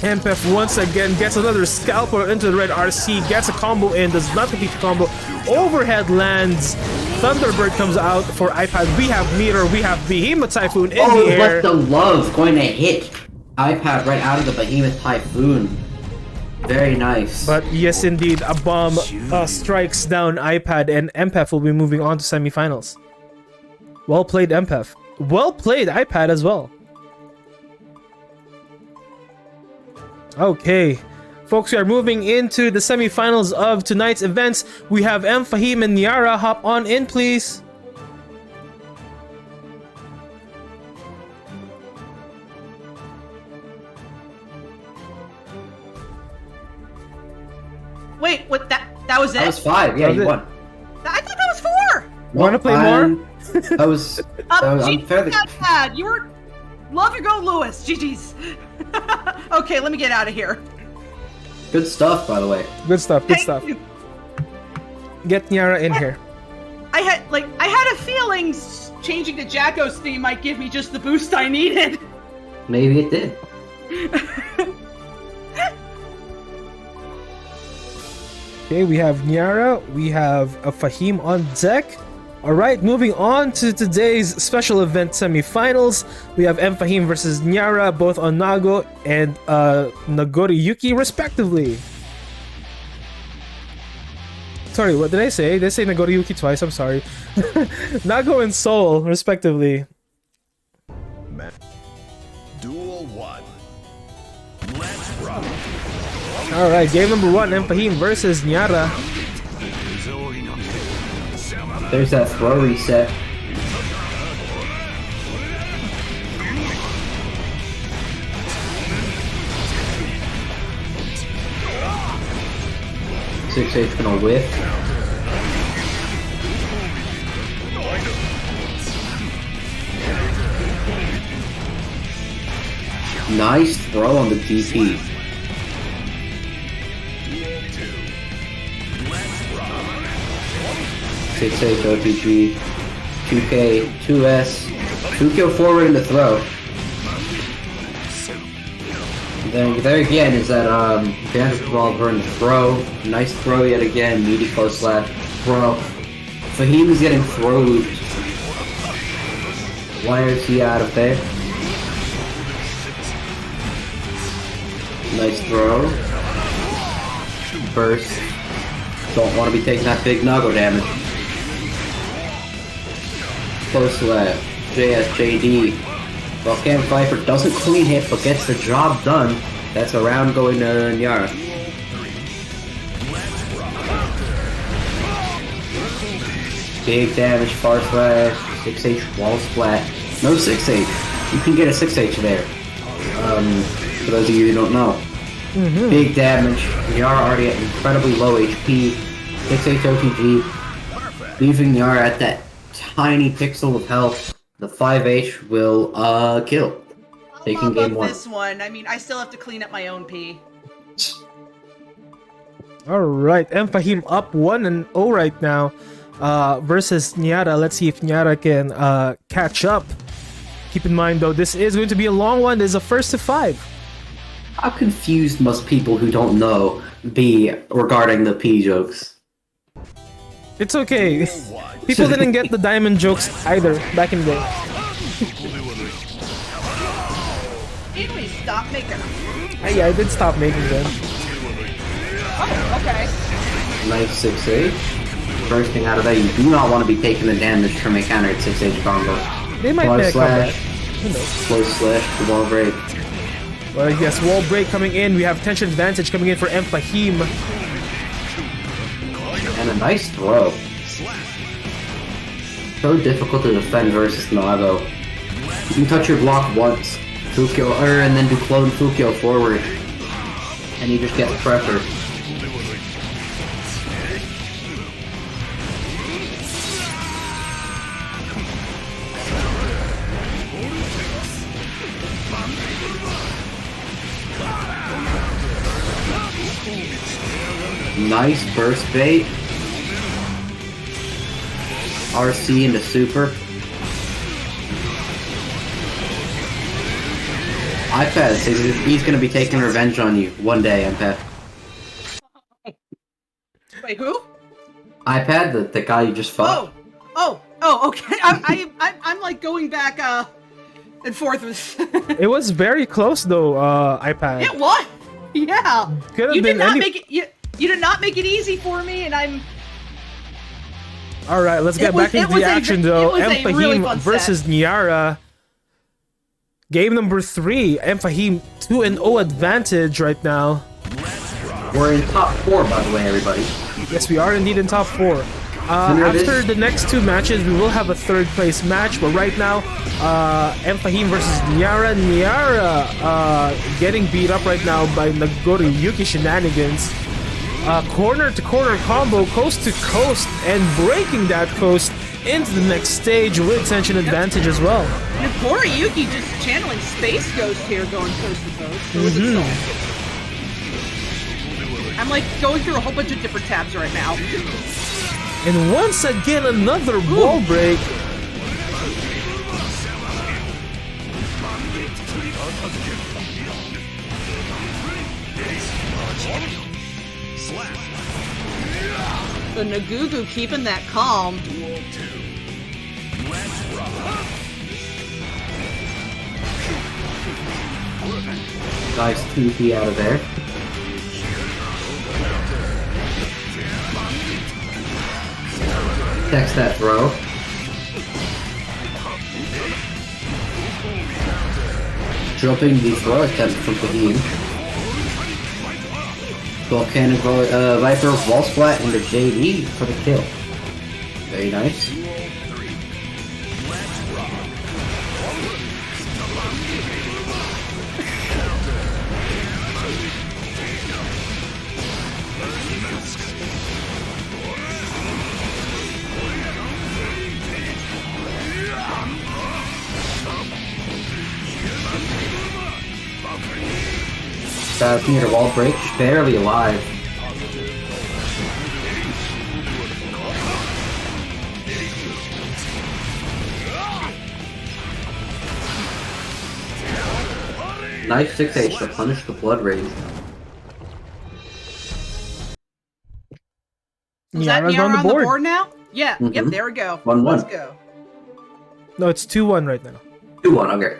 S1: Empath once again gets another scalper into the red RC, gets a combo in, does not complete the combo. Overhead lands. Thunderbird comes out for iPad. We have Meteor, we have Behemoth Typhoon in the air.
S3: Let the love going to hit iPad right out of the Behemoth Typhoon. Very nice.
S1: But yes, indeed, a bomb strikes down iPad, and Empath will be moving on to semifinals. Well played, Empath. Well played, iPad as well. Okay, folks, we are moving into the semifinals of tonight's events. We have Fahim and Niara. Hop on in, please.
S4: Wait, what? That was it?
S3: That was 5. Yeah,
S1: That was
S3: you
S1: it.
S3: won.
S4: I thought that was 4.
S1: Want to play more?
S3: That was unfair.
S4: Not bad. You were. Love your go, Lewis. GG's. Okay, let me get out of here.
S3: Good stuff, by the way.
S1: Good stuff, good
S4: Thank
S1: stuff.
S4: you.
S1: Get Niara in here.
S4: I had a feeling changing to Jacko's theme might give me just the boost I needed.
S3: Maybe it did.
S1: Okay, we have Niara, we have a Fahim on deck. Alright, moving on to today's special event semifinals. We have Fahim versus Niara, both on Nago and Nagoriyuki respectively. Sorry, what did I say? Did I say Nagoriyuki twice? I'm sorry. Nago and Soul, respectively.
S5: Duel 1. Let's rock.
S1: Alright, game number 1, Empahim versus Nyara.
S3: There's that throw reset. Six H gonna whiff. Nice throw on the DP. 6H OTG, 2K, 2S, 2K forward in the throw. Then there again is that advantage revolver in the throw. Nice throw yet again, meaty close slash throw. Fahim is getting throw looped. Why is he out of there? Nice throw. Burst. Don't want to be taking that big Nago damage. Close left. JSJD. Volcanic Viper doesn't clean hit but gets the job done. That's a round going to Nyara. Big damage, far slash, 6H wall splat. No 6H. You can get a 6H there. For those of you who don't know. Big damage. Nyara already at incredibly low HP. 6H OTG. Leaving Nyara at that tiny pixel of health. The 5H will kill. Taking game 1.
S4: This one. I mean, I still have to clean up my own pee.
S1: Alright, Empahim up 1-0 right now. Versus Nyara. Let's see if Nyara can catch up. Keep in mind though, this is going to be a long one. This is a first to 5.
S3: How confused must people who don't know be regarding the P jokes?
S1: It's okay. People didn't get the diamond jokes either back in the day.
S4: Anyway, stop making them.
S1: Yeah, I did stop making them.
S4: Oh, okay.
S3: Nice 6H. First thing out of that, you do not want to be taking the damage from a countered 6H combo.
S1: They might make a comeback. Who knows?
S3: Close slash, the wall break.
S1: Well, yes, wall break coming in. We have tension advantage coming in for Empahim.
S3: And a nice throw. So difficult to defend versus Nago. You can touch your block once, Fukyo, and then do clone Fukyo forward. And you just get pressure. Nice burst bait. RC into super. iPad says he's gonna be taking revenge on you one day, iPad.
S4: Wait, who?
S3: iPad, the guy you just fought.
S4: Oh, okay. I'm like going back and forth with.
S1: It was very close though, iPad.
S4: It was. Yeah.
S1: Could have
S4: You
S1: been
S4: did not
S1: any...
S4: make it. You did not make it easy for me, and I'm.
S1: Alright, let's get back into the action though. Empahim versus Nyara. Game number 3. Empahim 2-0 advantage right now.
S3: We're in top 4, by the way, everybody.
S1: Yes, we are indeed in top 4. After the next 2 matches, we will have a 3rd place match, but right now, Empahim versus Nyara. Nyara getting beat up right now by Nagoriyuki shenanigans. Corner to corner combo, coast to coast, and breaking that coast into the next stage with tension advantage as well.
S4: Nagoriyuki just channeling Space Ghost here, going coast to coast. I'm like going through a whole bunch of different tabs right now.
S1: And once again, another wall break.
S4: The Nagugu keeping that calm.
S3: Nice 2P out of there. Text that throw. Dropping the throw attempt from Fahim. Volcanic Viper wall splat into JD for the kill. Very nice. Meter wall break, barely alive. Nice 6H to punish the blood rage.
S4: Is that Niara on the board now? Yeah, yep, there we go.
S3: 1-1.
S4: Let's go.
S1: No, it's 2-1 right now.
S3: 2-1, okay.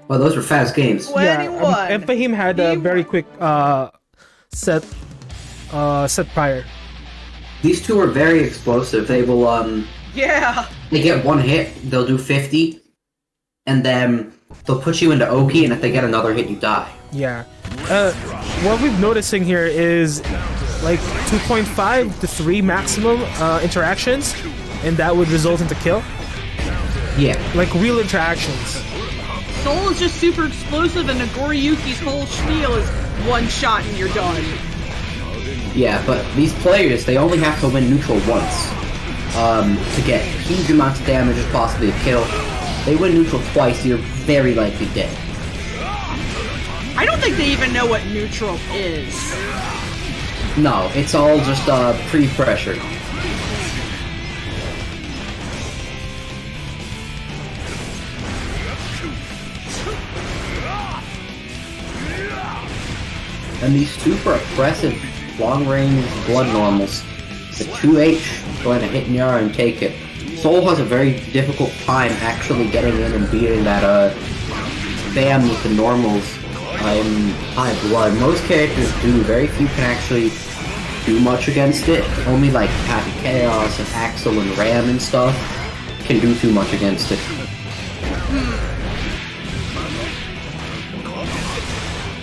S3: Well, those were fast games.
S4: 21.
S1: And Fahim had a very quick set prior.
S3: These two are very explosive. They will,
S4: Yeah.
S3: they get one hit, they'll do 50, and then they'll put you into Oki, and if they get another hit, you die.
S1: Yeah. What we're noticing here is like 2.5 to 3 maximum interactions, and that would result into kill.
S3: Yeah.
S1: Like real interactions.
S4: Soul is just super explosive, and Nagoriyuki's whole spiel is one shot and you're done.
S3: Yeah, but these players, they only have to win neutral once to get huge amounts of damage as possibly a kill. They win neutral twice, you're very likely dead.
S4: I don't think they even know what neutral is.
S3: No, it's all just pre-pressure. And these super oppressive long-range blood normals. The 2H going to hit Niara and take it. Soul has a very difficult time actually getting in and beating that Bam with the normals in high blood. Most characters do, very few can actually do much against it. Only like Happy Chaos and Axel and Ram and stuff can do too much against it.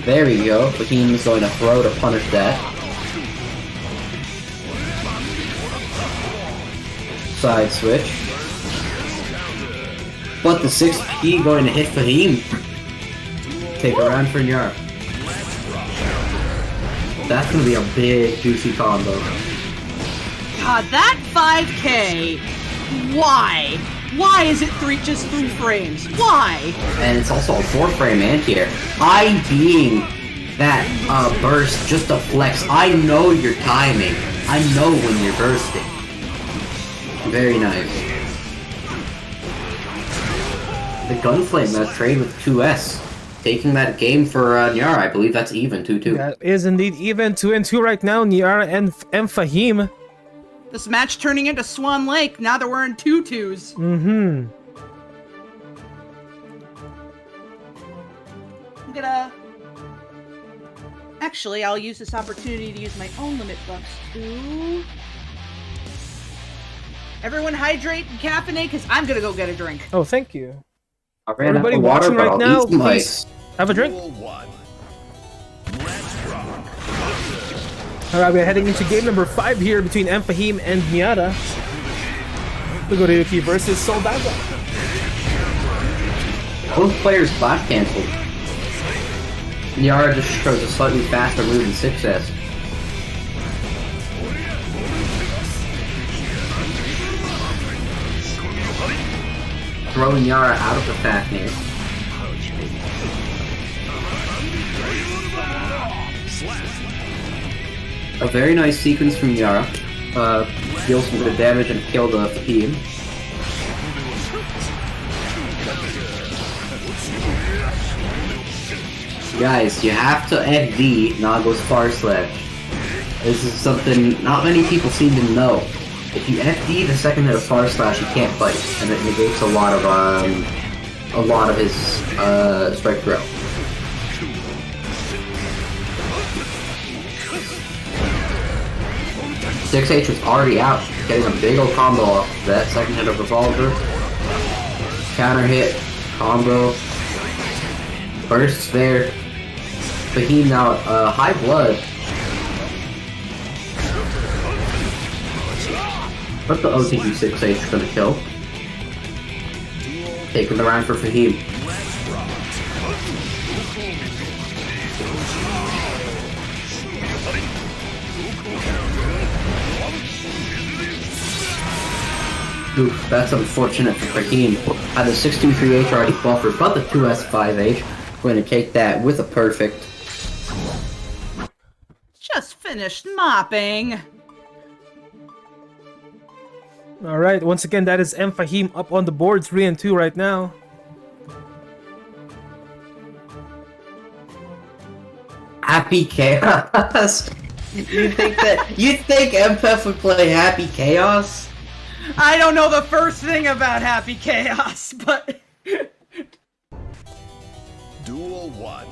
S3: There we go. Fahim is going to throw to punish that. Side switch. But the 6P going to hit Fahim. Take a round for Nyar. That's going to be a big, juicy combo.
S4: God, that 5K. Why? Why is it just 3 frames? Why?
S3: And it's also a 4-frame anti-air. I being that burst just a flex. I know your timing. I know when you're bursting. Very nice. The Gunflame, that trade with 2S. Taking that game for Nyara. I believe that's even 2-2.
S1: That is indeed even 2-2 right now. Niara and Fahim.
S4: This match turning into Swan Lake now that we're in 2-2s.
S1: Mm-hmm.
S4: I'm gonna... Actually, I'll use this opportunity to use my own limit buffs too. Everyone hydrate and caffeinate, because I'm gonna go get a drink.
S1: Oh, thank you.
S3: I ran
S1: Everybody
S3: out of water,
S1: watching
S3: but
S1: right
S3: I'll
S1: now,
S3: eat some
S1: please
S3: ice.
S1: have a drink.
S5: Duel 1. Let's rock.
S1: Alright, we're heading into game number 5 here between Fahim and Niara. Nagoriyuki versus Soldaga.
S3: Both players flash canceled. Nyara just shows a slightly faster move than 6S. Throwing Nyara out of the Fafnir. A very nice sequence from Nyara. Deals some good damage and kill the Fahim. Guys, you have to FD Nago's Far Slash. This is something not many people seem to know. If you FD the second hit of Far Slash, you can't fight, and it negates a lot of his strike throw. 6H was already out, getting a big old combo off that second hit of Revolver. Counter hit, combo, bursts there. Fahim now, high blood. But the OTG 6H gonna kill. Taking the round for Fahim. Oof, that's unfortunate for Fahim. Had the 623H already buffered, but the 2S5H. Going to take that with a perfect.
S4: Just finished mopping.
S1: All right, once again, that is M Fahim up on the board, 3-2 right now.
S3: Happy Chaos. You think MPF would play Happy Chaos?
S4: I don't know the first thing about Happy Chaos, but...
S5: Duel 1.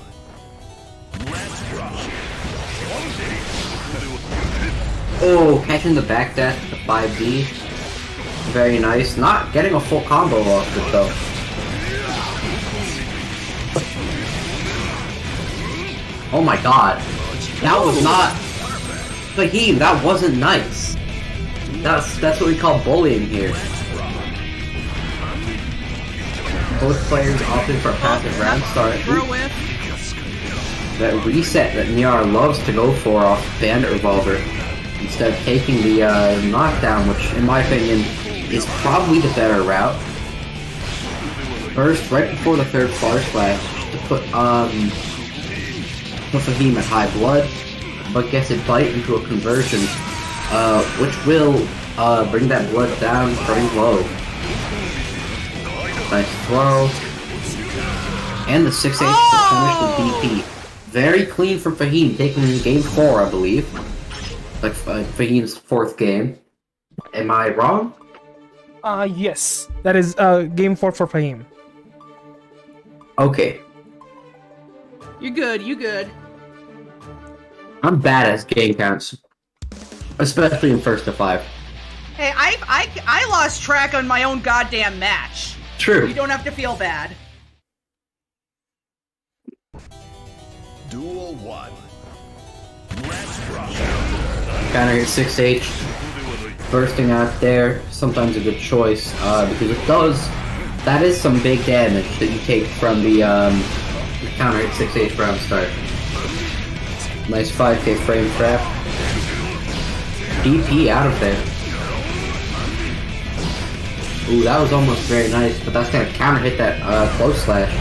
S5: Let's rock.
S3: Oh, catching the back dash to 5D. Very nice. Not getting a full combo off it though. Oh my god. That was not... Fahim, that wasn't nice. That's what we call bullying here. Both players opted for a passive round start. That reset that Niar loves to go for off Bandit Revolver, instead of taking the knockdown, which in my opinion is probably the better route. First, right before the third Far Slash, to put Fahim at high blood, but gets it bite into a conversion, which will bring that blood down pretty low. Nice throw. And the 6H to finish the DP. Very clean from Fahim, taking game 4, I believe. Like Fahim's 4th game. Am I wrong?
S1: Yes. That is game 4 for Fahim.
S3: Okay.
S4: You good, you good.
S3: I'm bad at game counts. Especially in first to 5.
S4: Hey, I lost track on my own goddamn match.
S3: True.
S4: You don't have to feel bad.
S5: Duel 1. Let's rock.
S3: Counter hit 6H. Bursting out there, sometimes a good choice, because it does... That is some big damage that you take from the counter hit 6H round start. Nice 5k frame trap. DP out of there. Ooh, that was almost very nice, but that's gonna counter hit that close slash.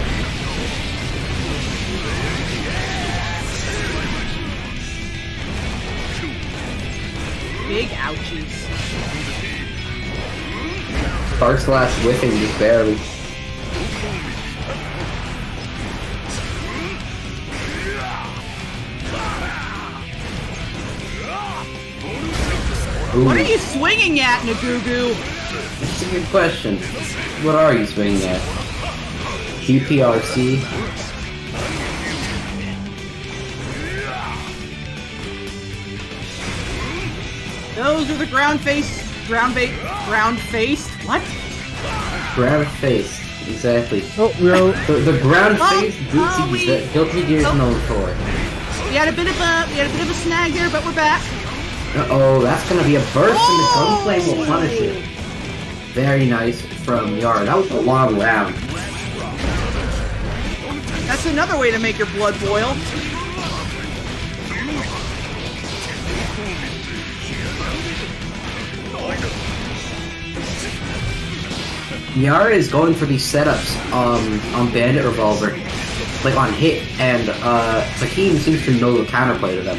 S4: Big ouchies.
S3: Spark slash whiffing just barely. Ooh.
S4: What are you swinging at, Nagugu?
S3: That's a good question. What are you swinging at? GPRC?
S4: Those are the ground faced, what?
S3: Ground face, exactly.
S1: Oh, we're...
S3: The ground
S4: Oh,
S3: face bootsies that Guilty Gear is known for.
S4: We had a bit of a snag there, but we're back.
S3: Uh-oh, that's gonna be a burst and the gunflame will punish it. Very nice from Yara. That was a long round.
S4: That's another way to make your blood boil.
S3: Yara is going for these setups on Bandit Revolver, like on hit, and Fahim seems to know the counterplay to them.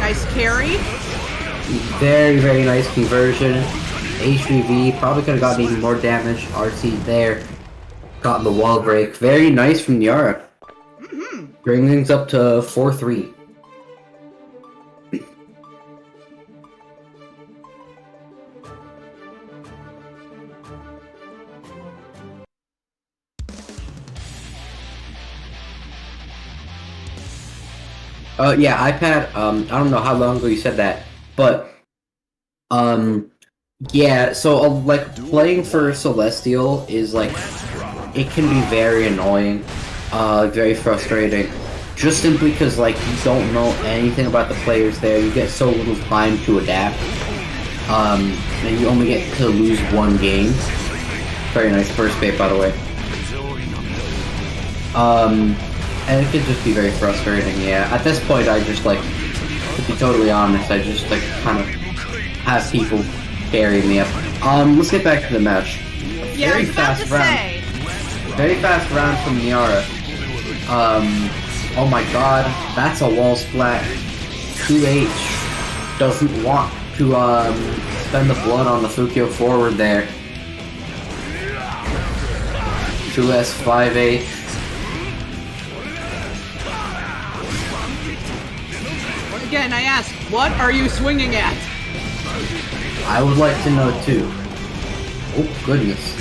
S4: Nice carry.
S3: Very, very nice conversion. HVV probably could have gotten even more damage. RC there. Gotten the wall break. Very nice from Yara. Bringing things up to 4-3. Yeah, iPad. I don't know how long ago you said that, but yeah. So like playing for Celestial is like it can be very annoying, very frustrating. Just simply because like you don't know anything about the players there, you get so little time to adapt, and you only get to lose one game. Very nice first bait, by the way. And it can just be very frustrating, yeah. At this point, I just, like, to be totally honest, I just, like, kind of have people carry me up. Let's get back to the match.
S4: Yeah, I was about to say.
S3: Very fast round from Niara. Oh my god, that's a wall splat. 2H doesn't want to, spend the blood on the Fukyo forward there. 2S, 5H.
S4: Again, I ask, what are you swinging at?
S3: I would like to know too. Oh, goodness.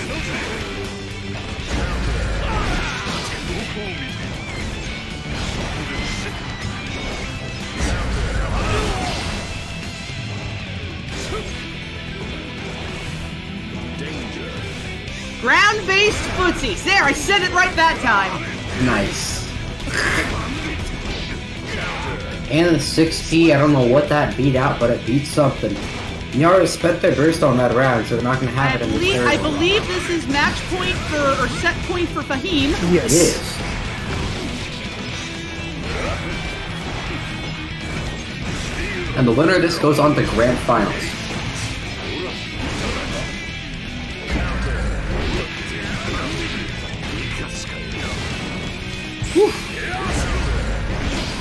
S4: Ground-based footsies. There, I said it right that time.
S3: Nice. And the 6P, I don't know what that beat out, but it beat something. Niara spent their burst on that round, so they're not going to have it in the third.
S4: I believe this is match point for, or set point for Fahim.
S1: Yes.
S3: It is. And the winner of this goes on to Grand Finals. Whew.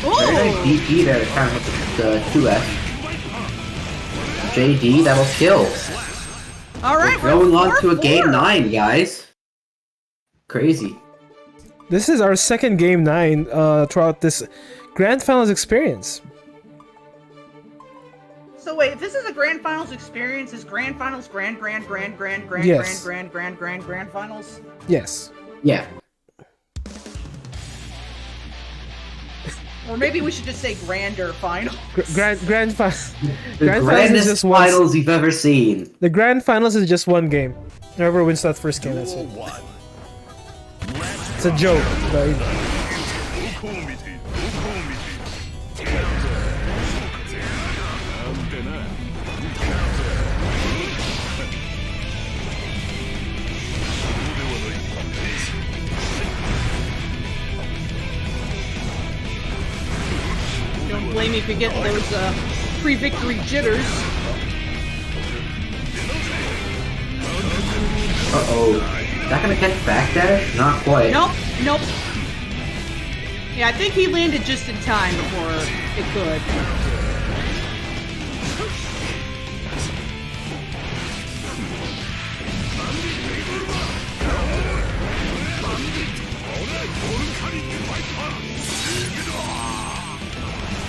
S3: Very nice DP there to counter with the 2F. JD, that'll kill.
S4: Alright,
S3: we're going on to a game 9, guys. Crazy.
S1: This is our second game 9 throughout this Grand Finals experience.
S4: So wait, if this is a Grand Finals experience, is Grand Finals Grand
S1: Yes.
S4: Grand Finals?
S1: Yes.
S3: Yeah.
S4: Or maybe we should just say Grander Final.
S1: Grand
S3: The
S1: Finals
S3: grandest
S1: is just one.
S3: finals you've ever seen.
S1: The Grand Finals is just one game. Whoever wins that first game, that's it. It's a joke, but
S4: Don't blame me for getting those pre-victory jitters.
S3: Uh-oh. Is that gonna catch backdash? Not quite.
S4: Nope. Yeah, I think he landed just in time before it could.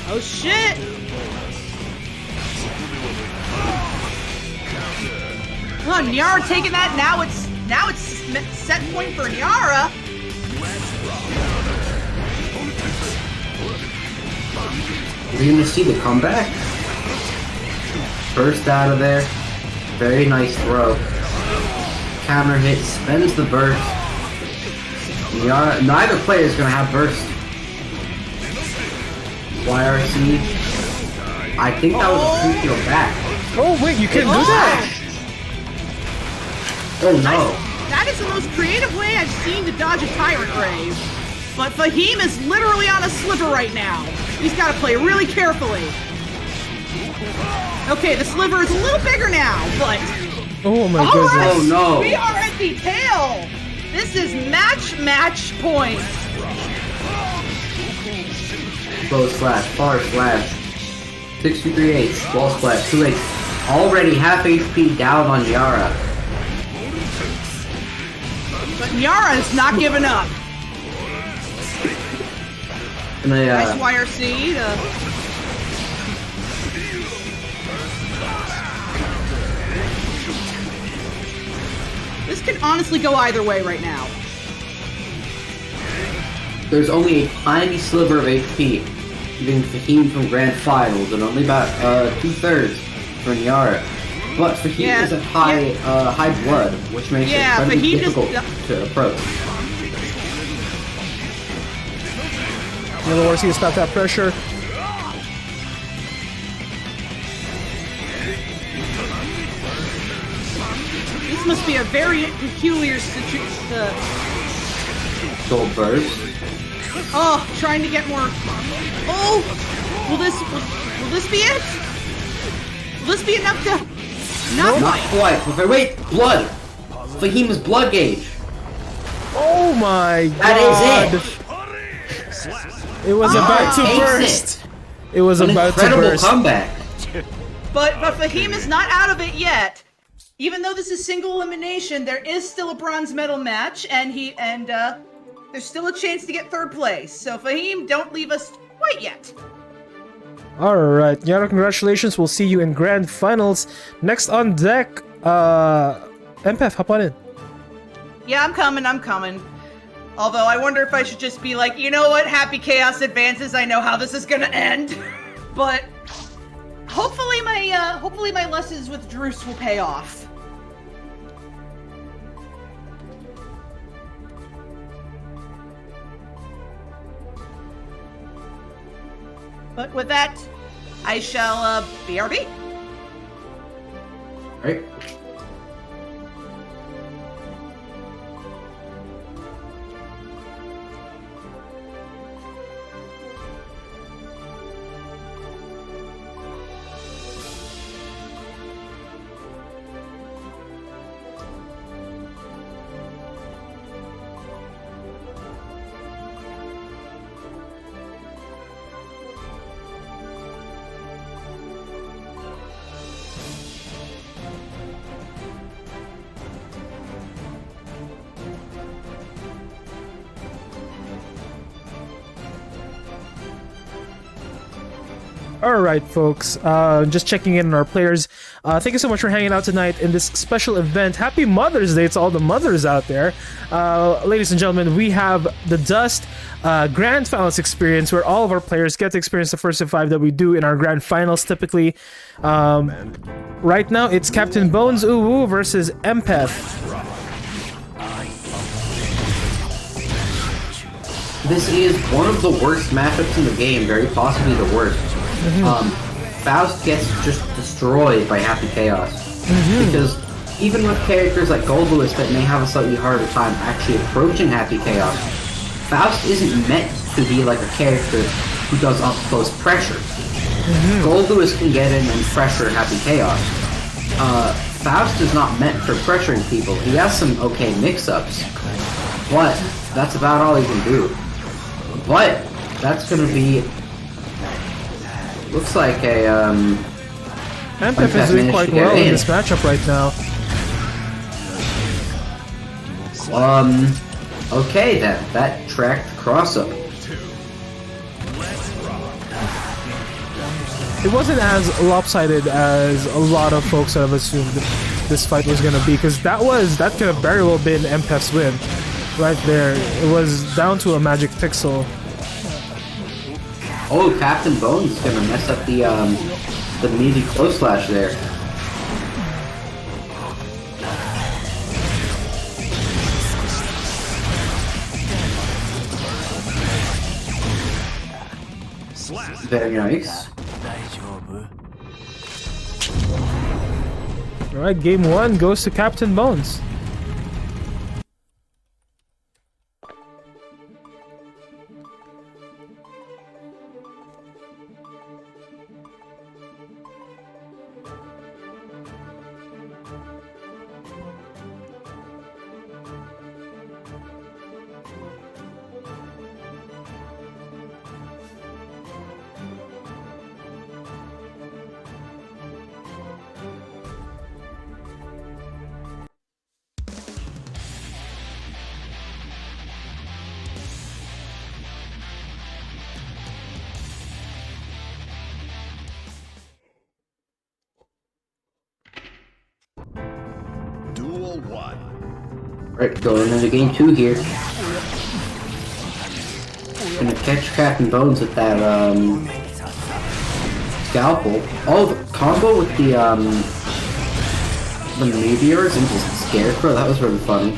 S4: Oh shit! Oh, Nyara taking that. Now it's set point for Nyara.
S3: We're gonna see the comeback. Burst out of there. Very nice throw. Counter hit, spends the burst. Neither player is gonna have burst. YRC. I think that was a free throw back.
S1: oh wait, you can do that.
S3: Oh no.
S4: That is the most creative way I've seen to dodge a Tyrant Grave. But Fahim is literally on a sliver right now. He's got to play really carefully. Okay, the sliver is a little bigger now, but...
S1: Oh my
S4: All
S1: goodness.
S4: right,
S3: Oh no.
S4: we are at the tail. This is match point.
S3: Close slash, far slash. 6-3-8, wall splash, 2-8. Already half HP down on Yara.
S4: But Nyara is not giving up.
S3: And they,
S4: Nice YRC. This can honestly go either way right now.
S3: there's only a tiny sliver of HP. giving Fahim from Grand Finals, and only about 2/3 for Nyara. But Fahim is at high blood, which makes it incredibly difficult to approach.
S1: Yellow Horsey has got that pressure.
S4: This must be a very peculiar situation.
S3: Gold burst.
S4: Oh, trying to get more. Oh, will this be it? Will this be enough to? Not
S3: quite. Wait, blood. Fahim's blood gauge.
S1: Oh my god!
S3: That is it.
S1: It was about to burst. It was about to burst.
S3: Incredible comeback.
S4: But Fahim is not out of it yet. Even though this is single elimination, there is still a bronze medal match, and there's still a chance to get 3rd place. So Fahim, don't leave us quite yet.
S1: Alright, Yara, congratulations. We'll see you in Grand Finals. Next on deck, MPEF, hop on in.
S4: Yeah, I'm coming. Although I wonder if I should just be like, you know what, Happy Chaos advances, I know how this is gonna end. But hopefully my lessons with Druce will pay off. But with that, I shall BRB.
S3: Right.
S1: Alright, folks, just checking in on our players. Thank you so much for hanging out tonight in this special event. Happy Mother's Day to all the mothers out there. Ladies and gentlemen, we have the Dust Grand Finals experience, where all of our players get to experience the first of 5 that we do in our Grand Finals typically. Right now, it's Captain Bones Uwu versus MPEF.
S3: This is one of the worst matchups in the game, very possibly the worst. Faust gets just destroyed by Happy Chaos. Because even with characters like Gold Lewis that may have a slightly harder time actually approaching Happy Chaos, Faust isn't meant to be like a character who does up-close pressure. Gold Lewis can get in and pressure Happy Chaos. Faust is not meant for pressuring people. He has some okay mix-ups, but that's about all he can do. But that's gonna be... looks like a,
S1: MPEF is doing quite well in this matchup right now.
S3: Okay, that tracked cross-up.
S1: It wasn't as lopsided as a lot of folks have assumed this fight was gonna be, because that could have very well been MPEF's win. Right there. It was down to a magic pixel.
S3: Oh, Captain Bones is gonna mess up the meaty close slash there. Very nice.
S1: Alright, game 1 goes to Captain Bones.
S5: Duel 1.
S3: Right, going into game 2 here. gonna catch Captain Bones with that, scalpel. Oh, the combo with the meteors into Scarecrow, that was really funny.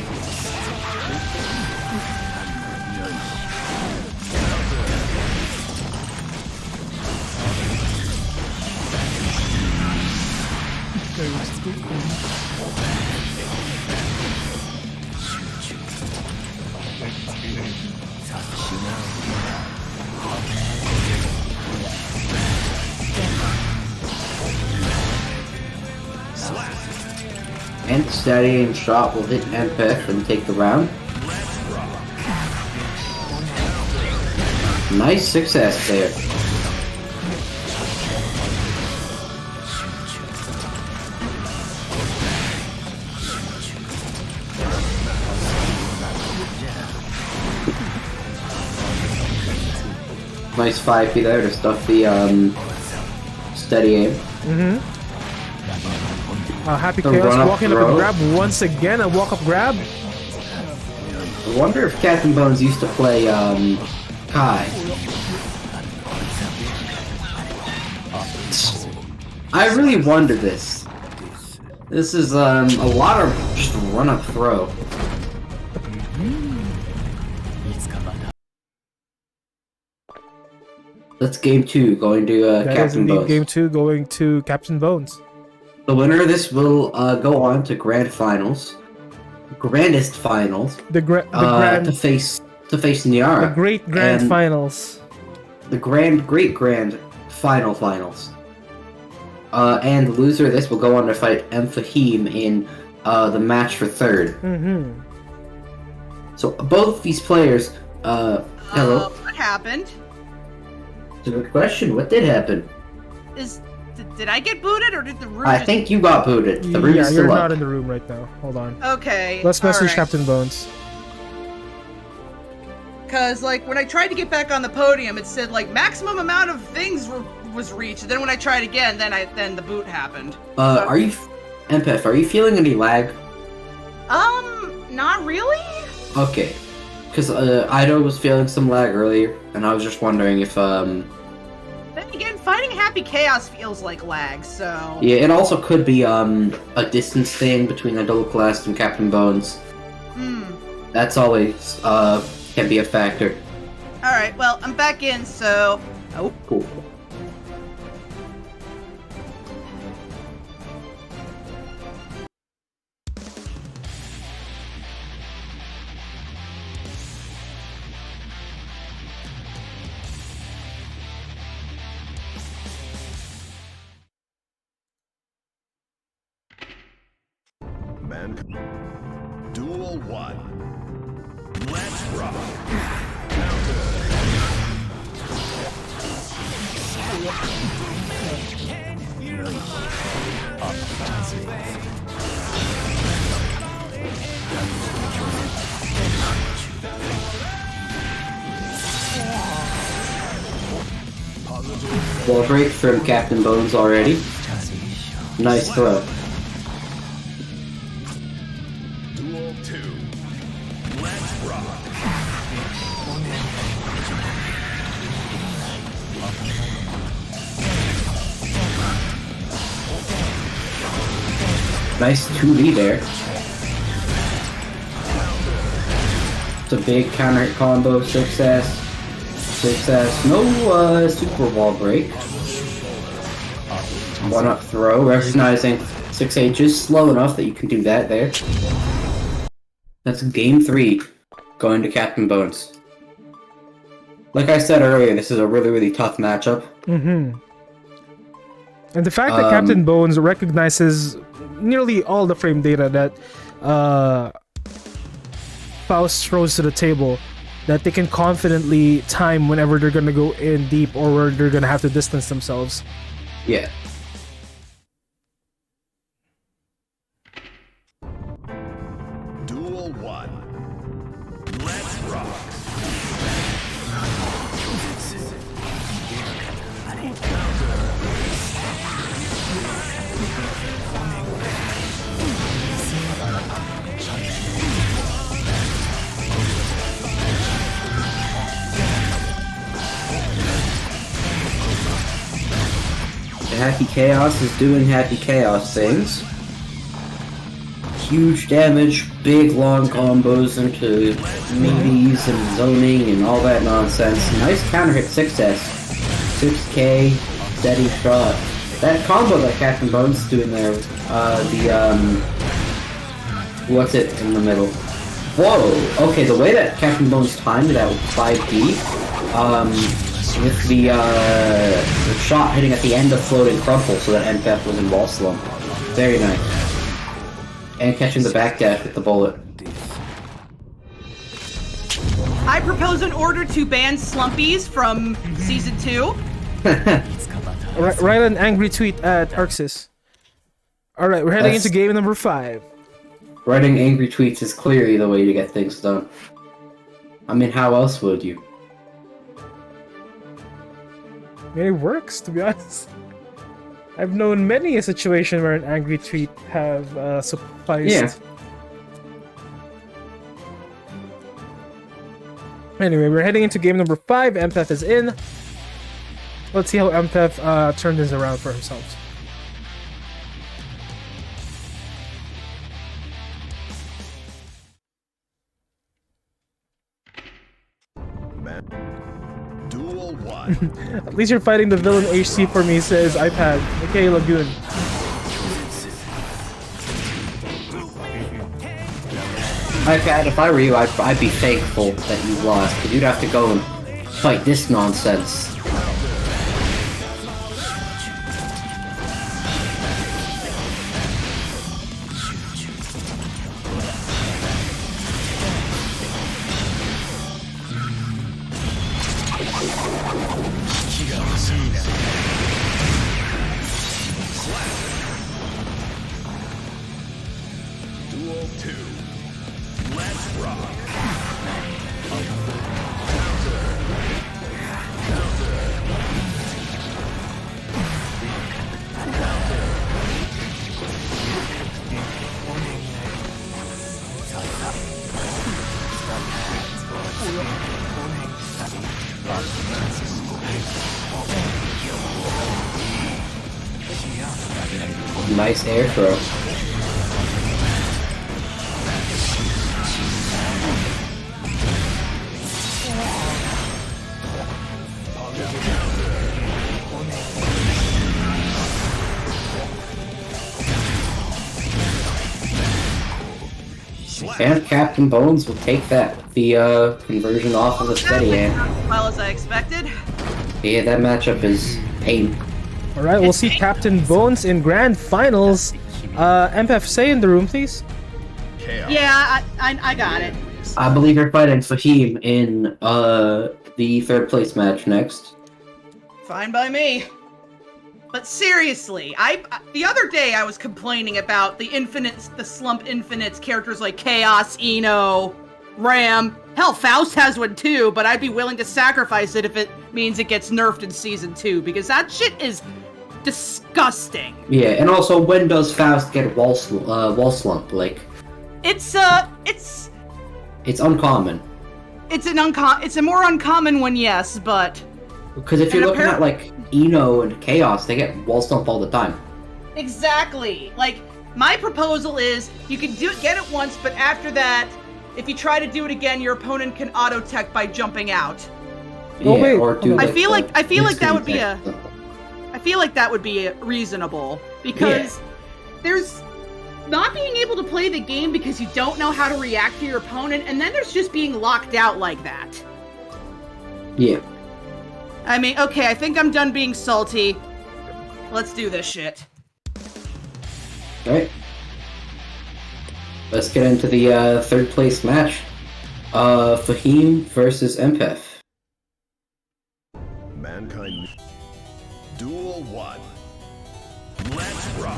S3: And steadying shot will hit Empeth and take the round. Nice success there. Nice 5P there to stuff the steady aim.
S1: Happy Chaos walking up and grab once again. A walk up grab.
S3: I wonder if Captain Bones used to play Kai. I really wonder this. This is a lot of just run up throw. That's game 2 going to Captain Bones.
S1: Game 2 going to Captain Bones.
S3: The winner of this will go on to Grand Finals, Grandest Finals. To face Nyara.
S1: The Great Grand Finals.
S3: The Great Grand Finals. And the loser of this will go on to fight Fahim in the match for 3rd. So both these players. Hello.
S4: What happened?
S3: It's a good question. What did happen?
S4: Did I get booted or did the room?
S3: I think you got booted. The room is still
S1: you're
S3: up.
S1: not in the room right now. Hold on.
S4: Okay.
S1: Let's message
S4: right.
S1: Captain Bones.
S4: Cause like when I tried to get back on the podium, it said like maximum amount of things was reached. And then when I tried again, then the boot happened.
S3: Are you, Empeth? Are you feeling any lag?
S4: Not really.
S3: Okay, because Ido was feeling some lag earlier, and I was just wondering if
S4: Then again, fighting Happy Chaos feels like lag, so...
S3: Yeah, it also could be a distance thing between Idoloclast and Captain Bones. That's always can be a factor.
S4: Alright, well, I'm back in, so... Oh,
S3: Cool.
S5: Duel 1. Let's rock.
S3: Wall break from Captain Bones already. Nice throw.
S5: Duel 2. Let's rock.
S3: Nice 2D there. It's a big counter combo success. No super wall break. 1-up throw, recognizing 6H is slow enough that you can do that there. That's game 3, going to Captain Bones. Like I said earlier, this is a really, really tough matchup.
S1: And the fact that Captain Bones recognizes nearly all the frame data that Faust throws to the table, that they can confidently time whenever they're gonna go in deep or where they're gonna have to distance themselves.
S3: Yeah.
S5: Duel 1. Let's rock.
S3: Happy Chaos is doing Happy Chaos things. Huge damage, big long combos into meaties and zoning and all that nonsense. Nice counter hit 6S. 6k, steady shot. That combo that Captain Bones is doing there, what's it in the middle? Whoa! Okay, the way that Captain Bones timed that with 5D, with the shot hitting at the end of Floating Crumple so that NPF was in wall slump. Very nice. And catching the backdash with the bullet.
S4: I propose an order to ban Slumpies from Season 2.
S1: Write an angry tweet at Arxis. Alright, we're heading into game number 5.
S3: Writing angry tweets is clearly the way to get things done. I mean, how else would you?
S1: I mean, it works, to be honest. I've known many a situation where an angry tweet have sufficed.
S3: Yeah.
S1: Anyway, we're heading into game number 5. MPF is in. Let's see how MPF turned this around for himself.
S5: Duel 1.
S1: At least you're fighting the villain HC for me, says iPad. Okay, Lagoon.
S3: iPad, if I were you, I'd be thankful that you lost, because you'd have to go and fight this nonsense.
S5: Duel 2. Let's rock.
S3: Nice air throw. And Captain Bones will take that, the conversion off of the steady air.
S4: As well as I expected.
S3: Yeah, that matchup is pain.
S1: Alright, we'll see Captain Bones in Grand Finals. MPF, stay in the room, please.
S5: Chaos.
S4: Yeah, I got it.
S3: I believe you're fighting Fahim in the third place match next.
S4: Fine by me. But seriously, the other day I was complaining about the Slump Infinites characters like Chaos, Eno, Ram. Hell, Faust has one too, but I'd be willing to sacrifice it if it means it gets nerfed in Season 2, because that shit is disgusting.
S3: Yeah, and also, when does Faust get wall slump? Like,
S4: It's
S3: uncommon.
S4: it's a more uncommon one, yes, but
S3: Because if you're looking at, like, Eno and Chaos, they get wall slump all the time.
S4: exactly. Like, my proposal is you can get it once, but after that, if you try to do it again, your opponent can auto tech by jumping out.
S1: Oh,
S3: Yeah,
S1: wait.
S3: or do,
S4: I
S3: like,
S4: feel like that would be
S3: tech.
S4: I feel like that would be reasonable, because there's not being able to play the game because you don't know how to react to your opponent, and then there's just being locked out like that.
S3: Yeah.
S4: I mean, okay, I think I'm done being salty. Let's do this shit.
S3: Alright. Let's get into the third place match. Fahim versus MPF.
S5: Mankind. Duel 1. Let's rock.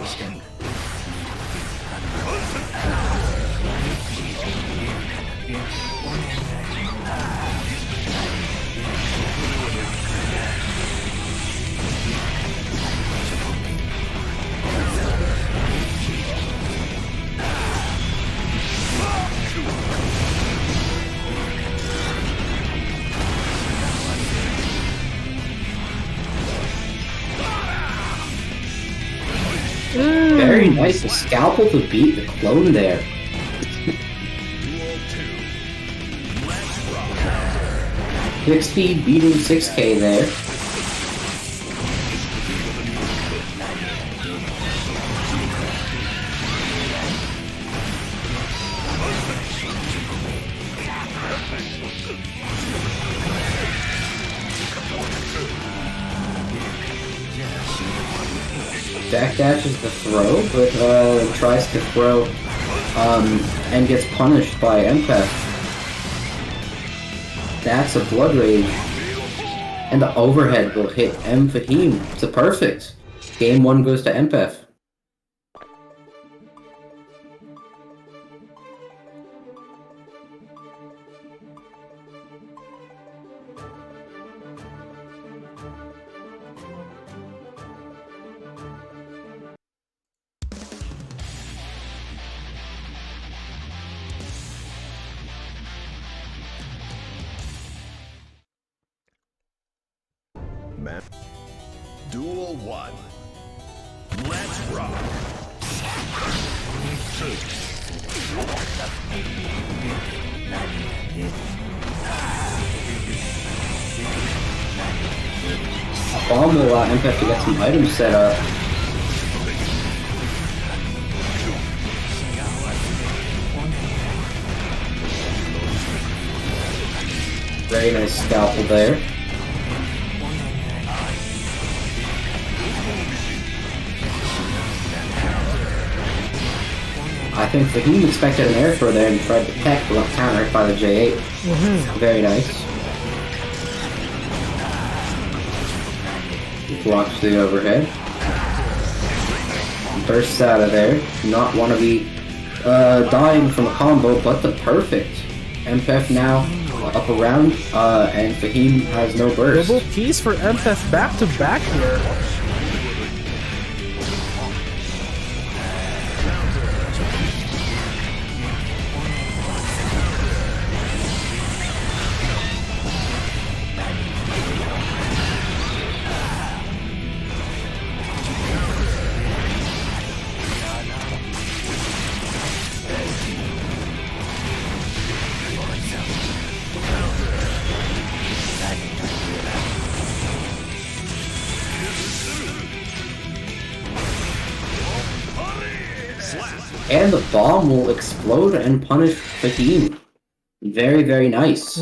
S3: nice. A scalpel to beat the clone there. 60 beating 6k there. Backdashes the throw, but tries to throw and gets punished by Empath. That's a Blood Rage. And the overhead will hit M. Fahim. It's a perfect. Game 1 goes to Empath.
S5: Man. Duel 1. Let's rock.
S3: Bomb will allow Empath to get some items set up. Very nice scalpel there. I think Fahim expected an air throw there and tried to tech but got countered by the J8. Very nice. Blocks the overhead. Bursts out of there. Not want to be dying from a combo, but the perfect. Empath now up around, and Fahim has no burst.
S1: Double keys for Empath back to back here.
S3: And the bomb will explode and punish Fahim. Very, very nice.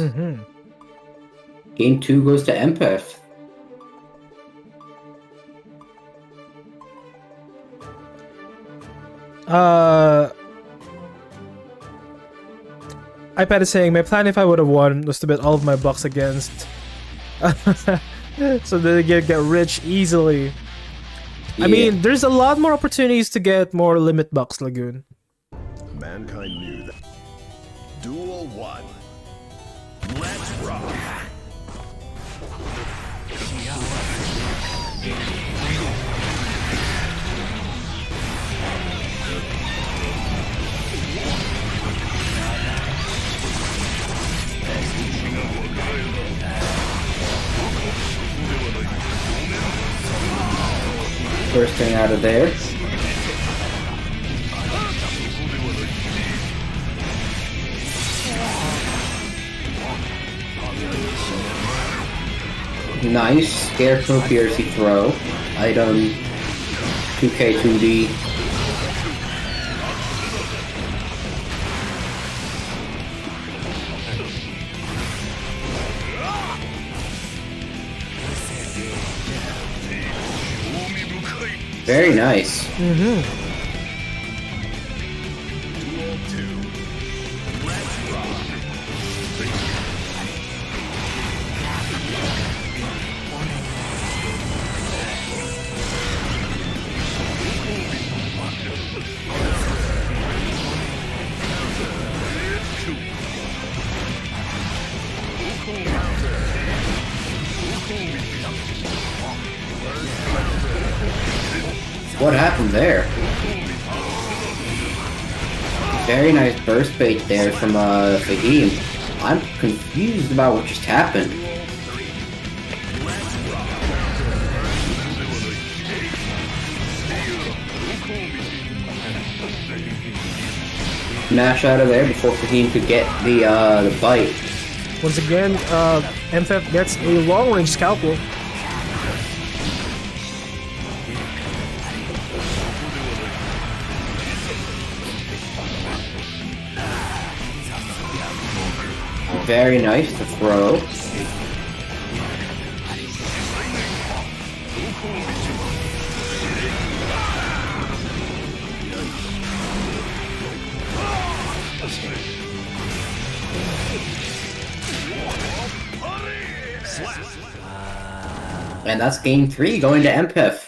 S3: Game 2 goes to Empath.
S1: iPad is saying, my plan if I would have won was to bet all of my bucks against. So they get rich easily. I mean, there's a lot more opportunities to get more limit bucks, Lagoon.
S5: Mankind knew that. Duel 1. Let's rock.
S3: Bursting out of there. Nice. Scarecrow Piercy throw. Item 2K2D. Very nice.
S5: Duel 2. Let's rock.
S3: What happened there? Very nice burst bait there from Fahim. I'm confused about what just happened. Smash out of there before Fahim could get the bite.
S1: Once again, MFF gets a long-range scalpel.
S3: Very nice to throw. And that's game 3 going to MPEF.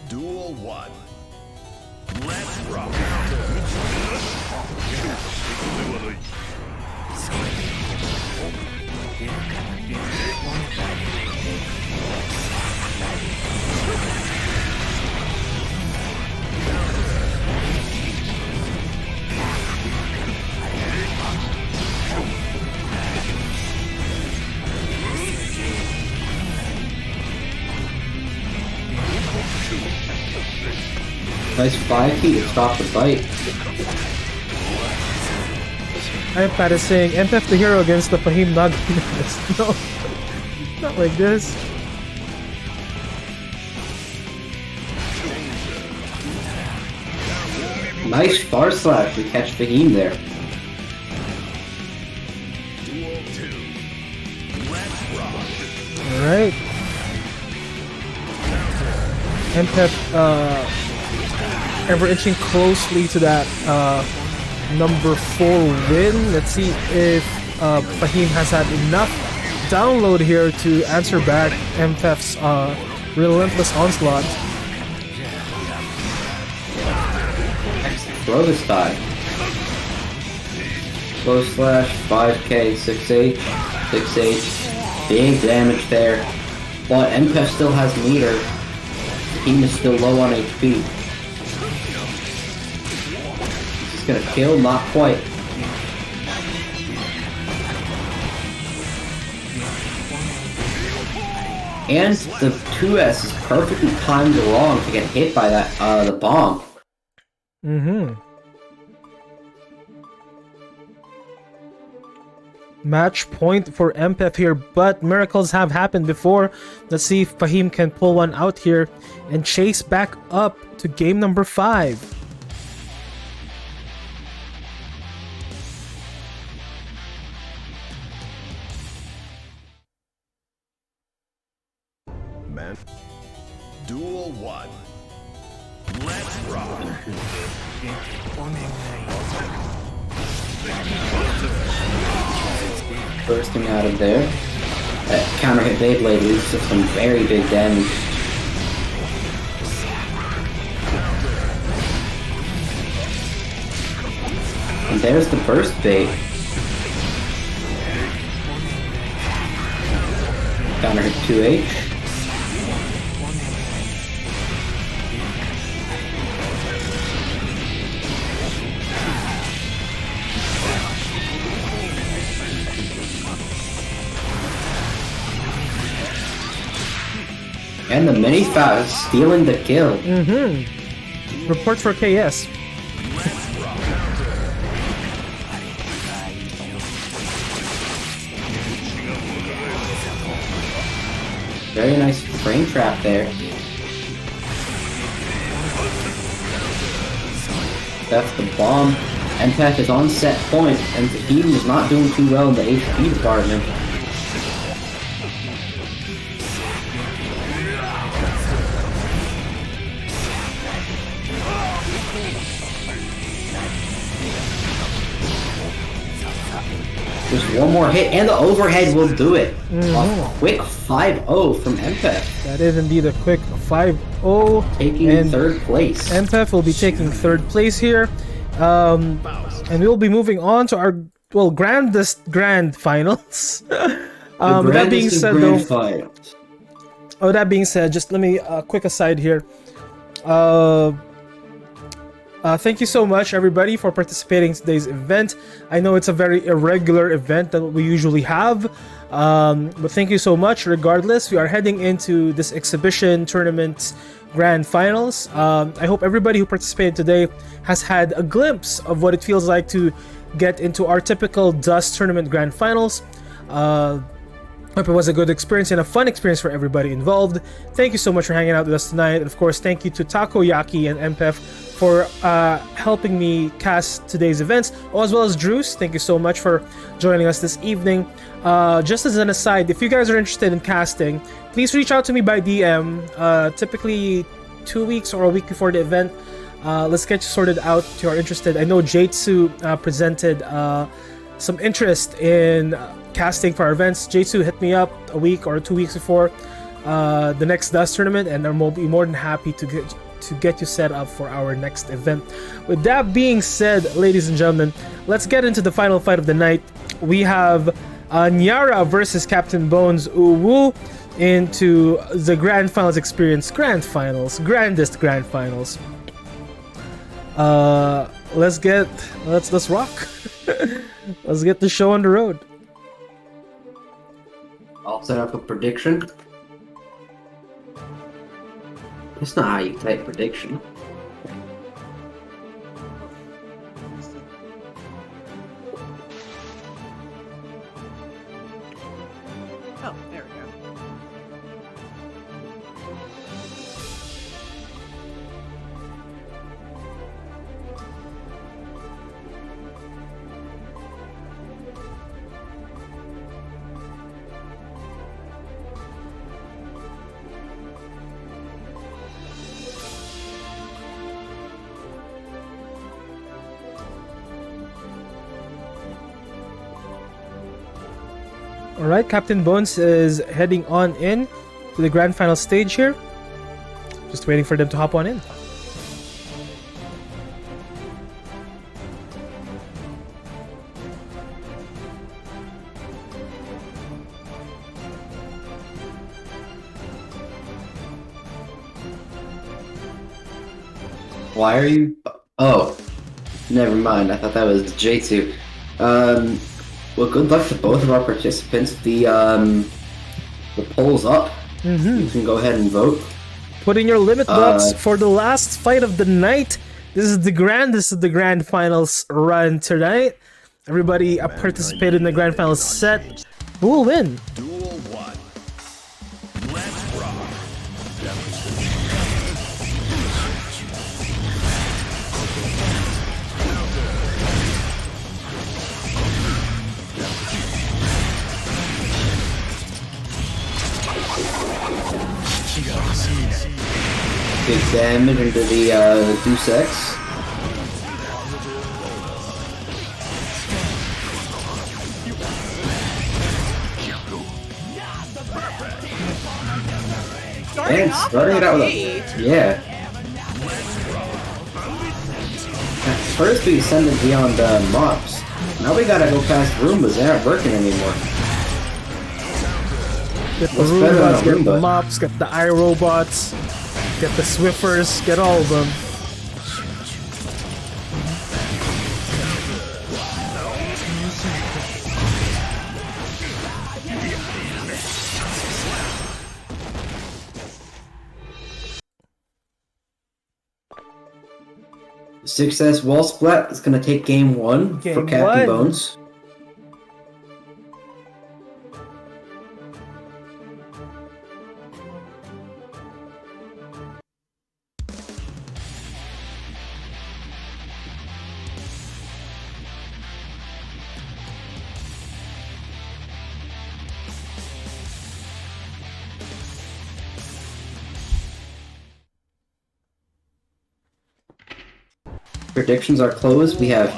S5: Duel 1. Let's rock.
S3: Nice 5 feet to stop the bite.
S1: iPad is saying, MFF the hero against the Fahim not this. No, not like this.
S3: Nice far slash to catch Fahim there.
S5: Duel 2. Let's rock.
S1: Alright. MFF, ever inching closely to that number 4 win. Let's see if Fahim has had enough download here to answer back MFF's relentless onslaught.
S3: Throw this time. Slow slash, 5k, 6h, 6h. Big damage there. But MPEF still has meter. Team is still low on HP. He's gonna kill, not quite. And the 2S is perfectly timed wrong to get hit by that the bomb.
S1: Mm-hmm. Match point for MPEF here, but miracles have happened before. Let's see if Fahim can pull one out here and chase back up to game number 5.
S5: Man. Duel 1. Let's rock.
S3: Bursting out of there. That counter hit Beyblade leads to some very big damage. And there's the burst bait. Counter hit 2H. And the mini foul stealing the kill.
S1: Mm-hmm. Report for KS.
S3: Very nice frame trap there. That's the bomb. MPEF is on set point, and Fahim is not doing too well in the HP department. Just one more hit, and the overhead will do it. A quick 5-0 from MPEF.
S1: That is indeed a quick 5-0.
S3: Taking
S1: and
S3: third place.
S1: MPEF will be taking third place here. And we'll be moving on to our grandest grand finals.
S3: The
S1: With that being
S3: grandest of
S1: said,
S3: grand
S1: though,
S3: finals.
S1: with that being said, just let me quick aside here. Thank you so much, everybody, for participating in today's event. I know it's a very irregular event than what we usually have, but thank you so much. Regardless, we are heading into this exhibition tournament grand finals. I hope everybody who participated today has had a glimpse of what it feels like to get into our typical Dust tournament grand finals. Hope it was a good experience and a fun experience for everybody involved. Thank you so much for hanging out with us tonight. And of course, thank you to Takoyaki and MPEF for helping me cast today's events, as well as Drews. Thank you so much for joining us this evening. Just as an aside, if you guys are interested in casting, please reach out to me by DM, typically 2 weeks or a week before the event. Let's get you sorted out if you are interested. I know Jatsu presented some interest in casting for our events. Jatsu hit me up a week or 2 weeks before the next Dust tournament, and I'll be more than happy to get you set up for our next event. With that being said, ladies and gentlemen, let's get into the final fight of the night. We have Nyara versus Captain Bones Uwu into the Grand Finals Experience Grand Finals, grandest Grand Finals. Let's rock. Let's get the show on the road.
S3: I'll set up a prediction. That's not how you type prediction.
S4: Oh, there we go.
S1: Alright, Captain Bones is heading on in to the grand final stage here. Just waiting for them to hop on in.
S3: Why are you... Oh, never mind. I thought that was J2. Well, good luck to both of our participants. The poll's up. You can go ahead and vote.
S1: Put in your limit box for the last fight of the night. This is the grand finals run tonight. Everybody participated in the grand finals set. Who will win?
S5: Duel 1. Let's rock.
S3: Big damage into the Deus Ex. And starting it out with a... Yeah. At first we ascended beyond mops. Now we gotta go past Roombas. They aren't working anymore.
S1: Get the
S3: What's better than
S1: Roombas,
S3: a
S1: get the
S3: Roomba?
S1: mops, get the iRobots, get the Swiffers, get all of them.
S3: Success wall splat is gonna take game 1 for
S1: Game
S3: Captain
S1: one.
S3: Bones. Predictions are closed. We have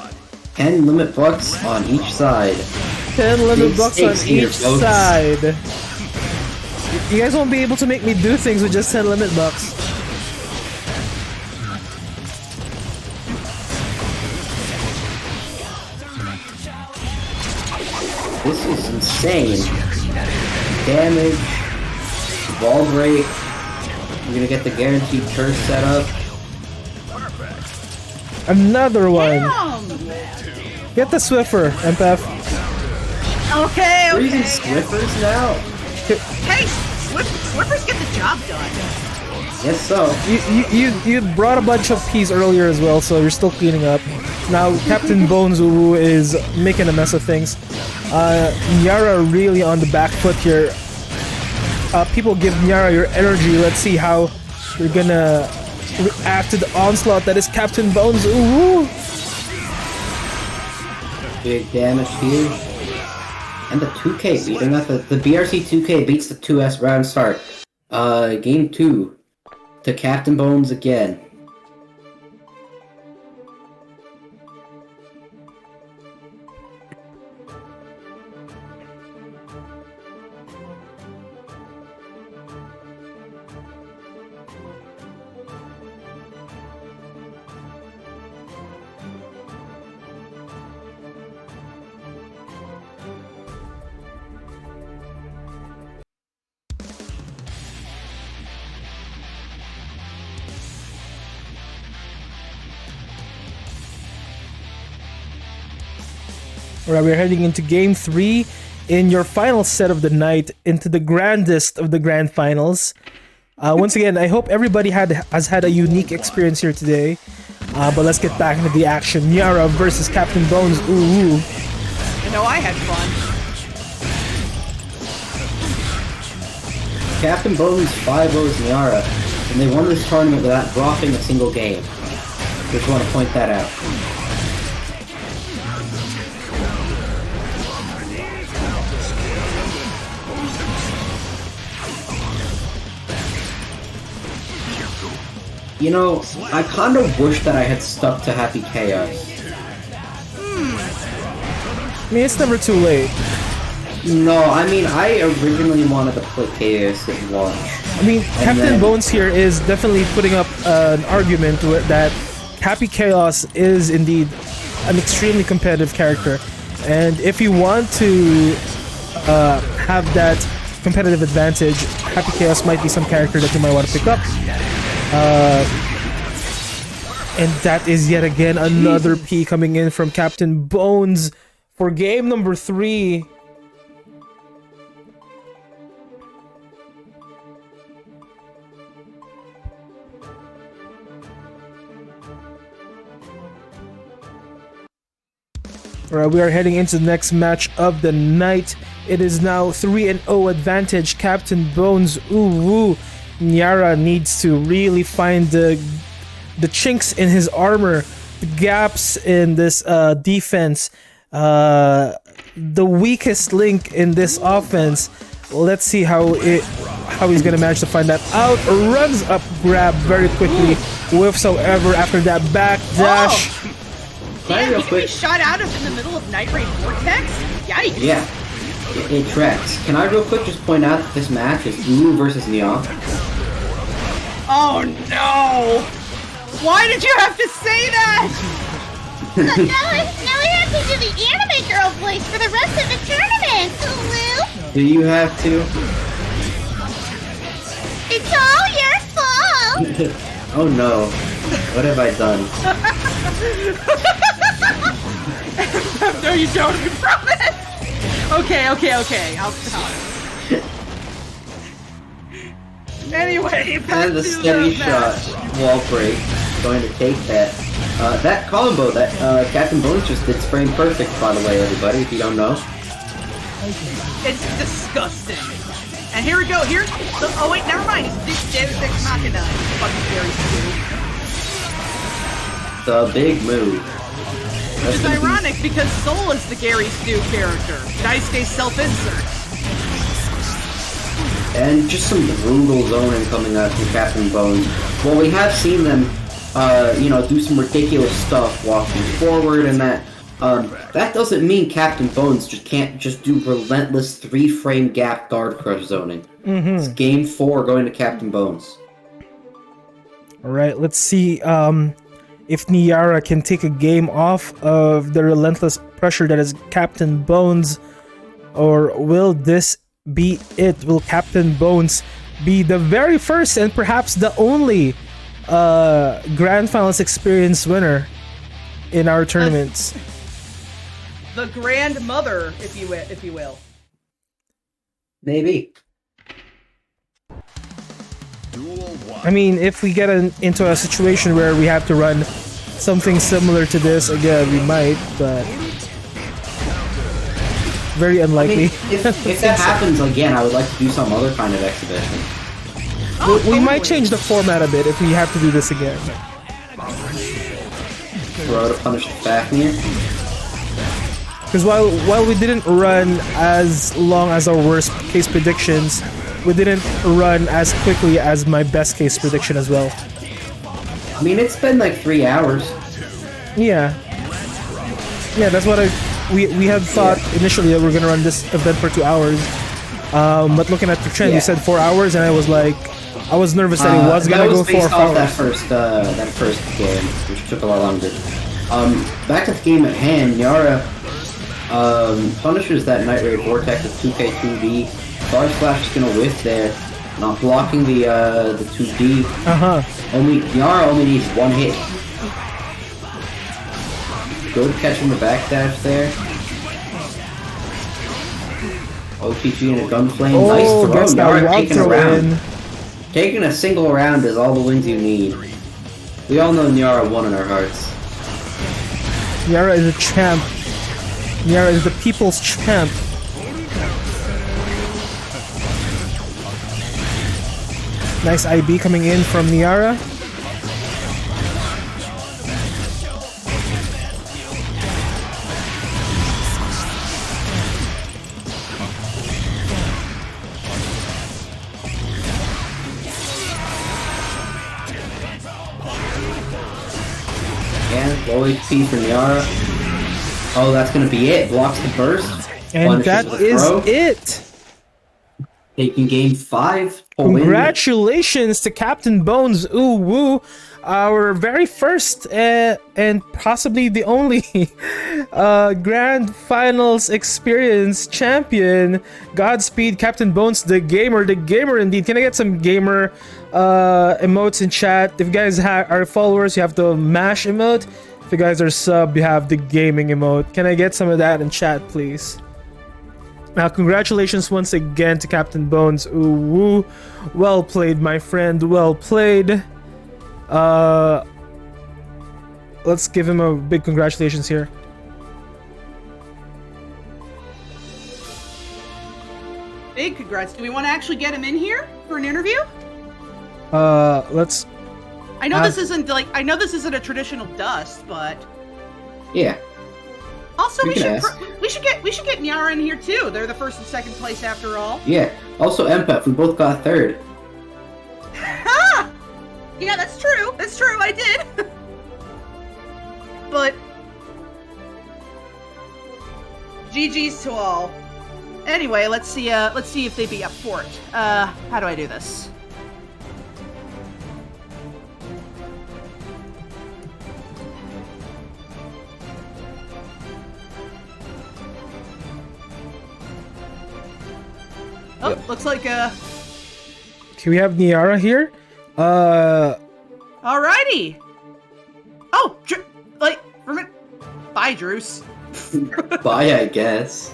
S3: 10 limit bucks on each side.
S1: 10 limit
S3: Big
S1: bucks on
S3: stakes here,
S1: each
S3: folks.
S1: side. You guys won't be able to make me do things with just 10 limit bucks.
S3: This is insane. Damage, ball break. We're gonna get the guaranteed curse set up.
S1: Another one.
S4: Damn.
S1: Get the Swiffer, MPF.
S4: Okay,
S3: We're using
S4: okay.
S3: Swiffers now?
S4: Hey, Swiffers get the job done.
S3: Yes, so.
S1: You brought a bunch of peas earlier as well, so you're still cleaning up. Now Captain Bones Uwu is making a mess of things. Nyara really on the back foot here. People give Nyara your energy. Let's see how you're gonna react to the onslaught that is Captain Bones Uwu.
S3: Big damage here. And the 2K beating us. The BRC 2K beats the 2S round start. Game 2. To Captain Bones again.
S1: Alright, we're heading into game 3 in your final set of the night, into the grandest of the grand finals. Once again, I hope everybody has had a unique experience here today. But let's get back into the action. Nyara versus Captain Bones. Ooh.
S4: I know I had fun.
S3: Captain Bones 5-0's Nyara, and they won this tournament without dropping a single game. Just want to point that out. You know, I kind of wish that I had stuck to Happy Chaos.
S1: I mean, it's never too late.
S3: No, I mean, I originally wanted to play Chaos at launch.
S1: I mean, Captain Bones here is definitely putting up an argument that Happy Chaos is indeed an extremely competitive character. And if you want to have that competitive advantage, Happy Chaos might be some character that you might want to pick up. And that is yet again another P coming in from Captain Bones for game number 3. Alright, we are heading into the next match of the night. It is now 3-0 advantage. Captain Bones Uwu. Nyara needs to really find the chinks in his armor, the gaps in this defense, the weakest link in this offense. Let's see how he's gonna manage to find that out. Runs up, grab very quickly, whiffs however after that back dash.
S4: Oh. Damn, you can be shot out of in the middle of Night Raid Vortex? Yikes.
S3: Yeah, it tracks. Can I real quick just point out that this match is Uwu versus Nia?
S4: Oh no! Why did you have to say that?
S7: now we have to do the anime girl voice for the rest of the tournament, Uwu.
S3: Do you have to?
S7: It's all your fault.
S3: Oh no. What have I done?
S4: No, you don't, I promise! Okay, I'll stop. Anyway, back
S3: And the
S4: to
S3: steady
S4: the
S3: shot,
S4: match.
S3: wall break, going to take that. That combo that Captain Bones just did frame perfect, by the way, everybody, if you don't know.
S4: It's disgusting. And here we go, oh wait, never mind, it's Deus Ex Machina. Fucking Gary Stu.
S3: The big move.
S4: Which is ironic because Soul is the Gary Stu character. Daisuke's self-insert.
S3: And just some brutal zoning coming out from Captain Bones. Well, we have seen them, do some ridiculous stuff walking forward and that. That doesn't mean Captain Bones can't do relentless 3-frame gap guard crush zoning. It's game 4 going to Captain Bones.
S1: Alright, let's see if Nyara can take a game off of the relentless pressure that is Captain Bones. Or will this be it? Will Captain Bones be the very first and perhaps the only Grand Finals experience winner in our tournaments?
S4: The grandmother, if you will.
S3: Maybe.
S1: I mean, if we get into a situation where we have to run something similar to this again, we might, but very unlikely.
S3: I mean, if that happens again, I would like to do some other kind of exhibition.
S1: We might change the format a bit if we have to do this again.
S3: Throw to punish Fafnir.
S1: Because while we didn't run as long as our worst case predictions, we didn't run as quickly as my best case prediction as well.
S3: I mean, it's been like 3 hours.
S1: Yeah, that's what we had thought initially that we're gonna run this event for 2 hours. But looking at the trend, you said 4 hours, and I was nervous that it was gonna go 4 hours.
S3: That first game, which took a lot longer. Back to the game at hand, Nyara punishes that Night Raid Vortex with 2K2D. Star Slash is gonna whiff there, not blocking the 2D. Nyara only needs 1 hit. Good catching the backdash there. OTG and a Gunflame.
S1: Oh,
S3: Nice throw. Nyara taking a round.
S1: in.
S3: Taking a single round is all the wins you need. We all know Nyara won in our hearts.
S1: Nyara is a champ. Nyara is the people's champ. Nice IB coming in from Nyara.
S3: And low HP for Nyara. Oh, that's gonna be it. Blocks the burst.
S1: And that is it.
S3: Taking game 5.
S1: Congratulations to Captain Bones. Ooh woo. Our very first and possibly the only Grand Finals experience champion. Godspeed, Captain Bones, the gamer indeed. Can I get some gamer emotes in chat? If you guys are followers, you have the mash emote. If you guys are sub, you have the gaming emote. Can I get some of that in chat, please? Now, congratulations once again to Captain Bones. Ooh woo. Well played, my friend. Well played. Let's give him a big congratulations here.
S4: Big congrats. Do we want to actually get him in here for an interview?
S1: Let's.
S4: I know this isn't a traditional dust, but
S3: yeah.
S4: Also, we should get Nyara in here too. They're the first and second place after all.
S3: Yeah. Also, Empath, we both got third.
S4: Ha! Yeah, that's true. That's true. I did. But GG's to all. Anyway, let's see if they'd be up for it. How do I do this? Oh, yep. Looks like
S1: Okay, we have Nyara here.
S4: Alrighty. Oh, for a minute. Bye, Druce.
S3: Bye, I guess.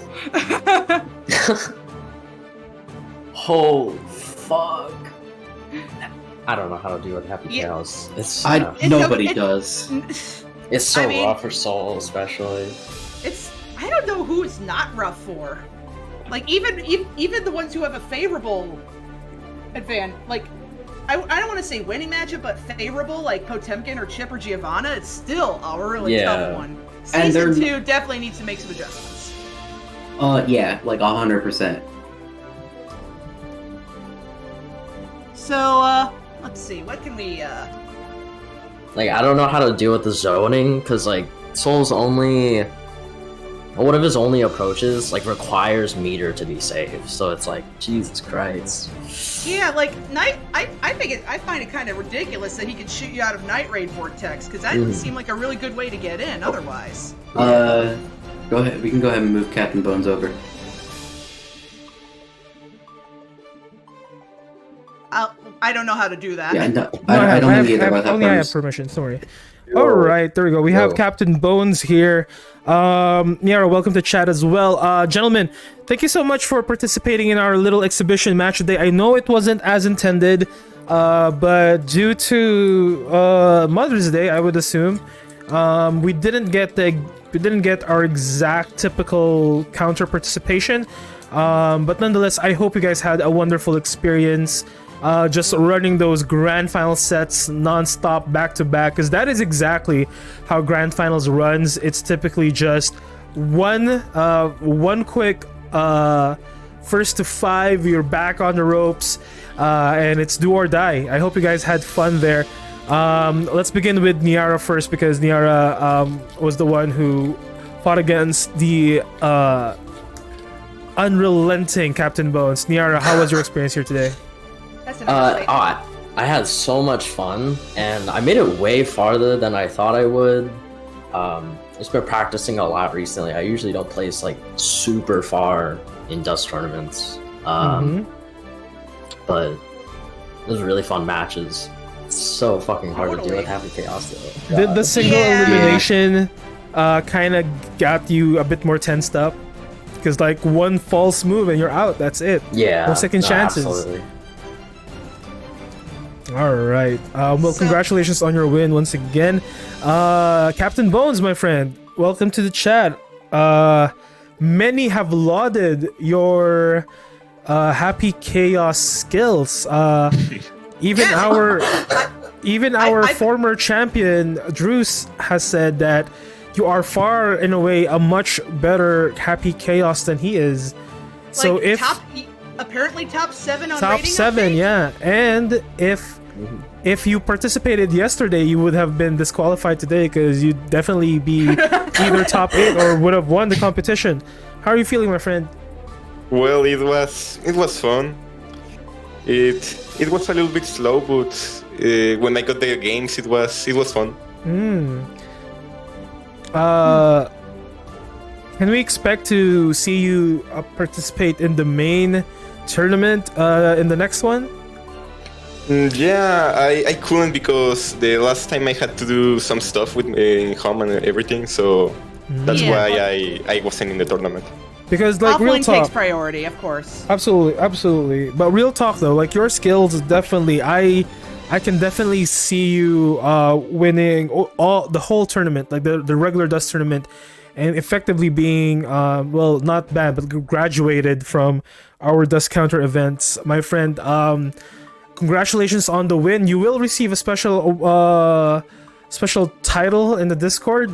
S8: Oh, fuck. I don't know how to deal with happy cows.
S3: Nobody does.
S8: It's so rough for Soul, especially.
S4: I don't know who it's not rough for. Like, even the ones who have a favorable advantage, like, I don't want to say winning matchup, but favorable, like Potemkin or Chip or Giovanna, it's still a really tough one. Season 2 definitely needs to make some adjustments.
S3: Yeah, like 100%.
S4: So, let's see, what can we,
S8: Like, I don't know how to deal with the zoning, because, like, Soul's only... one of his only approaches, like, requires meter to be safe, so it's like, Jesus Christ.
S4: Yeah, like, I find it kind of ridiculous that he could shoot you out of Night Raid Vortex, because that doesn't seem like a really good way to get in, otherwise.
S3: Go ahead, we can go ahead and move Captain Bones over.
S4: I don't know how to do that.
S3: Yeah, no, I don't think either of us have
S1: only I have
S3: perms.
S1: permission. Sorry. All right, there we go. We have Captain Bones here. Niara, welcome to chat as well. Gentlemen, thank you so much for participating in our little exhibition match today. I know it wasn't as intended, but due to Mother's Day, I would assume, we didn't get our exact typical counter participation. But nonetheless, I hope you guys had a wonderful experience. Just running those grand final sets non-stop back to back, because that is exactly how grand finals runs. It's typically just one quick first to 5, you're back on the ropes, and it's do or die. I hope you guys had fun there. Let's begin with Niara first, because Niara was the one who fought against the unrelenting Captain Bones. Niara, how was your experience here today?
S4: That's another
S8: I had so much fun, and I made it way farther than I thought I would. Just been practicing a lot recently. I usually don't place like super far in dust tournaments, but those were really fun matches. It's so fucking hard to deal with Happy Chaos though.
S1: Did the single elimination kind of got you a bit more tensed up? Because like one false move and you're out. That's it.
S8: Yeah,
S1: no second chances.
S8: Absolutely.
S1: All right. Well, congratulations on your win once again, Captain Bones, my friend. Welcome to the chat. Many have lauded your Happy Chaos skills. Even our former champion Druce has said that you are far, in a way, a much better Happy Chaos than he is.
S4: Like,
S1: so if
S4: apparently top 7 on
S1: top
S4: rating
S1: 7,
S4: update?
S1: yeah, and if you participated yesterday, you would have been disqualified today, because you'd definitely be either top 8 or would have won the competition. How are you feeling, my friend?
S9: Well, it was fun. It was a little bit slow, but when I got the games, it was fun.
S1: Can we expect to see you participate in the main tournament in the next one?
S9: Yeah, I couldn't, because the last time I had to do some stuff with home and everything, so that's why I wasn't in the tournament.
S1: Because like real
S4: Offline
S1: talk
S4: takes priority, of course.
S1: Absolutely. But real talk though, like your skills definitely, I can definitely see you winning the whole tournament, like the regular dust tournament, and effectively being well, not banned, but graduated from our dust counter events, my friend. Congratulations on the win. You will receive a special title in the Discord.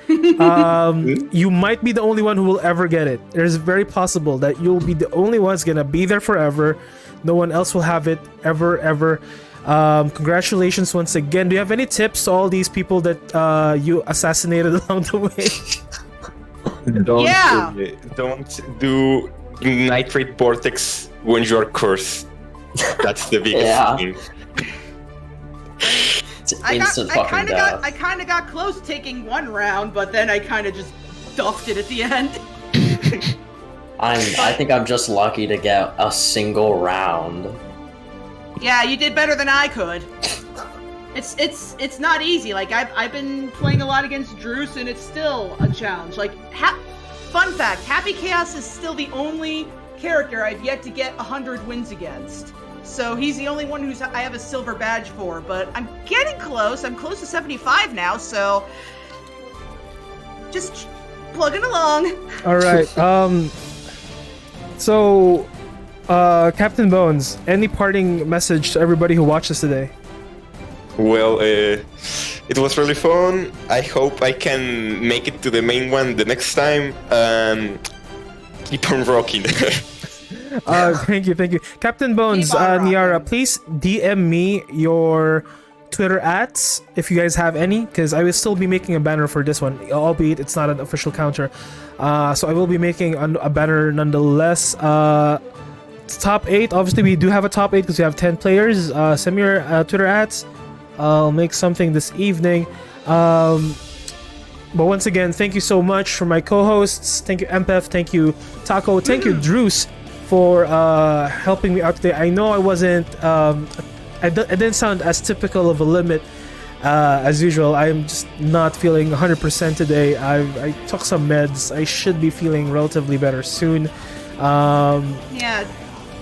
S1: You might be the only one who will ever get it. It's very possible that you'll be the only one's gonna be there forever. No one else will have it ever. Congratulations once again. Do you have any tips to all these people that you assassinated along the way?
S9: Don't do nitrate vortex when you're cursed. That's the biggest thing.
S4: I kind of got close taking one round, but then I kind of just duffed it at the end.
S8: I think I'm just lucky to get a single round.
S4: Yeah, you did better than I could. It's not easy. Like I've been playing a lot against Druce, and it's still a challenge. Like fun fact, Happy Chaos is still the only character I've yet to get 100 wins against. So he's the only one I have a silver badge for, but I'm getting close. I'm close to 75 now, so just plugging along.
S1: All right. So, Captain Bones, any parting message to everybody who watched us today?
S9: Well, it was really fun. I hope I can make it to the main one the next time. Keep on rocking.
S1: Thank you. Captain Bones, Niara, please DM me your Twitter @ if you guys have any, because I will still be making a banner for this one, albeit it's not an official counter. So I will be making a banner nonetheless. Top 8, obviously we do have a top 8 because we have 10 players. Send me your Twitter @. I'll make something this evening. But once again, thank you so much for my co-hosts. Thank you, MPF. Thank you, Taco. Thank you, Druce, for helping me out today. I know I wasn't, I didn't sound as typical of a limit as usual. I'm just not feeling 100% today. I took some meds. I should be feeling relatively better soon.
S4: Yeah,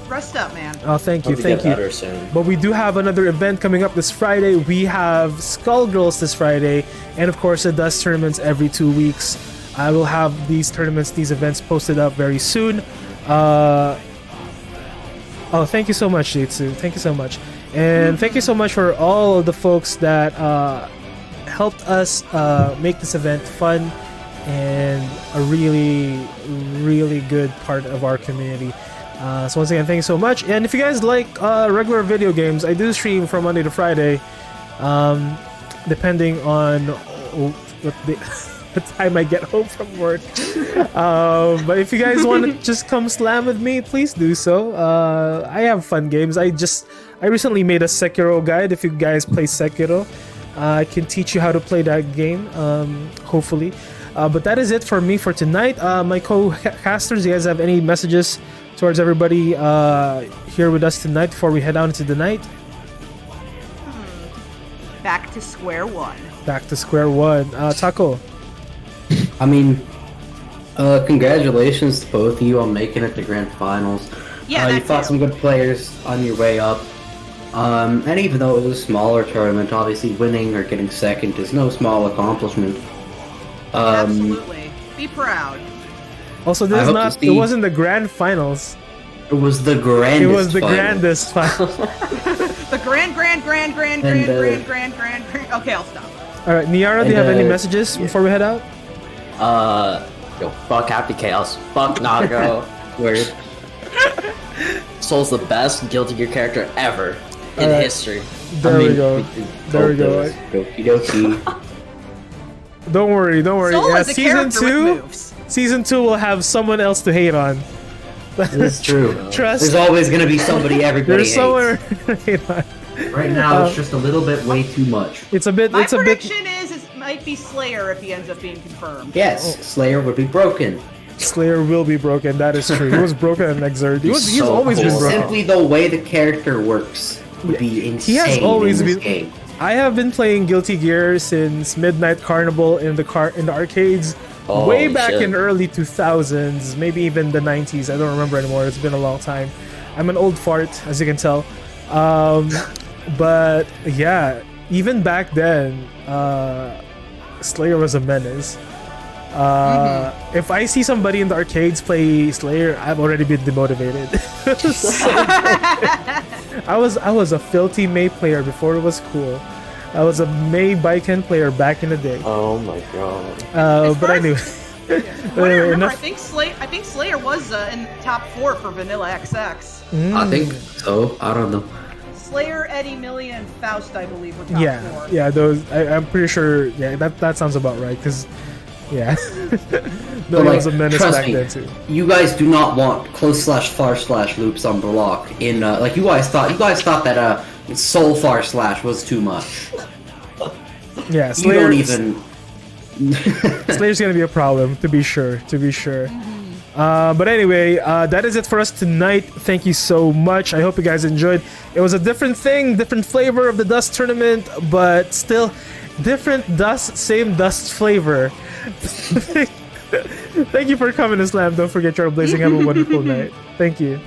S4: rest up, man.
S1: Oh, thank you,
S8: Hope
S1: thank
S8: get
S1: you.
S8: better soon.
S1: But we do have another event coming up this Friday. We have Skullgirls this Friday, and of course the Dust tournaments every 2 weeks. I will have these tournaments, these events posted up very soon. Oh, thank you so much, Jitsu. Thank you so much. And thank you so much for all of the folks that helped us make this event fun and a really, really good part of our community. So once again, thank you so much. And if you guys like regular video games, I do stream from Monday to Friday, depending on what time I get home from work. But if you guys want to just come slam with me, please do so. I have fun games. I recently made a Sekiro guide. If you guys play Sekiro, I can teach you how to play that game, hopefully. But that is it for me for tonight. My co-casters, you guys have any messages towards everybody here with us tonight before we head out into the night?
S4: Back to square one.
S1: Back to square one. Taco.
S3: I mean, congratulations to both of you on making it to Grand Finals.
S4: Yeah,
S3: you fought some good players on your way up. And even though it was a smaller tournament, obviously winning or getting second is no small accomplishment.
S4: Absolutely. Be proud.
S1: Also,
S3: I
S1: this is
S3: hope
S1: not.
S3: to see-
S1: It wasn't the grand finals.
S3: It was the grandest.
S1: It was the
S3: final.
S1: grandest final.
S4: The grand. Okay, I'll stop.
S1: All right, Niara, do you have any messages before we head out?
S8: Yo, fuck Happy Chaos. Fuck Nago.
S3: Word.
S8: Soul's the best Guilty Gear character ever in
S1: Alright.
S8: history.
S1: There we go. There we go.
S3: Doki doki.
S1: Don't worry.
S4: Soul
S1: Yeah,
S4: is a character with moves.
S1: Season 2 will have someone else to hate on.
S3: This is true.
S1: Trust.
S3: There's always gonna be somebody everybody
S1: There's
S3: hates.
S1: somewhere to hate on.
S3: Right now, it's just a little bit way too much.
S1: It's a bit.
S4: My
S1: It's a bit.
S4: prediction is it might be Slayer if he ends up being confirmed.
S3: Yes, Slayer would be broken.
S1: Slayer will be broken. That is true. He was broken in Exert. He's
S3: So
S1: always been
S3: just
S1: broken.
S3: Simply the way the character works would be insane.
S1: He has always
S3: in this
S1: been.
S3: game.
S1: I have been playing Guilty Gear since Midnight Carnival in the arcades, way back
S8: shit.
S1: in early 2000s, maybe even the 90s. I don't remember anymore. It's been a long time. I'm an old fart, as you can tell. But yeah, even back then, Slayer was a menace. If I see somebody in the arcades play Slayer, I've already been demotivated. So I was a filthy May player before it was cool. I was a May Baiken player back in the day.
S8: Oh my god.
S1: But anyway.
S4: What I remember,
S1: enough-
S4: I think Slayer was in the top 4 for Vanilla XX.
S3: I think so. I don't know.
S4: Slayer, Eddie, Millie, and Faust, I believe, were top 4.
S1: Yeah, those. I'm pretty sure. Yeah, that sounds about right. Cause, yeah, no,
S3: But,
S1: was a menace
S3: trust
S1: back
S3: me,
S1: then too.
S3: you guys do not want close/far/ loops on block. In like you guys thought that soul / was too much.
S1: Yeah,
S3: You don't even.
S1: Slayer's gonna be a problem, to be sure. But anyway, that is it for us tonight. Thank you so much. I hope you guys enjoyed. It was a different thing, different flavor of the Dust tournament, but still different Dust, same Dust flavor. Thank you for coming to Slam. Don't forget, Trailblazing. Have a wonderful night. Thank you.